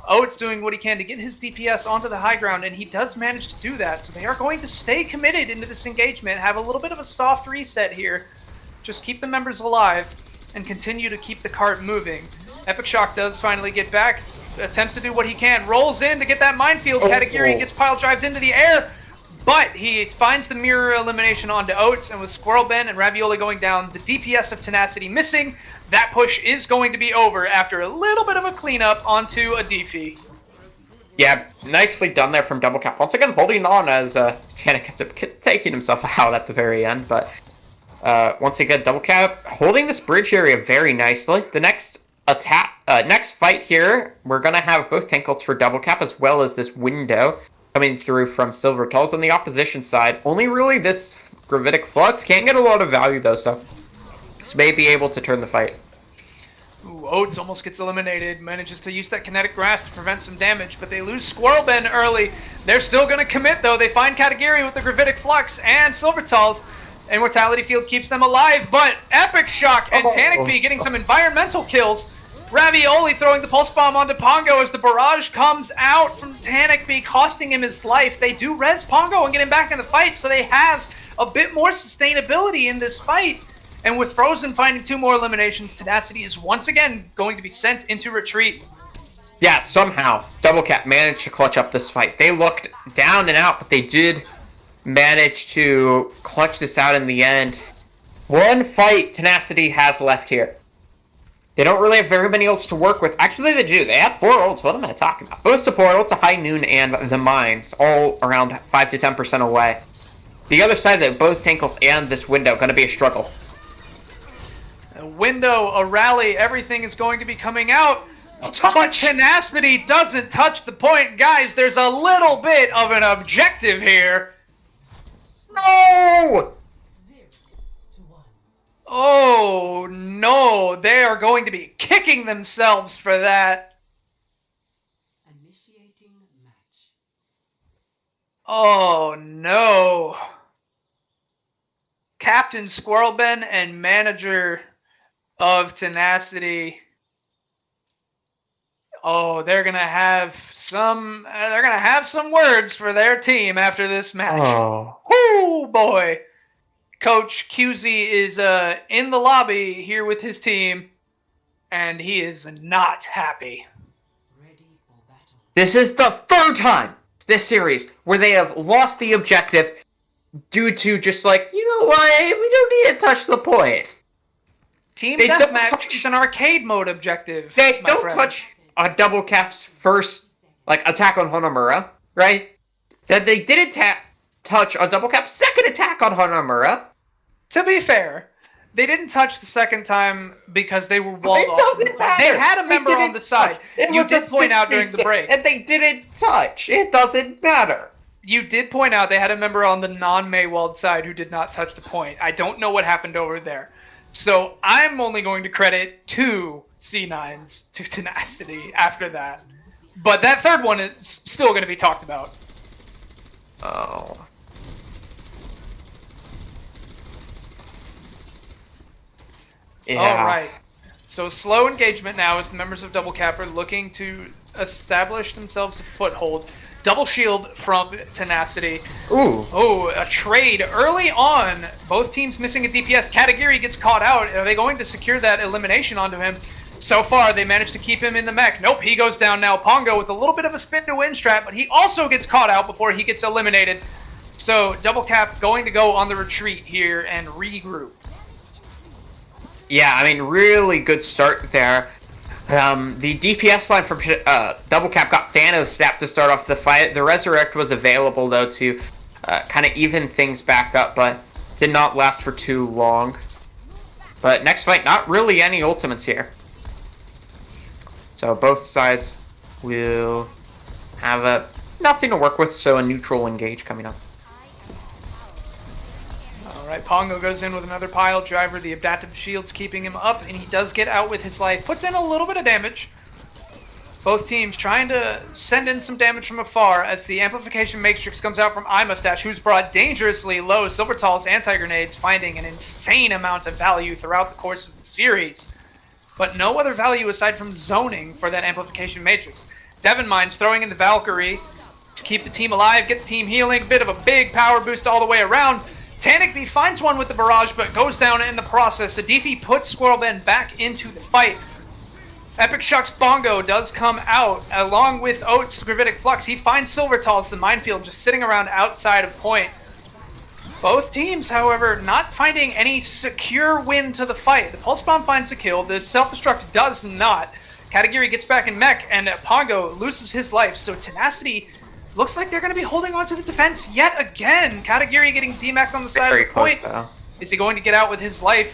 B: Oates doing what he can to get his DPS onto the high ground, and he does manage to do that. So they are going to stay committed into this engagement, have a little bit of a soft reset here. Just keep the members alive and continue to keep the cart moving. Epic Shock does finally get back, attempts to do what he can, rolls in to get that minefield. Katagiri gets pile drived into the air, but he finds the mirror elimination onto Oates, and with Squirrel Ben and Ravioli going down, the DPS of Tenacity missing, that push is going to be over after a little bit of a cleanup onto a Defi.
A: Yeah, nicely done there from Double Cap. Once again, holding on as Tanic ends up taking himself out at the very end, but once again, Double Cap holding this bridge area very nicely. The next next fight here, we're going to have both tank ults for Double Cap as well as this window coming through from Silver Tulls on the opposition side. Only really this Gravitic Flux can't get a lot of value though, so this may be able to turn the fight.
B: Ooh, Oates almost gets eliminated, manages to use that Kinetic Grasp to prevent some damage, but they lose Squirrel Ben early. They're still going to commit though. They find Katagiri with the Gravitic Flux and Silver Tulls. Immortality Field keeps them alive, but Epic Shock and Tanic B getting some environmental kills. Ravioli throwing the Pulse Bomb onto Pongo as the barrage comes out from Tanic B, costing him his life. They do res Pongo and get him back in the fight, so they have a bit more sustainability in this fight. And with Frozen finding 2 more eliminations, Tenacity is once again going to be sent into retreat.
A: Yeah, somehow Double Cap managed to clutch up this fight. They looked down and out, but they did manage to clutch this out in the end. One fight Tenacity has left here. They don't really have very many ults to work with. Actually, they do. They have 4 ults. What am I talking about? Both support ults, a high noon, and the mines, all around 5 to 10% away. The other side, that both tank ults and this window, going to be a struggle.
B: A window, a rally, everything is going to be coming out. But Tenacity doesn't touch the point. Guys, there's a little bit of an objective here.
A: No!
B: Oh no, they are going to be kicking themselves for that.
C: Initiating match.
B: Oh no. Captain Squirrel Ben and manager of Tenacity. Oh, they're gonna have some words for their team after this match. Oh boy. Coach QZ is in the lobby here with his team, and he is not happy.
C: Ready for battle.
A: This is the 3rd time this series where they have lost the objective due to just like, you know what, we don't need to touch the point.
B: Team
A: They don't
B: Deathmatch
A: touch-
B: is an arcade mode objective.
A: They
B: my
A: don't
B: friend.
A: touch on Double Cap's first like attack on Hanamura, right? Then they didn't touch on Double Cap's second attack on Hanamura.
B: To be fair, they didn't touch the second time because they were walled
A: It
B: off.
A: doesn't matter.
B: They had a member
A: They
B: on
A: didn't
B: the side.
A: touch. It
B: You
A: was
B: did
A: a
B: point out during the
A: 6v6,
B: break.
A: and they didn't touch. It doesn't matter.
B: You did point out they had a member on the non-Maywald side who did not touch the point. I don't know what happened over there. So I'm only going to credit 2 C9s to Tenacity after that. But that third one is still going to be talked about.
A: Oh. Yeah.
B: All right. So slow engagement now as the members of Double Cap are looking to establish themselves a foothold. Double shield from Tenacity.
A: Ooh.
B: Oh, a trade early on. Both teams missing a DPS. Katagiri gets caught out. Are they going to secure that elimination onto him? So far, they managed to keep him in the mech. Nope, he goes down now. Pongo with a little bit of a spin to win strat, but he also gets caught out before he gets eliminated. So Double Cap going to go on the retreat here and regroup.
A: Yeah, I mean, really good start there. The DPS line from Double Cap got Thanos snapped to start off the fight. The Resurrect was available, though, to kind of even things back up, but did not last for too long. But next fight, not really any ultimates here. So both sides will have nothing to work with, so a neutral engage coming up.
B: Alright, Pongo goes in with another pile driver. The adaptive shield's keeping him up, and he does get out with his life. Puts in a little bit of damage. Both teams trying to send in some damage from afar as the amplification matrix comes out from iMustache, who's brought dangerously low Silvertall's anti-grenades, finding an insane amount of value throughout the course of the series. But no other value aside from zoning for that amplification matrix. Devon Mines throwing in the Valkyrie to keep the team alive, get the team healing, bit of a big power boost all the way around. Tanakby finds one with the barrage, but goes down in the process. Adifi puts Squirrel Ben back into the fight. Epic Shock's Bongo does come out, along with Oats' Gravitic Flux. He finds Silvertall's the minefield just sitting around outside of point. Both teams, however, not finding any secure win to the fight. The Pulse Bomb finds a kill, the Self-Destruct does not. Katagiri gets back in mech, and Pongo loses his life, so Tenacity looks like they're going to be holding on to the defense yet again. Katagiri getting DMAC'd on the side
A: Very
B: of the point.
A: close, though.
B: Is he going to get out with his life?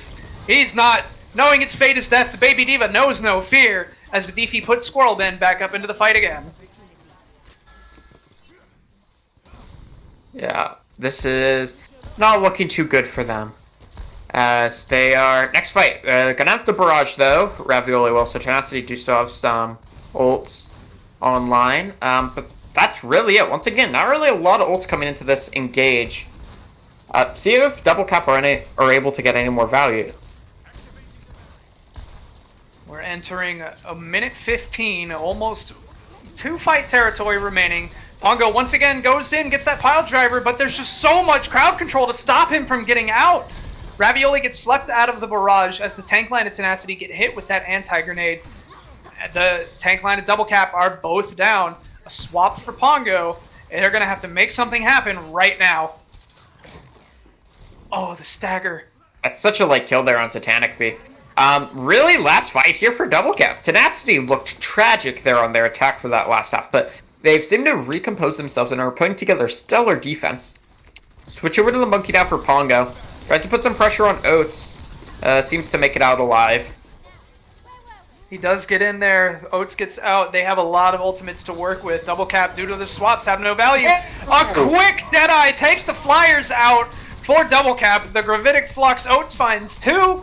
B: He's not. Knowing its fate is death, the Baby Diva knows no fear, as the Defi puts Squirrel Ben back up into the fight again.
A: Yeah, this is not looking too good for them. As they are... Next fight. Gonna have the barrage, though. Ravioli will, so Tenacity do still have some ults online. But that's really it. Once again, not really a lot of ults coming into this engage. See if Double Cap are able to get any more value.
B: We're entering a minute 15, almost 2 fight territory remaining. Pongo once again goes in, gets that pile driver, but there's just so much crowd control to stop him from getting out. Ravioli gets swept out of the barrage as the tank line and Tenacity get hit with that anti-grenade. The tank line and Double Cap are both down. A swap for Pongo, and they're going to have to make something happen right now. Oh, the stagger.
A: That's such a light kill there on Tenacity. Really last fight here for Double Cap. Tenacity looked tragic there on their attack for that last half, but they've seemed to recompose themselves and are putting together stellar defense. Switch over to the monkey now for Pongo. Tries to put some pressure on Oats. Seems to make it out alive.
B: He does get in there. Oats gets out. They have a lot of ultimates to work with. Double Cap, due to the swaps, have no value. A quick Deadeye takes the Flyers out for Double Cap. The Gravitic Flux, Oats finds 2.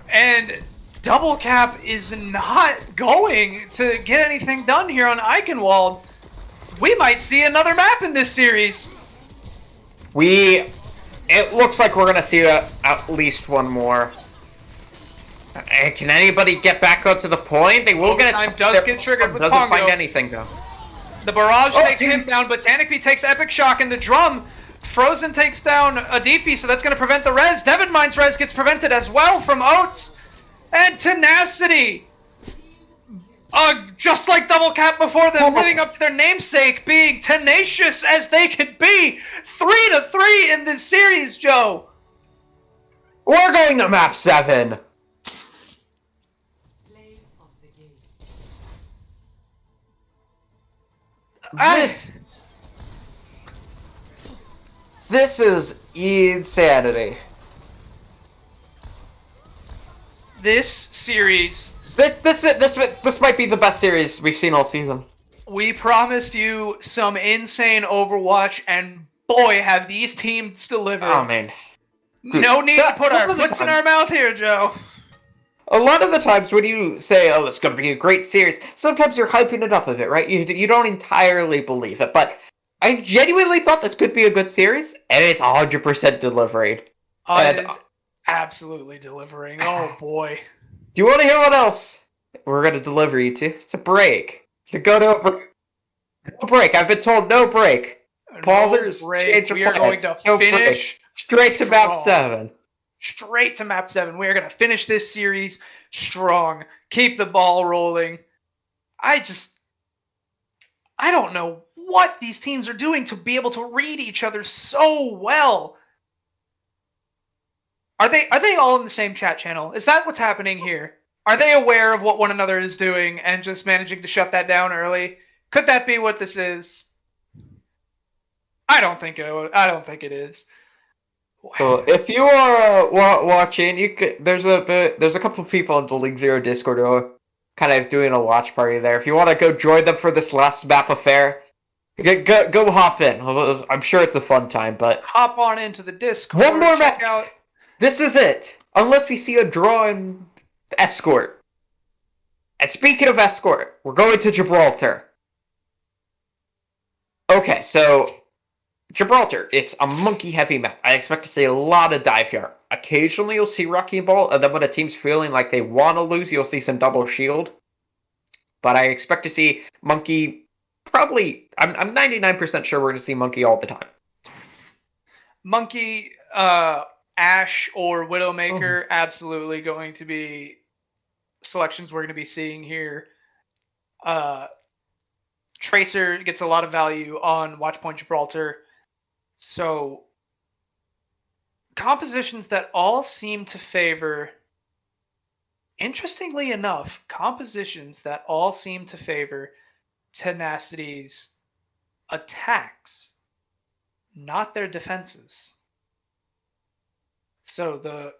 B: And Double Cap is not going to get anything done here on Eichenwald. We might see another map in this series.
A: It looks like we're going to see at least one more. Can anybody get back up to the point? They will get
B: Overtime does get triggered with
A: doesn't
B: Pongo.
A: find anything, though.
B: The barrage takes him down, but Tanakby takes Epic Shock in the drum. Frozen takes down Adifi, so that's going to prevent the res. Devon Mines res gets prevented as well from Oats. And Tenacity Just like Double Cap before them, living up to their namesake, being tenacious as they could be. 3-3 in this series, Joe.
A: We're going to map 7.
C: Play of the game.
A: This is insanity.
B: This series,
A: This might be the best series we've seen all season.
B: we promised you some insane Overwatch, and boy, have these teams delivered.
A: Oh man. Dude,
B: No need to put our
A: some of the
B: foots in our mouth here, Joe.
A: A lot of the times when you say, "Oh, it's going to be a great series," sometimes you're hyping it up a bit, right? You don't entirely believe it, but I genuinely thought this could be a good series, and it's 100% delivering. And
B: It is absolutely delivering. Oh boy.
A: do you want to hear what else we're going to deliver you to? It's a break. You go to a break. I've been told no break. Pausers,
B: No break.
A: change your
B: We are going
A: plans.
B: to
A: No break.
B: finish
A: Straight to map
B: strong.
A: 7.
B: Straight to map 7. We are going to finish this series strong. Keep the ball rolling. I don't know what these teams are doing to be able to read each other so well. Are they all in the same chat channel? Is that what's happening here? Are they aware of what one another is doing and just managing to shut that down early? Could that be what this is? I don't think it is.
A: Well, if you are watching, there's a couple of people in the League Zero Discord who are kind of doing a watch party there. If you want to go join them for this last map affair, go hop in. I'm sure it's a fun time. But
B: Hop on into the Discord.
A: one more
B: check
A: map.
B: out.
A: This is it. Unless we see a draw in Escort. And speaking of Escort, we're going to Gibraltar. Okay, so Gibraltar, it's a monkey-heavy map. I expect to see a lot of dive here. Occasionally you'll see Wrecking Ball, and then when a team's feeling like they want to lose, you'll see some double shield. But I expect to see Monkey probably... I'm 99% sure we're going to see Monkey all the time.
B: Monkey, Ash, or Widowmaker, absolutely going to be selections we're going to be seeing here. Tracer gets a lot of value on Watchpoint Gibraltar. So, compositions that all seem to favor, interestingly enough, compositions that all seem to favor Tenacity's attacks, not their defenses. So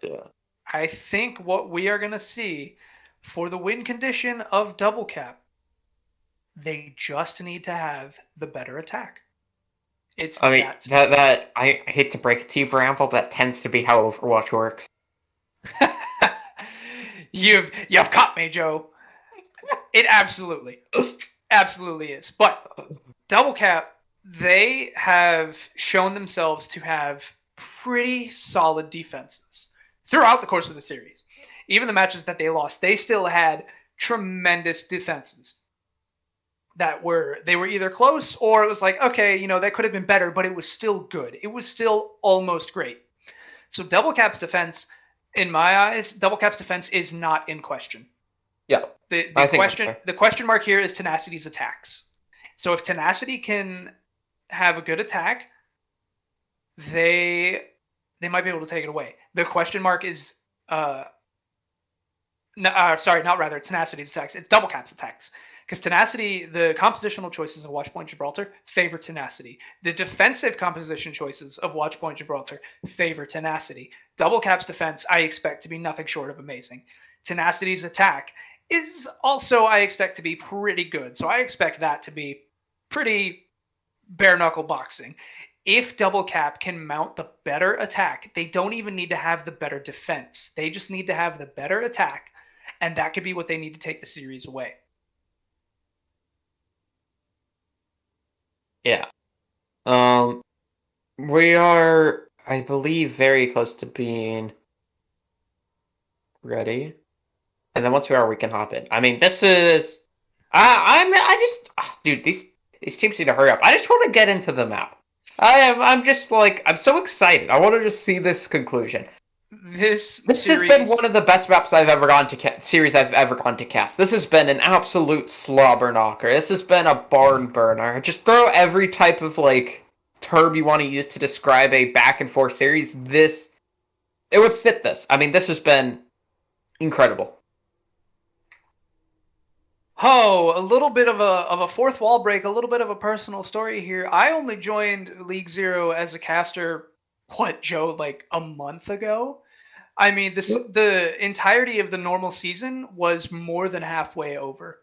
B: I think what we are going to see for the win condition of Double Cap, they just need to have the better attack.
A: I hate to break it to you, Bramble, that tends to be how Overwatch works.
B: You've caught me, Joe. It absolutely is. But Double Cap, they have shown themselves to have pretty solid defenses throughout the course of the series. Even the matches that they lost, they still had tremendous defenses. They were either close or it was like, okay, that could have been better, but it was still good. It was still almost great. So Double Cap's defense, in my eyes, Double Cap's defense is not in question.
A: Yeah.
B: The question mark here is Tenacity's attacks. So if Tenacity can have a good attack, they might be able to take it away. The question mark is Tenacity's attacks. It's Double Cap's attacks. Because Tenacity, the compositional choices of Watchpoint Gibraltar favor Tenacity. The defensive composition choices of Watchpoint Gibraltar favor Tenacity. Double Cap's defense, I expect to be nothing short of amazing. Tenacity's attack is also, I expect to be pretty good. So I expect that to be pretty bare-knuckle boxing. If Double Cap can mount the better attack, they don't even need to have the better defense. They just need to have the better attack, and that could be what they need to take the series away.
A: Yeah. We are, I believe, very close to being ready. And then once we are, we can hop in. I mean, this is... Dude, these teams need to hurry up. I just want to get into the map. I'm so excited. I want to just see this conclusion. This has been one of the best maps I've ever gone to series I've ever gone to cast. This has been an absolute slobber knocker. This has been a barn burner. Just throw every type of like term you want to use to describe a back and forth series. It would fit this. I mean, this has been incredible.
B: Oh, a little bit of a fourth wall break, a little bit of a personal story here. I only joined League Zero as a caster, Joe, like a month ago? I mean, the entirety of the normal season was more than halfway over.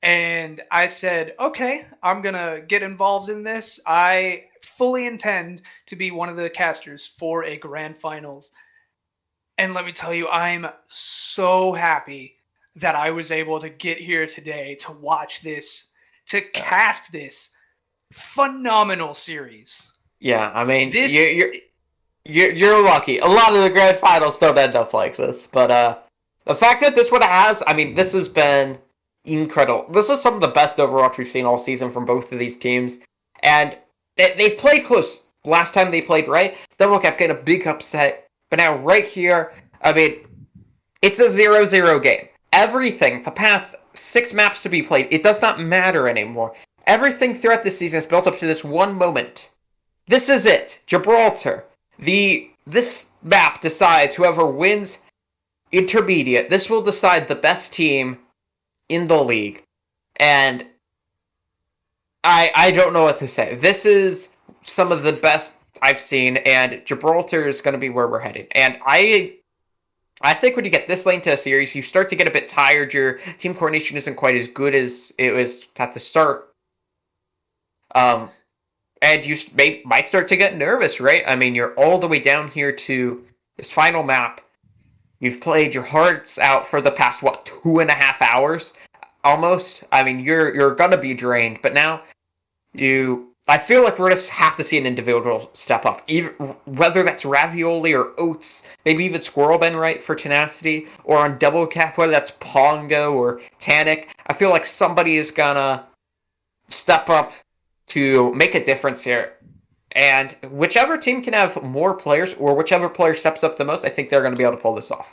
B: And I said, okay, I'm going to get involved in this. I fully intend to be one of the casters for a grand finals. And let me tell you, I'm so happy that I was able to get here today to watch this, to cast this phenomenal series.
A: Yeah, I mean, you're lucky. A lot of the grand finals don't end up like this, but the fact that this one has, I mean, this has been incredible. This is some of the best Overwatch we've seen all season from both of these teams, and they've played close. Last time they played right, Double kept getting a big upset, but now right here, I mean, it's a 0-0 game. Everything, the past 6 maps to be played, it does not matter anymore. Everything throughout this season is built up to this one moment. This is it. Gibraltar. This map decides whoever wins intermediate. This will decide the best team in the league. And I don't know what to say. This is some of the best I've seen, and Gibraltar is going to be where we're headed. And I think when you get this late into a series, you start to get a bit tired. Your team coordination isn't quite as good as it was at the start. And you might start to get nervous, right? I mean, you're all the way down here to this final map. You've played your hearts out for the past, 2.5 hours? Almost? I mean, you're gonna be drained, but now I feel like we're gonna have to see an individual step up. Even whether that's Ravioli or Oats, maybe even Squirrelben, right, for Tenacity, or on Double Cap, whether that's Pongo or Tanic. I feel like somebody is gonna step up to make a difference here. And whichever team can have more players, or whichever player steps up the most, I think they're going to be able to pull this off.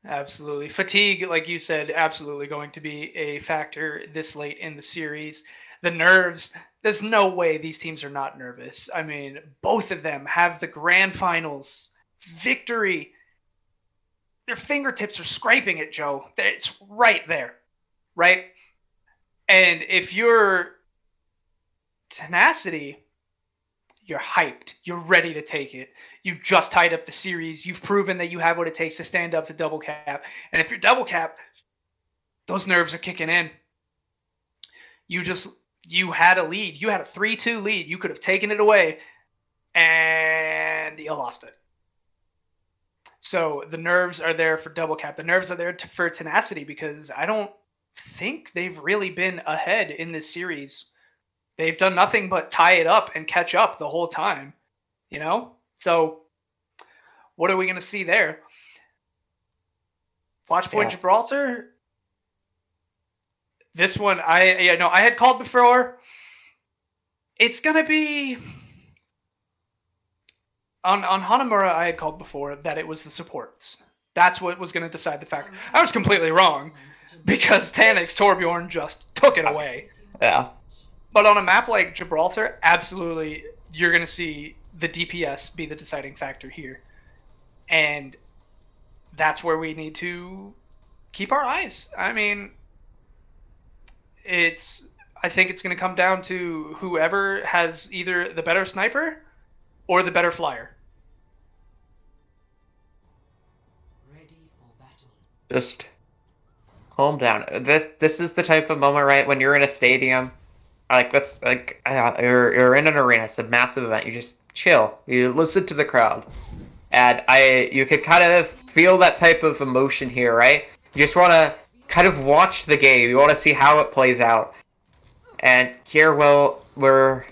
B: Absolutely. Fatigue, like you said, absolutely going to be a factor this late in the series. The nerves, there's no way these teams are not nervous. I mean, both of them have the grand finals victory. Their fingertips are scraping it, Joe. It's right there, right? And if you're Tenacity, you're hyped. You're ready to take it. You've just tied up the series. You've proven that you have what it takes to stand up to Double Cap. And if you're Double Cap, those nerves are kicking in. You had a lead. You had a 3-2 lead. You could have taken it away, and you lost it. So the nerves are there for Double Cap. The nerves are there for Tenacity, because I don't think they've really been ahead in this series. They've done nothing but tie it up and catch up the whole time, So what are we going to see there? Watchpoint Gibraltar. This one, I had called before. It's going to be on Hanamura. I had called before that it was the supports. That's what was going to decide the factor. I was completely wrong, because Tanic's Torbjorn just took it away.
A: Yeah.
B: But on a map like Gibraltar, absolutely, you're going to see the DPS be the deciding factor here. And that's where we need to keep our eyes. I mean, I think it's going to come down to whoever has either the better sniper or the better flyer.
C: Ready for battle.
A: Just calm down. This is the type of moment, right, when you're in a stadium. You're in an arena. It's a massive event. You just chill. You listen to the crowd, and you could kind of feel that type of emotion here, right? You just want to kind of watch the game. You want to see how it plays out. And here, we're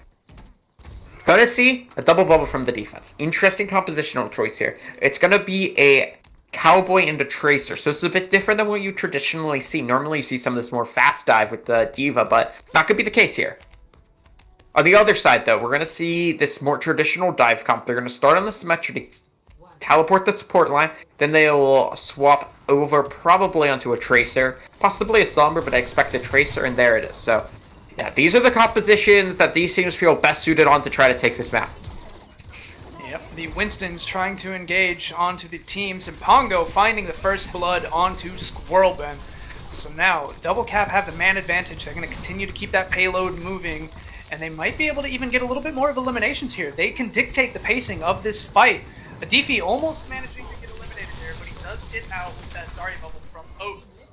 A: going to see a double bubble from the defense. Interesting compositional choice here. It's going to be a Cowboy and a Tracer, so it's a bit different than what you traditionally see. Normally you see some of this more fast dive with the D.Va, but not going to be the case here. On the other side, though, we're going to see this more traditional dive comp. They're going to start on the symmetric teleport the support line, then they'll swap over probably onto a Tracer, possibly a Slumber, but I expect a Tracer, and there it is. So, yeah, these are the compositions that these teams feel best suited on to try to take this map.
B: Yep, the Winston's trying to engage onto the teams, and Pongo finding the first blood onto Squirrelben. So now, Double Cap have the man advantage. They're going to continue to keep that payload moving, and they might be able to even get a little bit more of eliminations here. They can dictate the pacing of this fight. Adifi almost managing to get eliminated there, but he does get out with that Zarya bubble from Oats.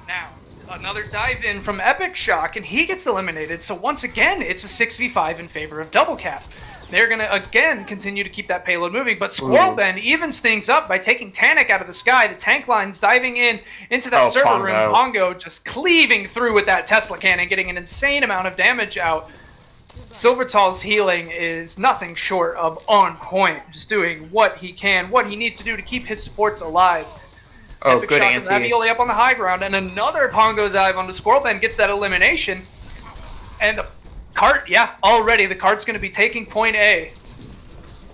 B: Now, another dive in from Epic Shock, and he gets eliminated. So once again, it's a 6v5 in favor of Double Cap. They're going to, again, continue to keep that payload moving, but Squirrelben evens things up by taking Tanic out of the sky. The tank line's diving into that server room. Pongo just cleaving through with that Tesla cannon, getting an insane amount of damage out. Silvertall's healing is nothing short of on point, just doing what he can, what he needs to do to keep his supports alive.
A: Oh,
B: Epic
A: good
B: Shock
A: anti.
B: and Ravioli up on the high ground, and another Pongo dive onto Squirrelben gets that elimination. And the cart, already the cart's going to be taking point A.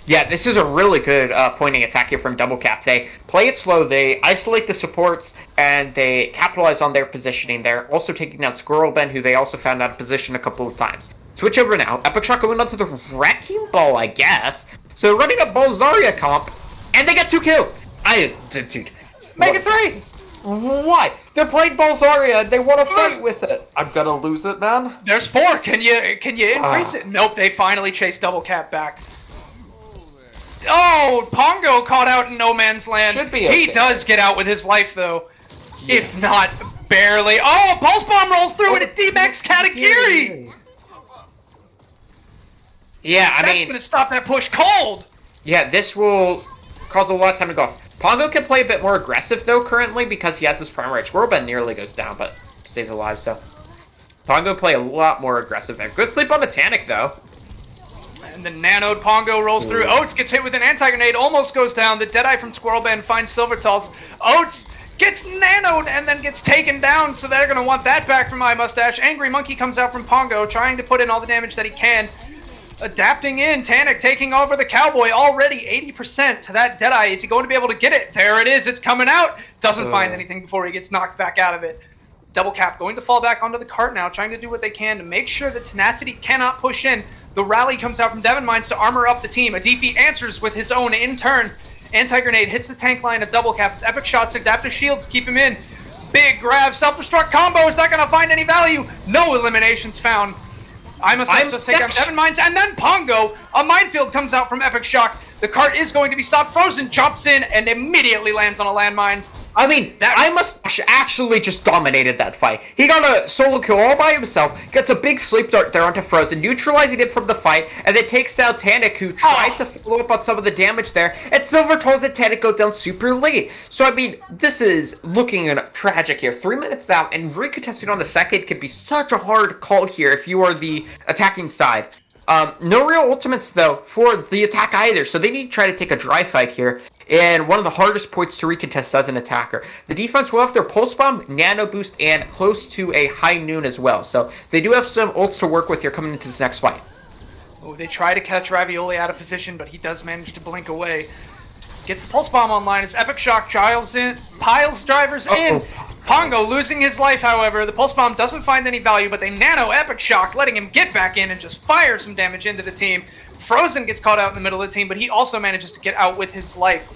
A: Yeah, this is a really good pointing attack here from Double Cap. They play it slow, they isolate the supports, and they capitalize on their positioning there. Also taking down Squirrelben, who they also found out of position a couple of times. Switch over now. Epic Shock going onto the Wrecking Ball, I guess. So running up Ball Zarya comp, and they get 2 kills. Dude.
B: Make it 3!
A: Why? They're playing Balzaria. They want to fight with it. I'm gonna lose it, man.
B: There's 4. Can you increase it? Nope. They finally chase Double Cap back. Oh, Pongo caught out in no man's land.
A: Should be okay.
B: He does get out with his life though, if not barely. Oh, Pulse Bomb rolls through it. D-Max Katakiri.
A: Yeah, I mean,
B: that's gonna stop that push cold.
A: Yeah, this will cause a lot of time to go off. Pongo can play a bit more aggressive, though, currently, because he has this primary. Squirrelben nearly goes down, but stays alive, so... Pongo play a lot more aggressive there. Good sleep on the Tanic, though.
B: And the nanoed Pongo rolls through. Oats gets hit with an anti-grenade, almost goes down. The Deadeye from Squirrelben finds Silvertall's. Oats gets nanoed and then gets taken down, so they're going to want that back from iMustache. Angry Monkey comes out from Pongo, trying to put in all the damage that he can. Adapting in, Tanic taking over the Cowboy, already 80% to that Deadeye. Is he going to be able to get it? There it is, it's coming out. Doesn't find anything before he gets knocked back out of it. Double Cap going to fall back onto the cart now, trying to do what they can to make sure that Tenacity cannot push in. The rally comes out from Devon Mines to armor up the team. Adifi answers with his own in turn. Anti-grenade hits the tank line of Double Cap. Epic shots, adaptive shields keep him in. Big grab, self-destruct combo. Is that going to find any value? No eliminations found. I'm just take down Devon Mines, and then Pongo. A minefield comes out from Epic Shock. The cart is going to be stopped. Frozen jumps in and immediately lands on a landmine.
A: I mean, iMustache actually just dominated that fight. He got a solo kill all by himself, gets a big sleep dart there onto Frozen, neutralizing it from the fight, and then takes down Tanic, who tried to follow up on some of the damage there, and Silvertall's and Tanic go down super late. So, I mean, this is looking tragic here. 3 minutes now, and recontesting on the second can be such a hard call here if you are the attacking side. No real ultimates, though, for the attack either, so they need to try to take a dry fight here. And one of the hardest points to recontest as an attacker. The defense will have their Pulse Bomb, Nano Boost, and close to a High Noon as well. So they do have some ults to work with here coming into this next fight.
B: Oh, they try to catch Ravioli out of position, but he does manage to blink away. Gets the Pulse Bomb online as Epic Shock piles drivers in. Pongo losing his life, however. The Pulse Bomb doesn't find any value, but they nano Epic Shock, letting him get back in and just fire some damage into the team. Frozen gets caught out in the middle of the team, but he also manages to get out with his life.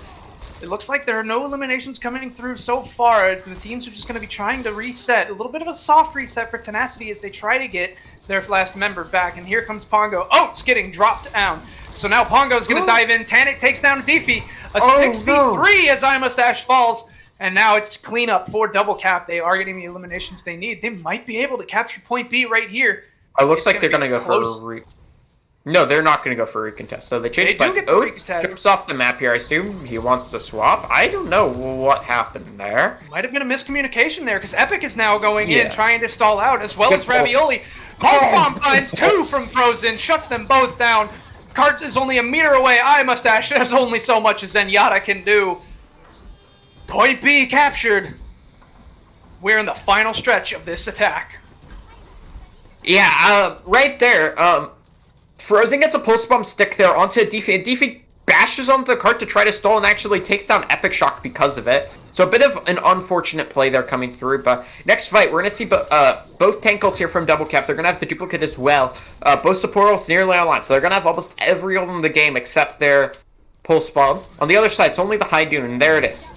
B: It looks like there are no eliminations coming through so far. The teams are just going to be trying to reset. A little bit of a soft reset for Tenacity as they try to get their last member back. And here comes Pongo. Oh, it's getting dropped down. So now Pongo's going to dive in. Tanic takes down Adifi. A 6v3 as iMustache falls. And now it's cleanup for Double Cap. They are getting the eliminations they need. They might be able to capture point B right here.
A: It looks like they're going to go for a No, they're not going to go for a recontest. So they changed by Oats jumps off the map here. I assume he wants to swap. I don't know what happened there.
B: Might have been a miscommunication there because Epic is now going in trying to stall out as well as Ravioli. Pulse Bomb finds 2 from Frozen, shuts them both down. Cart is only a meter away. iMustache, there's only so much as Zenyatta can do. Point B captured. We're in the final stretch of this attack.
A: Yeah, right there. Frozen gets a Pulse Bomb stick there onto Adifi, and Adifi bashes onto the cart to try to stall and actually takes down Epic Shock because of it. So a bit of an unfortunate play there coming through, but next fight, we're going to see both tank ults here from Double Cap. They're going to have the duplicate as well. Both support ults nearly online, so they're going to have almost every ult in the game except their Pulse Bomb. On the other side, it's only the High Dune, and there it is.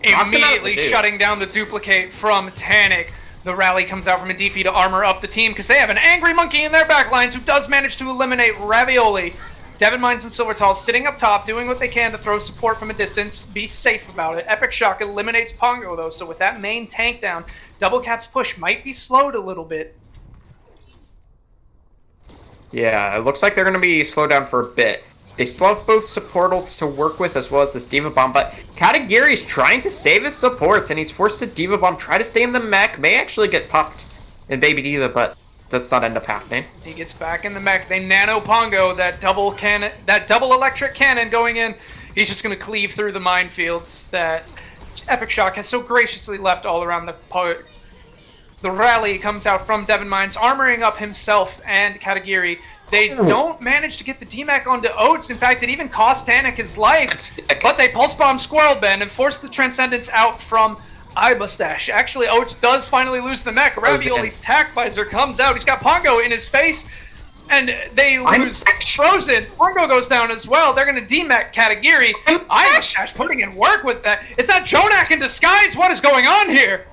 B: Immediately shutting down the duplicate from Tanic. The rally comes out from a DP to armor up the team because they have an angry monkey in their backlines who does manage to eliminate Ravioli. Devon Mines and Silvertall sitting up top, doing what they can to throw support from a distance, be safe about it. Epic Shock eliminates Pongo though, so with that main tank down, Double Cap's push might be slowed a little bit.
A: Yeah, it looks like they're going to be slowed down for a bit. They still have both support ults to work with as well as this Diva Bomb, but Katagiri's trying to save his supports, and he's forced to Diva Bomb, try to stay in the mech, may actually get popped in Baby Diva, but does not end up happening.
B: He gets back in the mech. They nano Pongo, that double cannon, that double electric cannon going in. He's just going to cleave through the minefields that Epic Shock has so graciously left all around the part. The rally comes out from Devon Mines, armoring up himself and Katagiri. They don't manage to get the DMAC onto Oates. In fact, it even cost Tanic his life. But they Pulse Bomb Squirrel Bend and force the Transcendence out from Mustache. Actually, Oates does finally lose the mech. Ravioli's Tack Visor comes out. He's got Pongo in his face. And they lose Frozen. Pongo goes down as well. They're going to DMAC Katagiri. Mustache putting in work with that. Is that Jonak in disguise? What is going on here?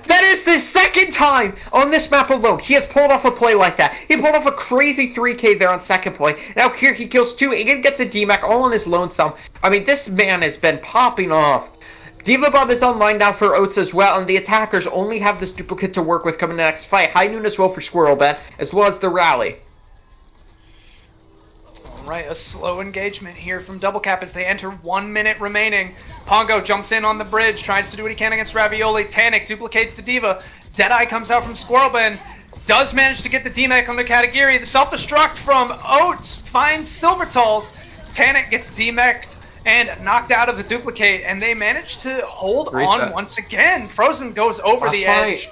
A: That is the second time on this map alone he has pulled off a play like that. He pulled off a crazy 3k there on second play. Now here he kills two and gets a DMAC all on his lonesome. I mean, this man has been popping off. Diva Bomb is online now for Oates as well, and the attackers only have this duplicate to work with coming in the next fight. High Noon as well for Squirrel Ben, as well as the rally.
B: Alright, a slow engagement here from Double Cap as they enter 1 minute remaining. Pongo jumps in on the bridge, tries to do what he can against Ravioli. Tanic duplicates the Diva. Deadeye comes out from Squirrelben. Does manage to get the DMAC on the Katagiri. The self-destruct from Oates finds Silvertalls. Tanic gets DMAC'd and knocked out of the duplicate, and they manage to hold on once again. Frozen goes over the edge.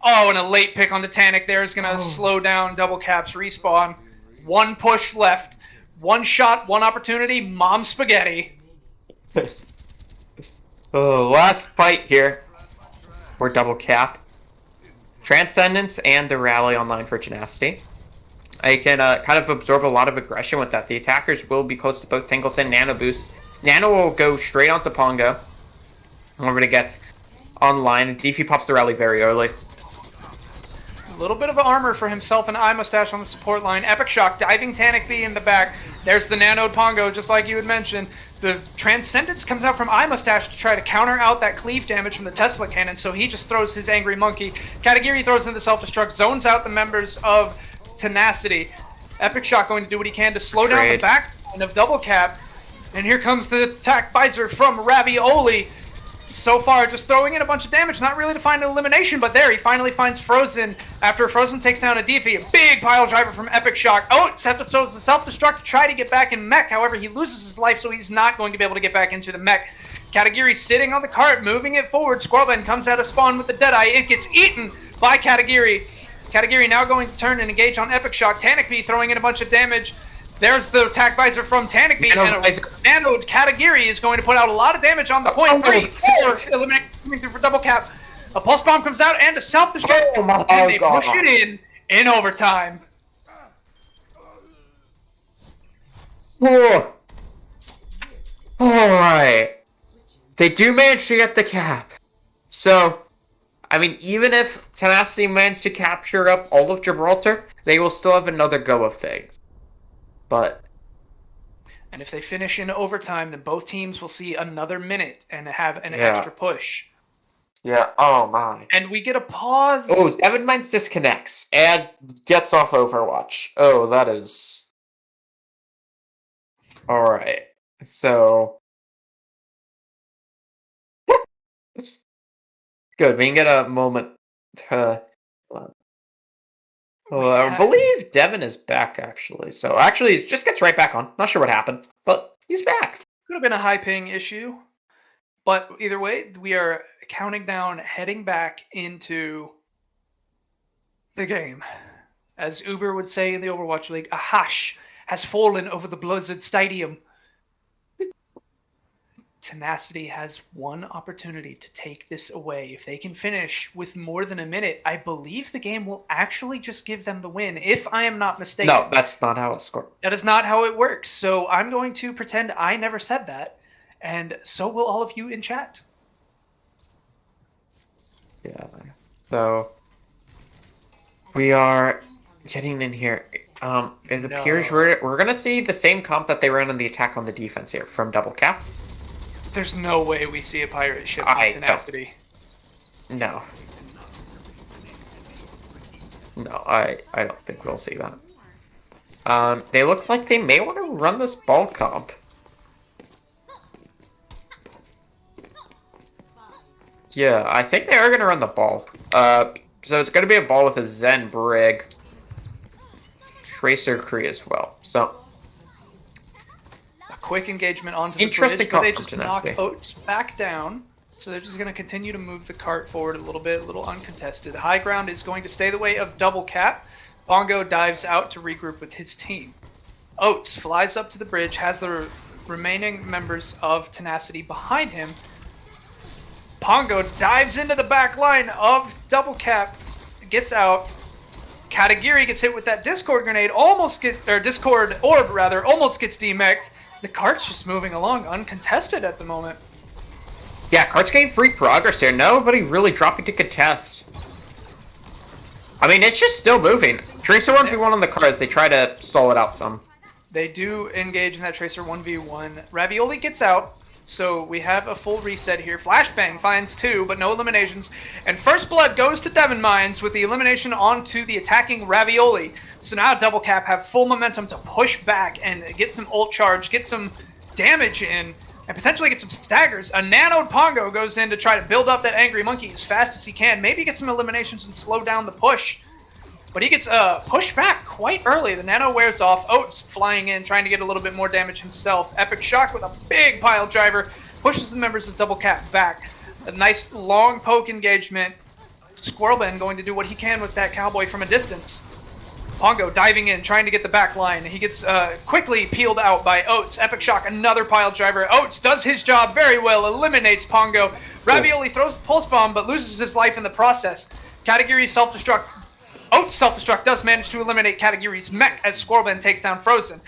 B: Oh, and a late pick on the Tanic there is going to slow down Double Cap's respawn. One push left. One shot, one opportunity. Mom spaghetti.
A: Last fight here for Double Cap. Transcendence and the rally online for Tenacity. I can kind of absorb a lot of aggression with that. The attackers will be close to both Tingles and Nano Boost. Nano will go straight onto Pongo. Whenever it gets online. And DP pops the rally very early.
B: A little bit of armor for himself and Mustache on the support line. Epic Shock diving Tanic B in the back. There's the nanoed Pongo, just like you had mentioned. The Transcendence comes out from Mustache to try to counter out that cleave damage from the Tesla cannon, so he just throws his Angry Monkey. Katagiri throws in the self-destruct, zones out the members of Tenacity. Epic Shock going to do what he can to slow down the back line of Double Cap. And here comes the attack visor from Ravioli. So far, just throwing in a bunch of damage, not really to find an elimination, but there, he finally finds Frozen. After Frozen takes down a DP, a big pile driver from Epic Shock. Oh, Scepter throws the self-destruct to try to get back in mech. However, he loses his life, so he's not going to be able to get back into the mech. Katagiri sitting on the cart, moving it forward. Squirrelben comes out of spawn with the Deadeye. It gets eaten by Katagiri. Katagiri now going to turn and engage on Epic Shock. Tanic B throwing in a bunch of damage. There's the attack visor from Tanic B, and a nanoed Katagiri is going to put out a lot of damage on the point. 3-4 elimination coming through for Double Cap. A pulse bomb comes out and a self-destruct, and they push it in overtime.
A: Oh. Alright. They do manage to get the cap. So, I mean, even if Tenacity managed to capture up all of Gibraltar, they will still have another go of things. But
B: and if they finish in overtime, then both teams will see another minute and have an extra push.
A: Yeah, oh my.
B: And we get a pause.
A: Oh, Devon Mines disconnects and gets off Overwatch. Oh, that is... Alright, so... Good, we can get a moment to... I believe Devon is back, actually. So, actually, it just gets right back on. Not sure what happened, but he's back.
B: Could have been a high ping issue. But either way, we are counting down, heading back into the game. As Uber would say in the Overwatch League, a hash has fallen over the Blizzard Stadium. Tenacity has one opportunity to take this away. If they can finish with more than a minute, I believe the game will actually just give them the win, if I am not mistaken.
A: No, that's not how it scored.
B: That is not how it works. So I'm going to pretend I never said that, and so will all of you in chat.
A: Yeah. So we are getting in here. It appears we're gonna see the same comp that they ran on the attack on the defense here from Double Cap.
B: There's no way we see a pirate ship on Tenacity.
A: No. No, I don't think we'll see that. They look like they may want to run this ball comp. Yeah, I think they are going to run the ball. So it's going to be a ball with a Zen Brig. Tracer Kree as well. So
B: quick engagement onto the bridge, but they just knock Oats back down. So they're just going to continue to move the cart forward a little uncontested. The high ground is going to stay the way of Double Cap. Pongo dives out to regroup with his team. Oats flies up to the bridge, has the remaining members of Tenacity behind him. Pongo dives into the back line of Double Cap, gets out. Katagiri gets hit with that Discord grenade, Discord orb rather, almost gets demeched. The cart's just moving along uncontested at the moment.
A: Yeah, cart's getting free progress here. Nobody really dropping to contest. I mean, it's just still moving. Tracer 1v1 on the cart as they try to stall it out some.
B: They do engage in that Tracer 1v1. Ravioli gets out, so we have a full reset here. Flashbang finds 2, but no eliminations. And First Blood goes to Devon Mines with the elimination onto the attacking Ravioli. So now Double Cap have full momentum to push back and get some ult charge, get some damage in, and potentially get some staggers. A nanoed Pongo goes in to try to build up that Angry Monkey as fast as he can. Maybe get some eliminations and slow down the push. But he gets pushed back quite early. The nano wears off. Oats flying in, trying to get a little bit more damage himself. Epic Shock with a big pile driver pushes the members of Double Cap back. A nice long poke engagement. Squirrelben going to do what he can with that cowboy from a distance. Pongo diving in, trying to get the back line. He gets quickly peeled out by Oats. Epic Shock, another pile driver. Oats does his job very well, eliminates Pongo. Ravioli throws the pulse bomb, but loses his life in the process. Katagiri self-destruct. Oats self-destruct does manage to eliminate Katagiri's mech as Squirrelben takes down Frozen.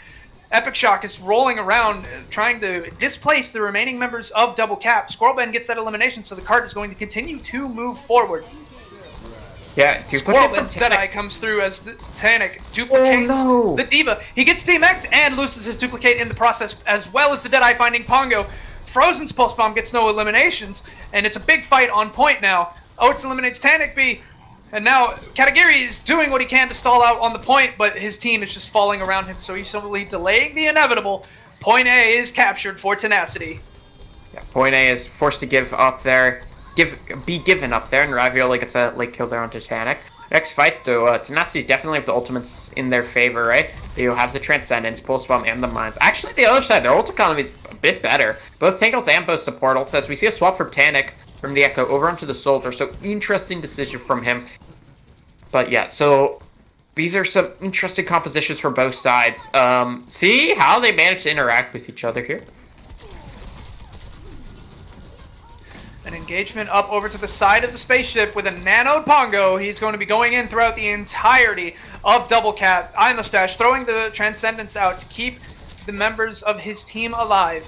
B: Epic Shock is rolling around, trying to displace the remaining members of Double Cap. Squirrelben gets that elimination, so the cart is going to continue to move forward.
A: Yeah,
B: Squirrelben's Deadeye comes through as the Tanic duplicates the Diva. He gets demeched and loses his duplicate in the process, as well as the Deadeye finding Pongo. Frozen's Pulse Bomb gets no eliminations, and it's a big fight on point now. Oats eliminates Tanic B, and now Katagiri is doing what he can to stall out on the point, but his team is just falling around him, so he's simply delaying the inevitable. Point A is captured for Tenacity.
A: Yeah, Point A is forced to give up there. Be given up there, and Ravioli gets a late kill there on Titanic. Next fight, though, Tenacity definitely have the ultimates in their favor, right? They have the Transcendence, Pulse Bomb, and the Mines. Actually, the other side, their ult economy is a bit better. Both tank ults and both support ults, as we see a swap from Tanic from the Echo over onto the Soldier, so interesting decision from him. But yeah, so these are some interesting compositions from both sides. See how they manage to interact with each other here?
B: An engagement up over to the side of the spaceship with a nanoed Pongo. He's going to be going in throughout the entirety of Double Cap. Eye Mustache throwing the Transcendence out to keep the members of his team alive.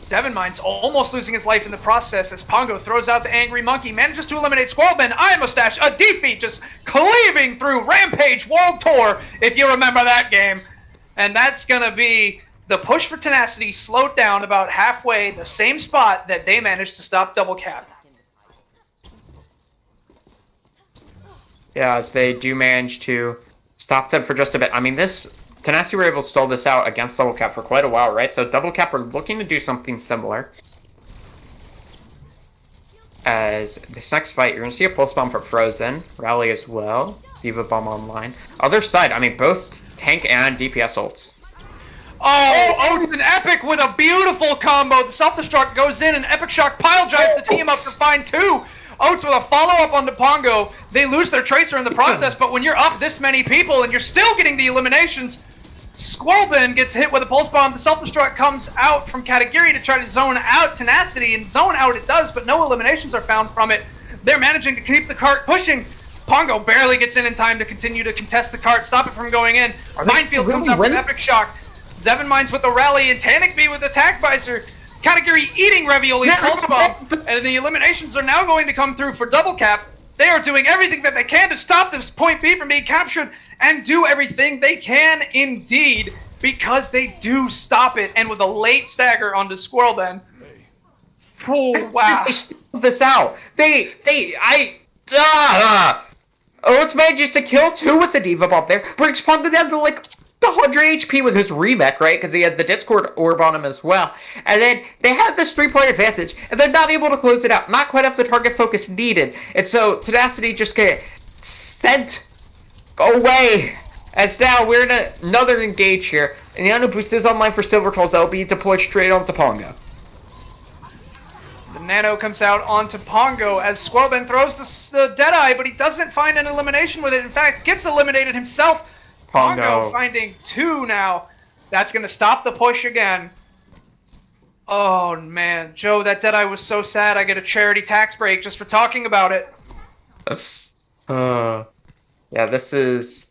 B: Devon Mines almost losing his life in the process as Pongo throws out the Angry Monkey, manages to eliminate Squirrelben. Eye Mustache, a defeat just cleaving through Rampage World Tour, if you remember that game. And that's going to be the push for Tenacity slowed down about halfway, the same spot that they managed to stop Double Cap.
A: Yeah, as they do manage to stop them for just a bit. I mean, Tenacity were able to stall this out against Double Cap for quite a while, right? So Double Cap are looking to do something similar. As this next fight, you're going to see a Pulse Bomb from Frozen. Rally as well. Diva Bomb online. Other side, I mean, both tank and DPS ults.
B: Oh, Oats and Epic with a beautiful combo. The self-destruct goes in and Epic Shock pile drives the team up to find 2. Oats with a follow-up on the Pongo. They lose their Tracer in the process, but when you're up this many people and you're still getting the eliminations, Squallben gets hit with a pulse bomb. The self-destruct comes out from Katagiri to try to zone out Tenacity, and zone out it does, but no eliminations are found from it. They're managing to keep the cart pushing. Pongo barely gets in time to continue to contest the cart, stop it from going in. Minefield comes up with Epic Shock. Devon Mines with the rally, and Tannic with Attack Visor. Katagiri eating Ravioli's pulse bomb, and the eliminations are now going to come through for Double Cap. They are doing everything that they can to stop this point B from being captured, and do everything they can indeed, because they do stop it, and with a late stagger onto Squirrelben. Oh, wow.
A: They stop this out. Oates manages to kill 2 with the Diva Bomb there, brings Pongo down to like 100 HP with his remech, right? Because he had the Discord orb on him as well. And then they have this 3-point advantage, and they're not able to close it out. Not quite enough the target focus needed. And so Tenacity just get sent away. As now we're in another engage here. And the Nano Boost is online for Silver Trolls that will be deployed straight onto Pongo.
B: The Nano comes out onto Pongo as Squirrelben throws the Deadeye, but he doesn't find an elimination with it. In fact, gets eliminated himself. Pongo finding 2 now. That's going to stop the push again. Oh, man. Joe, that Deadeye was so sad. I get a charity tax break just for talking about it.
A: Yeah, this is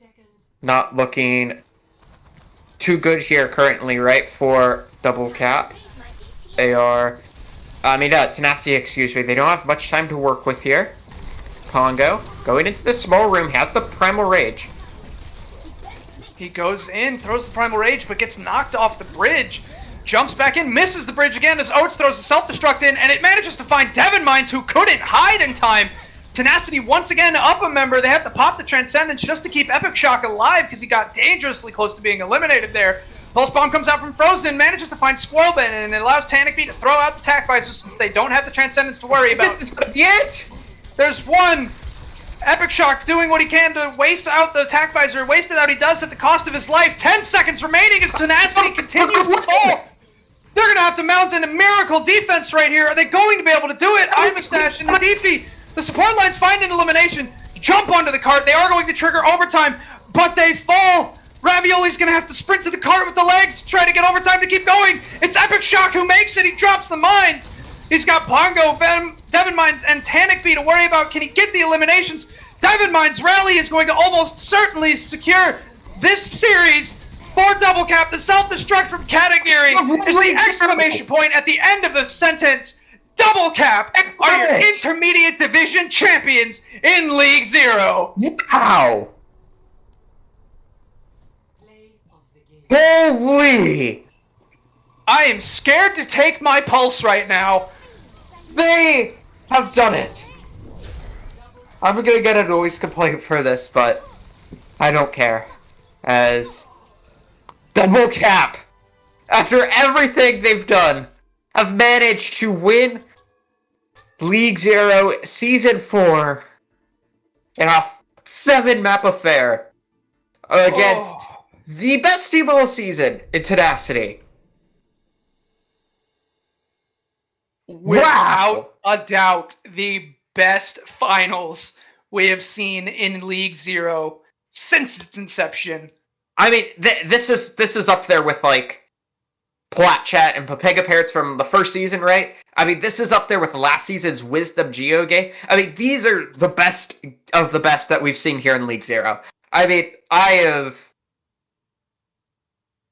A: not looking too good here currently, right, for Double Cap. Tenacity, excuse me. They don't have much time to work with here. Pongo, going into the small room, has the Primal Rage.
B: He goes in, throws the Primal Rage, but gets knocked off the bridge. Jumps back in, misses the bridge again as Oates throws the self-destruct in, and it manages to find Devon Mines, who couldn't hide in time. Tenacity once again up a member. They have to pop the Transcendence just to keep Epic Shock alive because he got dangerously close to being eliminated there. Pulse Bomb comes out from Frozen, manages to find Squirrelben, and it allows Tannic to throw out the Attack Visor since they don't have the Transcendence to worry about.
A: This is gonna be it!
B: There's one! Epic Shock doing what he can to waste out the Attack Visor. Waste it out he does at the cost of his life. 10 seconds remaining as Tenacity continues to fall. They're going to have to mount in a miracle defense right here. Are they going to be able to do it? Ironstash and Nadifi. The support lines find an elimination. Jump onto the cart. They are going to trigger overtime, but they fall. Ravioli's going to have to sprint to the cart with the legs to try to get overtime to keep going. It's Epic Shock who makes it. He drops the mines. He's got Pongo, Devon Mines, and Tannic to worry about. Can he get the eliminations? Devon Mines' rally is going to almost certainly secure this series for Double Cap. The self-destruct from Katagiri is the exclamation point at the end of the sentence. Double Cap are your intermediate division champions in League Zero.
A: Wow! Holy!
B: I am scared to take my pulse right now.
A: They have done it. I'm gonna get a noise complaint for this, but I don't care. As Double Cap, after everything they've done, have managed to win League Zero Season 4 in a 7-map affair against the best team of the season in Tenacity.
B: Without a doubt, the best finals we have seen in League Zero since its inception.
A: I mean, this is up there with like Plat Chat and Papega Parrots from the first season, right? I mean, this is up there with last season's Wisdom Geoge. I mean, these are the best of the best that we've seen here in League Zero. I mean,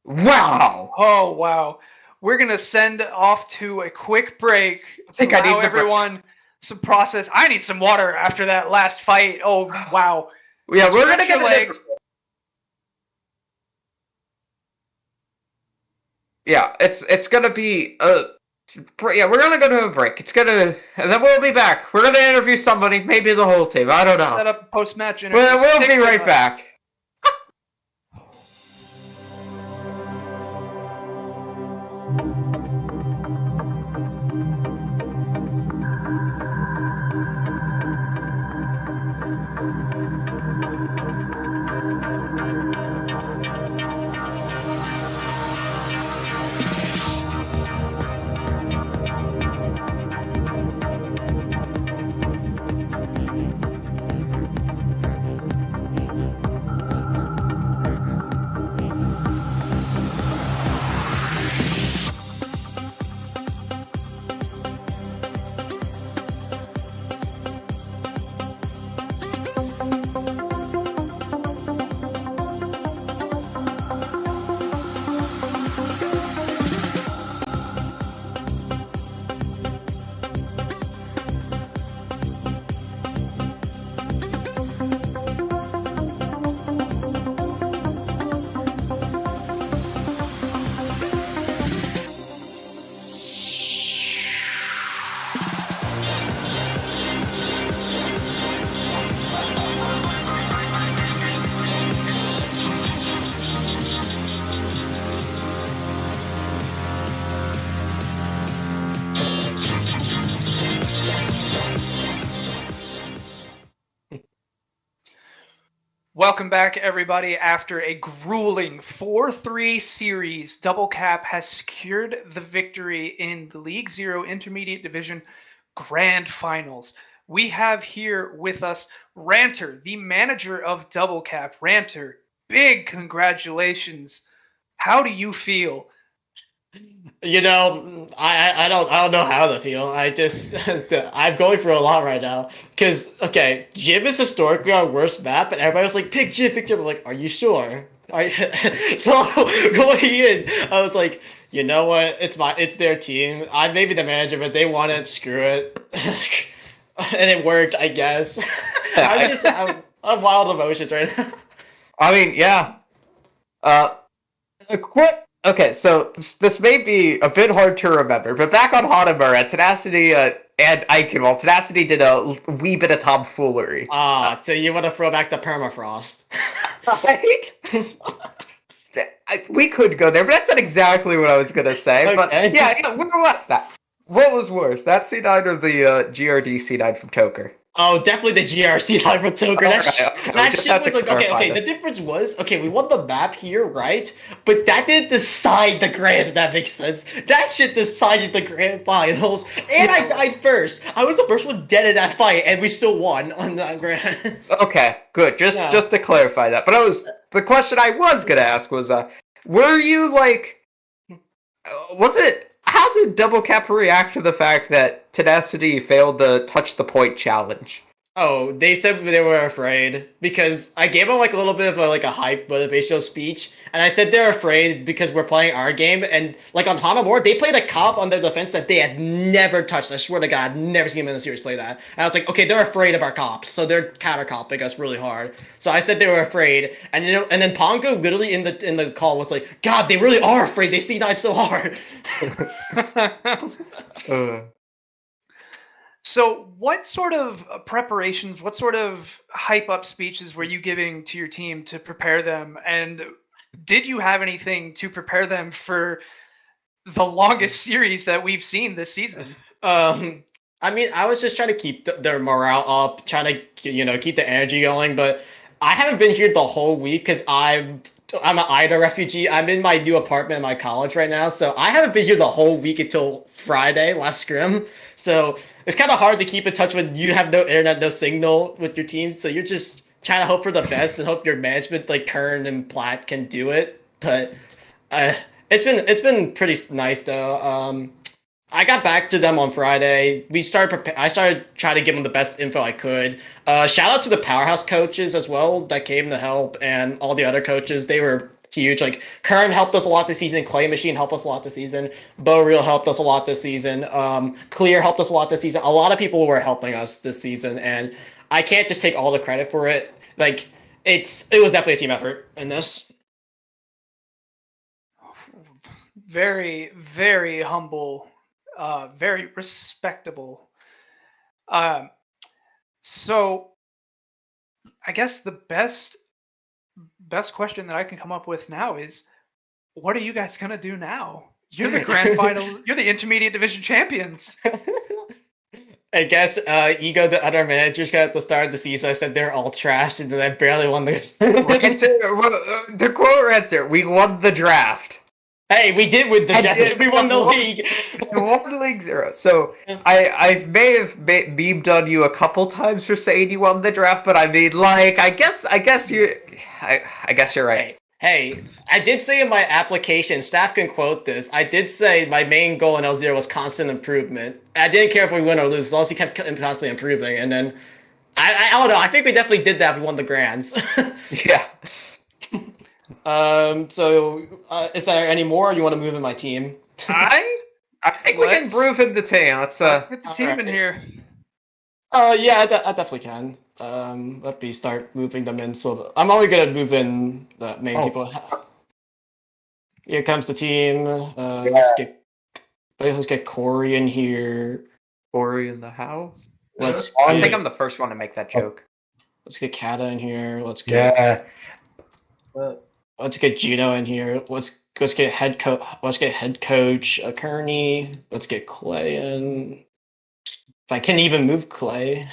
A: wow!
B: Oh, wow. We're going to send off to a quick break to allow everyone some process. I need some water after that last fight. Oh, wow.
A: Yeah, we're going to get legs. Yeah, it's going to be we're going to go to a break. And then we'll be back. We're going to interview somebody, maybe the whole team. I don't know.
B: Set up a post-match interview.
A: We'll be right back.
B: Welcome back, everybody. After a grueling 4-3 series, Double Cap has secured the victory in the League Zero Intermediate Division Grand Finals. We have here with us Ranter, the manager of Double Cap. Ranter, big congratulations. How do you feel?
D: I don't know how to feel. I'm going through a lot right now. Cause okay, Jim is historically our worst map, and everybody was like, pick Jim, pick Jim. I'm like, are you sure? Are you... So going in, I was like, you know what? It's their team. I may be the manager, but they want it. Screw it, and it worked, I guess. I'm wild emotions right now.
A: I mean, yeah. What? Okay, so this may be a bit hard to remember, but back on Hanamura, Tenacity and Aiken, well, Tenacity did a wee bit of tomfoolery.
D: So you want to throw back the permafrost?
A: Right? We could go there, but that's not exactly what I was gonna say.
D: Okay.
A: But yeah, what's that? What was worse, that C9 or the GRD C9 from Toker?
D: Oh, definitely the GRC line with Toker.
A: That
D: Shit was like, okay. The difference was, okay, we won the map here, right? But that didn't decide the grand, if that makes sense. That shit decided the grand finals. And I died first. I was the first one dead in that fight, and we still won on that grand.
A: Okay, good. Just to clarify that. But the question I was gonna ask was, were you like, was it? How did Double Cap react to the fact that Tenacity failed the touch the point challenge?
D: Oh, they said they were afraid because I gave them like a little bit of a hype motivational speech, and I said they're afraid because we're playing our game, and like on Hanamura, they played a comp on their defense that they had never touched. I swear to God, I've never seen them in the series play that. And I was like, okay, they're afraid of our comps, so they're counter comping us really hard. So I said they were afraid, and then Pongo literally in the call was like, God, they really are afraid. They C9 so hard.
B: So, what sort of preparations, what sort of hype up speeches were you giving to your team to prepare them? And did you have anything to prepare them for the longest series that we've seen this season?
D: I mean, I was just trying to keep their morale up, trying to, keep the energy going, but I haven't been here the whole week because I'm an Ida refugee. I'm in my new apartment in my college right now, so I haven't been here the whole week until Friday, last scrim. So it's kind of hard to keep in touch when you have no internet, no signal with your team. So you're just trying to hope for the best and hope your management, like Kern and Platt, can do it. But it's been pretty nice though. I got back to them on Friday. I started trying to give them the best info I could. Shout out to the powerhouse coaches as well that came to help, and all the other coaches. They were huge. Like Kern helped us a lot this season. Clay Machine helped us a lot this season. Bo Real helped us a lot this season. Clear helped us a lot this season. A lot of people were helping us this season, and I can't just take all the credit for it. Like it was definitely a team effort in this.
B: Very, very humble, very respectable. So I guess the best question that I can come up with now is, what are you guys gonna do now? You're the grand final. You're the intermediate division champions.
D: I guess Ego, the other managers, got at the start of the season. I said they're all trash, and then I barely won the.
A: The quote right there: "We won the draft."
D: Hey, we did win the draft. We won the league.
A: We won League Zero. So I may have memed on you a couple times for saying you won the draft, but I mean, like, I guess you're right.
D: Hey, I did say in my application, staff can quote this. I did say my main goal in L0 was constant improvement. I didn't care if we win or lose, as long as he kept constantly improving. And then I don't know. I think we definitely did that if we won the grands.
A: Yeah.
D: So is there any more, or you want to move in my team?
A: I think we can move in the team. Let's
B: get the team in here.
D: Yeah, I definitely can. Let me start moving them in. So I'm only gonna move in the main people. Here comes the team. Let's get Corey in here.
A: Corey in the house.
D: I
A: think I'm the first one to make that joke.
D: Let's get Kata in here. Let's get Gino in here. Let's get head coach. Let's get head coach Kearney. Let's get Clay in. If I can even move Clay.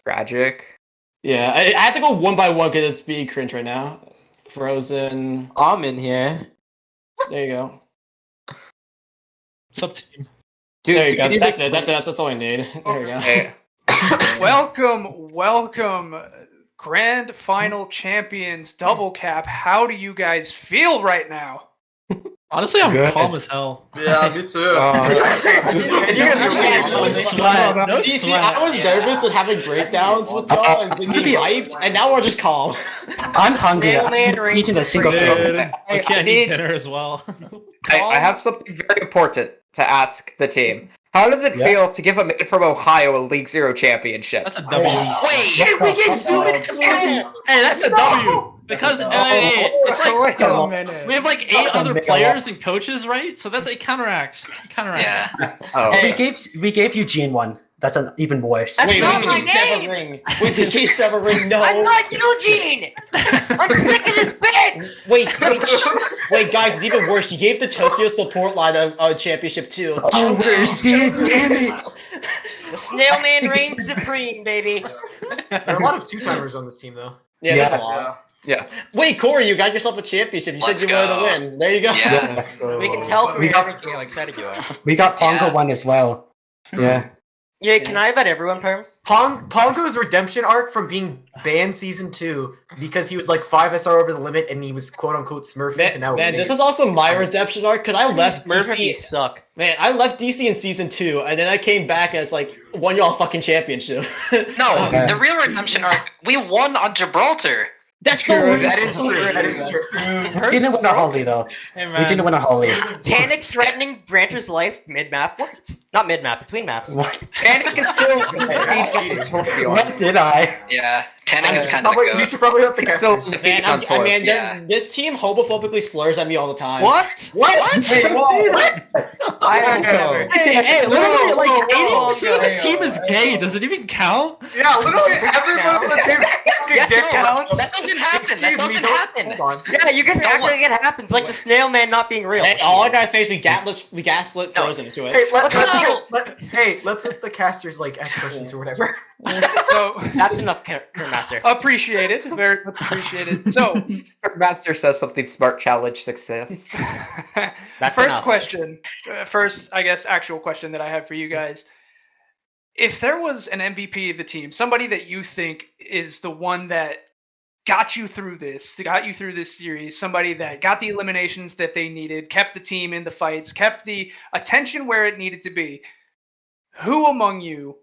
A: Tragic.
D: Yeah, I have to go one by one because it's being cringe right now. Frozen.
E: I'm in here.
D: There you go.
F: Sub team.
A: Dude,
D: There you go.
A: dude,
D: That's it. That's all I need. There you go.
A: Hey,
B: Welcome, grand final champions, double cap. How do you guys feel right now?
F: Honestly, I'm
G: Good.
F: calm as hell.
H: Yeah, me too.
G: You guys are
F: No
G: really
F: sweat. No
D: See,
F: sweat.
D: I was nervous and having breakdowns with y'all and being hyped, and now we're just calm.
G: I'm hungry. I'm eating a single
F: Dude,
G: food.
F: I can't eat dinner as well.
A: I have something very important to ask the team. How does it
G: Yeah.
A: feel to give a man from Ohio a League Zero championship?
F: That's a W.
E: Wait,
G: Shit, we gave Zoom
F: Hey, that's a W. Because it's like we have like 8 other players and coaches, right? So that's it counteracts.
E: yeah.
A: Oh,
G: We gave Eugene one. That's an even worse.
E: That's
D: Wait,
E: not
D: we
E: my
D: can
E: name.
D: Severing. Wait, did he Severing? No.
E: I'm not Eugene. I'm sick of this bit.
D: Wait, guys, it's even worse. He gave the Tokyo support line a championship too.
G: Oh, damn it!
E: The snail man reigns supreme, baby.
I: There are a lot of two-timers on this team, though.
D: Yeah,
G: Yeah.
D: that's a lot.
A: yeah.
D: Wait, Corey, you got yourself a championship. You
E: Let's
D: said you wanted to
E: go.
D: win. There you go.
E: Yeah. We can tell from
G: We
E: your
G: got-
E: everything how excited you are.
G: We got Pongo
E: Yeah.
G: one as well. Yeah.
E: Yeah, can I bet everyone, Perms?
I: Pongo's redemption arc from being banned season 2 because he was like 5 SR over the limit and he was quote-unquote smurfing to now
D: Man,
I: winning.
D: this is also my redemption arc because I left
E: Smurf if you
D: DC.
E: suck.
D: Man, I left DC in season 2, and then I came back and it's like won y'all fucking championship.
J: No,
G: Okay.
J: the real redemption arc. We won on Gibraltar.
D: That's so
I: True,
D: weird.
I: that is true. That is true.
G: We didn't win a Holly though.
F: Hey
G: We
F: man.
G: didn't win a Holly.
E: Tanic threatening Branter's life mid-map? What? Not mid-map, between maps.
G: What?
A: Panic is still
G: What did I?
J: Yeah, Tanning is kind of the
I: We
J: goat.
I: should probably let the
A: It's still
I: casters.
A: defeated
D: Man,
A: on tour.
J: Yeah.
D: this team homophobically slurs at me all the time.
E: What?
B: I have never.
F: Hey, literally, like
I: whoa,
F: 80% of the
I: whoa,
F: team is gay. Does it even count?
I: Yeah, literally everyone on the team fucking
E: Yes,
I: dick
E: it counts.
J: That doesn't happen. That doesn't happen.
I: Hold on.
E: Yeah, you guys act like it happens, like the snail man not being real.
D: Hey, all I gotta say is we gaslit
J: No.
D: Frozen into it.
I: Hey, let's
J: No.
I: let the casters like ask questions or whatever.
B: So
E: That's enough, Master.
B: appreciated, very much appreciated. So
A: Master says something smart. Challenge success.
E: That's
B: first
E: enough.
B: question, first I guess actual question that I have for you guys. If there was an MVP of the team, somebody that you think is the one that got you through this series, somebody that got the eliminations that they needed, kept the team in the fights, kept the attention where it needed to be, who among you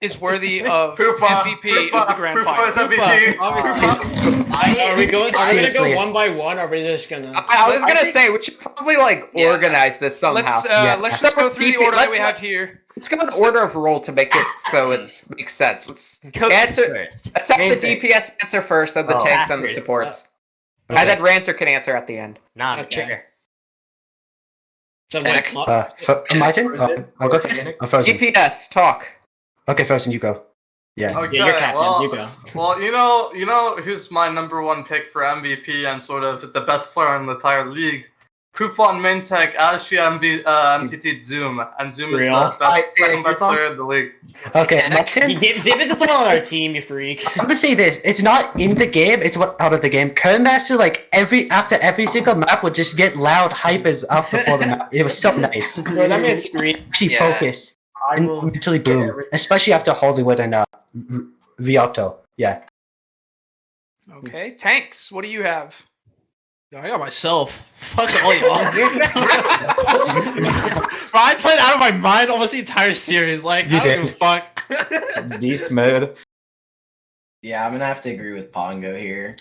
B: is worthy of MVP of the grand final?
I: is MVP.
D: Are we gonna
G: Seriously.
D: go one by one? Or are we just gonna?
A: I was gonna say we should probably organize this somehow.
B: Let's just go through the order that we have here.
A: Let's go in order of role to make it so it makes sense. Let's
E: Coach
A: answer.
E: first.
A: Let's have the
I: Name check.
A: DPS answer first, then the
I: Oh.
A: tanks, and the
E: Bastard.
A: supports.
G: Okay.
A: And then Ranter can answer at the end.
E: Nah,
D: Okay.
E: trigger.
D: So
J: Tannic.
G: My turn? I'll go first. I'm Frozen.
A: DPS talk.
G: Okay, Frozen, you go. Yeah.
H: Okay,
D: Yeah, you're captain.
H: well,
D: You go.
H: well, you know who's my number one pick for MVP and sort of the best player in the entire league? Krufon Mintech actually MTT'd Zoom, and Zoom is
D: Real?
H: the second best player in the league.
G: Okay, my
J: Tanic.
G: turn.
D: You give it to someone on our team, you freak.
G: I'm gonna say this. It's not in the game. It's what out of the game. Kernmaster, like after every single map, would just get loud hypers up before the map. It was so nice.
D: Bro, that man screamed.
G: Actually,
J: Yeah.
G: focus
I: I
G: and
I: will.
G: mentally boom, especially after Hollywood and Riotto. Yeah.
B: Okay, tanks. What do you have?
F: No, I got myself. Fuck all y'all. Bro, I played out of my mind almost the entire series. Like,
G: You
F: I don't give a fuck.
G: Beast mode.
K: Yeah, I'm gonna have to agree with Pongo here.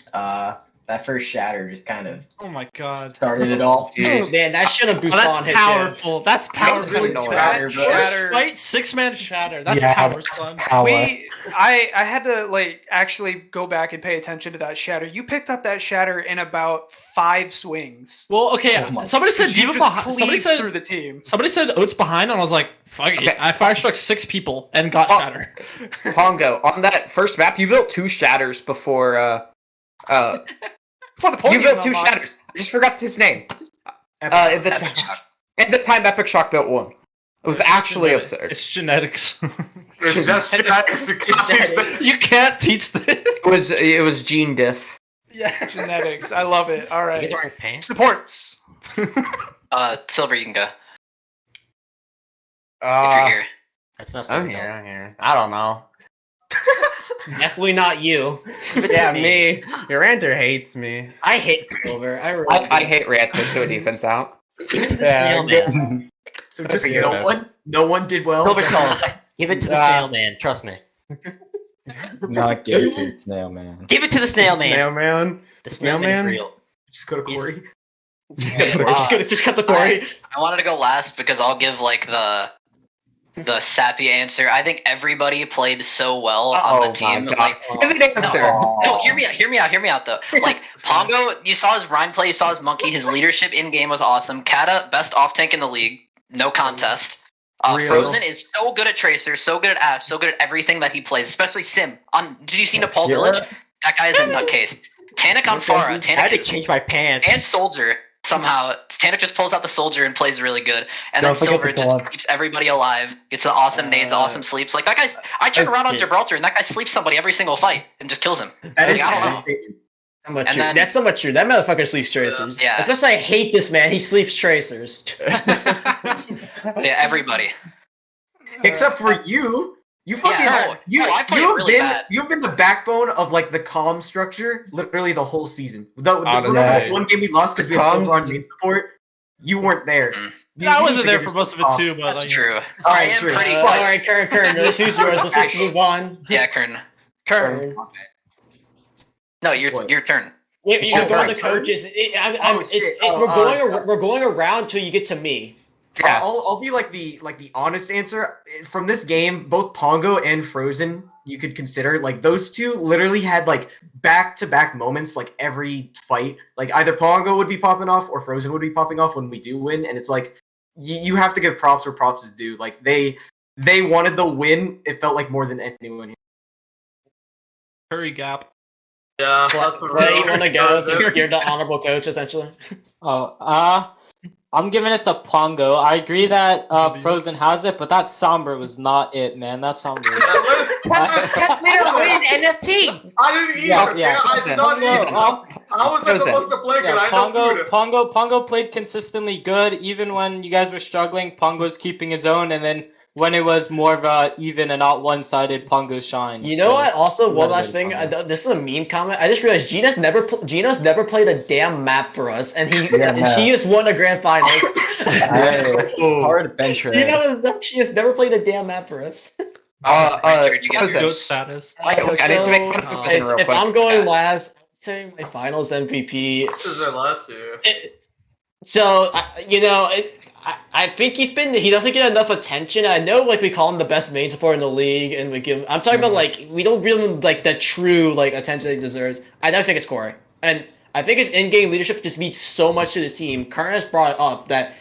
K: That first shatter just kind of
F: Oh my god.
K: started it all.
D: Man, that should have
F: Oh,
D: Busan
F: that's
D: hit
F: powerful. That's powerful.
A: really annoying.
K: Shatter, bro.
B: Shatter.
F: Fight 6-man shatter. That's
G: Yeah,
F: power,
G: that's
F: son.
G: power.
B: I had to like actually go back and pay attention to that shatter. You picked up that shatter in about 5 swings.
F: Well, okay.
K: Oh my-
F: Somebody said
B: You
F: Diva
B: just
F: behind. Somebody
B: cleaved
F: said
B: through the team.
F: Somebody said Oats behind, and I was like, "Fuck it!"
A: Okay.
F: I fire struck 6 people and got
A: Oh.
F: shatter.
A: Pongo, on that first map, you built 2 shatters before.
B: For the
A: You
B: podium
A: built 2
B: unlock.
A: shatters. I just forgot his name. In the time Epic Shock built 1. It was actually absurd.
F: It's genetics.
H: There's just genetics.
F: You can't teach this.
A: It was gene diff.
B: Yeah, genetics. I love it. All right.
E: He's wearing pants.
B: Supports.
J: Silver, you can go. If
D: Uh,
J: you're here.
E: That's enough.
D: I'm here. I'm here. I don't know.
L: Definitely not you.
D: Yeah, me. Your ranter hates me.
L: I hate Silver.
A: I hate Ranter, so defense out.
E: Give it to the snail man.
I: So just no one did well.
E: Silver tells. Give it to the snail man. Trust me.
M: Not give it to the snail man.
E: Give it to the snail man.
D: Snail man.
E: The snail man is real.
I: Just go to Corey.
D: Just cut the Corey.
J: I wanted to go last because I'll give like the sappy answer. I think everybody played so well on the team. Like, no, hear me out though. Like Pongo, you saw his Rhine play, you saw his monkey, his leadership in game was awesome. Kata, best off tank in the league, no contest. Frozen is so good at Tracer, so good at Ash, so good at everything that he plays, especially Sim. Did you see Nepal Village? That guy is a nutcase. Tanik on Pharah.
E: I had to change my pants.
J: And Soldier. Somehow, Tanik just pulls out the Soldier and plays really good. And then Silver just keeps everybody alive. Gets the awesome nades, awesome sleeps. Like, that guy's... I turn around on Gibraltar, and that guy sleeps somebody every single fight and just kills him.
D: That
J: like,
D: is
J: I don't know.
D: That's somewhat true. That motherfucker sleeps tracers.
J: Yeah.
D: Especially I hate this man. He sleeps tracers.
J: Yeah, everybody.
I: Except for you. You fucking you've been the backbone of like the calm structure literally the whole season. Remember one game we lost because we had Silver on main support? You weren't there.
F: I wasn't there for most of it too, but
J: that's true.
I: Alright,
J: true.
D: Alright, Kern, who's yours? Let's just move on.
J: Yeah, Kern. No, your turn.
D: You're going to coaches. We're going around till you get to me.
I: Yeah. I'll be like the honest answer from this game. Both Pongo and Frozen, you could consider like those two literally had like back-to-back moments like every fight. Like either Pongo would be popping off or Frozen would be popping off when we do win, and it's like you have to give props where props is due. Like they wanted the win. It felt like more than anyone here.
F: Hurry gap.
H: Yeah.
D: You want to go since you're the honorable coach essentially.
N: I'm giving it to Pongo. I agree that Frozen has it, but that Somber was not it, man. That Somber.
E: That's literally an NFT.
H: I didn't either.
N: Yeah.
H: I did not either. I was supposed to play good. I know
N: Pongo played consistently good, even when you guys were struggling. Pongo's keeping his own, and then when it was more of a even and not one-sided, Pongo shined.
D: You know what? Also, one last thing. This is a meme comment. I just realized Gina's never played a damn map for us, and she just won a grand final.
M: Hard bench her.
D: She has never played a damn map for us.
F: Did you get goat status?
A: I need to make fun of Frozen real quick.
D: If I'm going last, I'd say my finals MVP.
H: This is their last year.
D: I think he doesn't get enough attention. I know, like, we call him the best main support in the league, and we give. I'm talking about like we don't give him like the true like attention that he deserves. I don't think it's Corey, and I think his in-game leadership just means so much to the team. Kern has brought up that,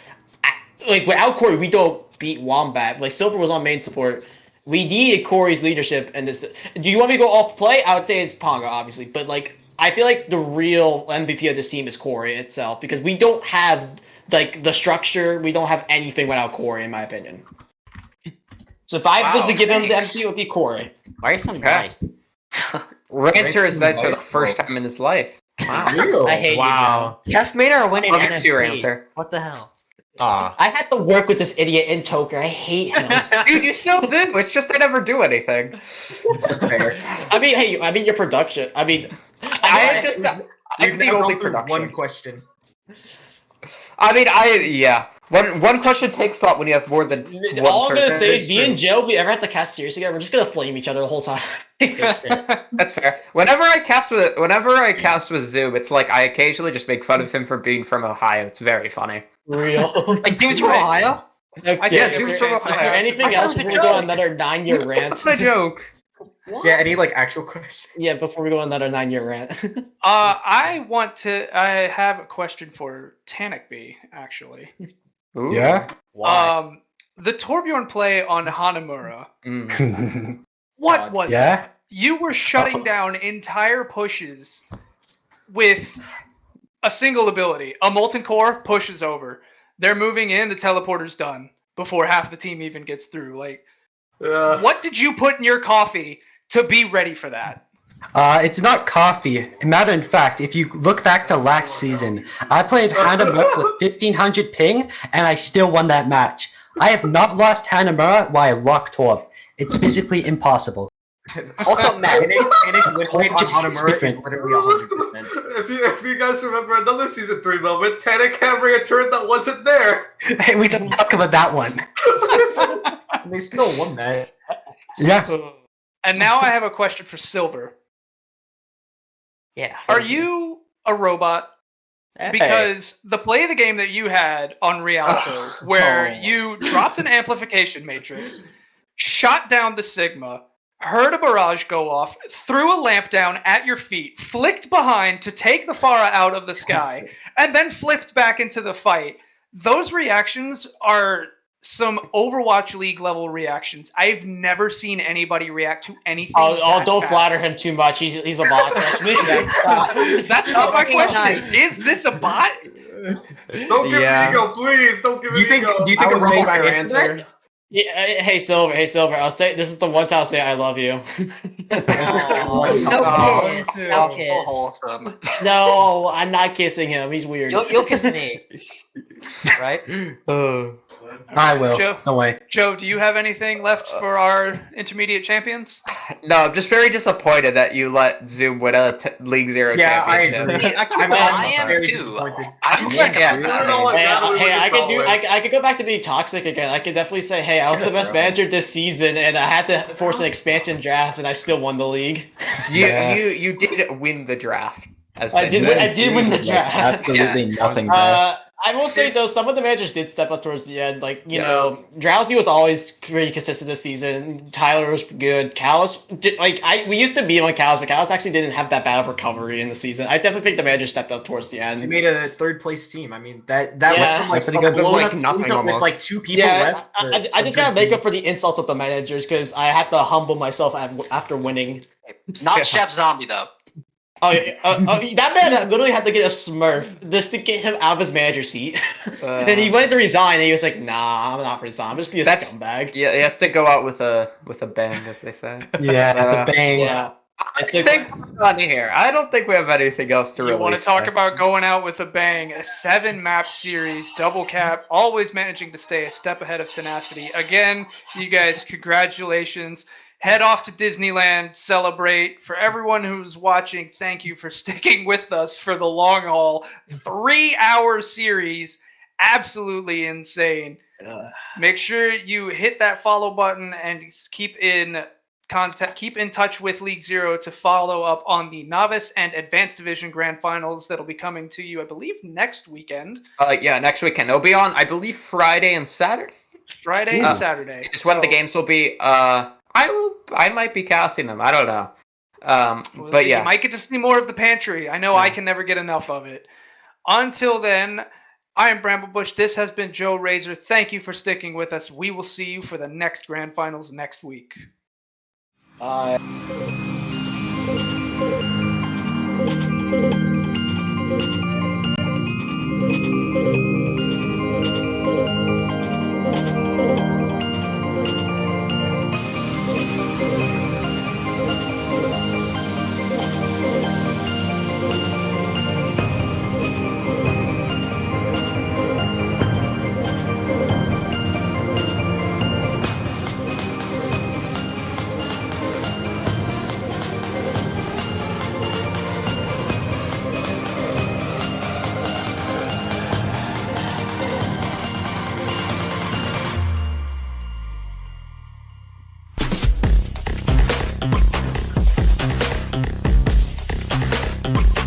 D: like, without Corey, we don't beat Wombat. Like, Silver was on main support. We needed Corey's leadership, and this. Do you want me to go off play? I would say it's Pongo, obviously, but like I feel like the real MVP of this team is Corey itself because we don't have. Like, the structure, we don't have anything without Corey, in my opinion. So if I was to give him the MVP, it would be Corey.
E: Why are you so nice?
A: Ranter is nice for the first time in his life.
I: Wow.
E: I hate you. Kef made our winning
A: your
E: NFT.
A: answer.
E: What the hell?
D: I had to work with this idiot in Toker. I hate him.
A: Dude, you still do. It's just I never do anything.
D: I mean your production.
I: We've
A: the
I: now
A: only
I: gone through
A: production.
I: one question.
A: One question takes a lot when you have more than one
D: All I'm gonna
A: person.
D: say is, me and Joe, if we ever have to cast seriously together, we're just gonna flame each other the whole time.
A: That's fair. Whenever I cast with Zoom, it's like I occasionally just make fun of him for being from Ohio. It's very funny.
D: Real.
E: Like, Zoom's from Ohio?
A: Yeah, Zoom's from Ohio.
D: Is there anything else before we go on another 9-year rant?
A: It's not a joke.
I: What? Yeah, any like actual questions?
D: Yeah, before we go on another 9-year rant.
B: I have a question for Tanik B, actually.
A: Ooh.
M: Yeah?
B: Why? The Torbjorn play on Hanamura. What was
M: Yeah?
B: it? You were shutting down entire pushes with a single ability. A Molten Core pushes over. They're moving in, the teleporter's done before half the team even gets through. Like, What did you put in your coffee to be ready for that?
G: It's not coffee. Matter of fact, if you look back to last season, I played Hanamura with 1500 ping, and I still won that match. I have not lost Hanamura while I locked Torb. It's physically impossible.
E: Also, Matt,
I: Phoenix win rate on Hanamura is literally 100%.
H: If you guys remember another season 3 moment, Tanic hammering a turret that wasn't there.
G: Hey, we didn't talk about that one.
I: They still won that.
G: Yeah.
B: And now I have a question for Silver.
E: Yeah.
B: Are you a robot? Because the play of the game that you had on Rialto, where you dropped an amplification matrix, shot down the Sigma, heard a barrage go off, threw a lamp down at your feet, flicked behind to take the Pharah out of the sky, and then flipped back into the fight. Those reactions are some Overwatch League level reactions. I've never seen anybody react to anything.
D: Oh, don't flatter him too much. He's a bot. Trust me.
B: That's not my question. Is this a bot?
H: Don't give me ego, please. Don't give me ego.
I: Do you think a robot would answer that?
D: Yeah, hey Silver. I'll say this is the one time I'll say I love you.
E: Wholesome.
D: No, I'm not kissing him. He's weird.
E: You'll kiss me, right?
G: I will.
B: Joe,
G: No way.
B: Joe, do you have anything left for our intermediate champions?
A: No, I'm just very disappointed that you let Zoom win a League Zero championship.
J: I am
I: very
J: too.
I: disappointed.
J: I'm
D: I could go back to being toxic again. I could definitely say, hey, I was the best manager this season, and I had to force an expansion draft, and I still won the league.
A: You did win the draft.
D: I did win the draft.
M: Absolutely nothing there.
D: I will say though, some of the managers did step up towards the end. Like know, Drowsy was always pretty consistent this season. Tyler was good. Callus, we used to beat on Callus, but Callus actually didn't have that bad of recovery in the season. I definitely think the manager stepped up towards the end.
I: They made a third place team. I mean that went from a blown up
L: nothing
I: team with
L: almost.
I: 2 people left.
D: I just gotta make up for the insult of the managers because I had to humble myself after winning.
J: Not Chef Zombie though.
D: That man literally had to get a Smurf just to get him out of his manager seat. Then he went to resign, and he was like, "Nah, I'm not resigning. I'm just be a scumbag."
A: Yeah, he has to go out with a bang, as they say.
G: Yeah, the bang.
D: Yeah.
A: I think we're done here. I don't think we have anything else to release.
B: You want to talk about going out with a bang? A 7-map series, double cap, always managing to stay a step ahead of Tenacity. Again, you guys, congratulations. Head off to Disneyland, celebrate. For everyone who's watching, thank you for sticking with us for the long haul. 3-hour series, absolutely insane. Make sure you hit that follow button and keep in touch with League Zero to follow up on the Novice and Advanced Division Grand Finals that'll be coming to you, I believe, next weekend.
A: Yeah, next weekend. It'll be on, I believe, Friday and Saturday.
B: Friday and Saturday.
A: It's when the games will be. I might be casting them. I don't know. But yeah,
B: you might get to see more of the pantry. I know I can never get enough of it. Until then, I am Bramblebush. This has been Joe Razor. Thank you for sticking with us. We will see you for the next Grand Finals next week.
D: Bye.
O: You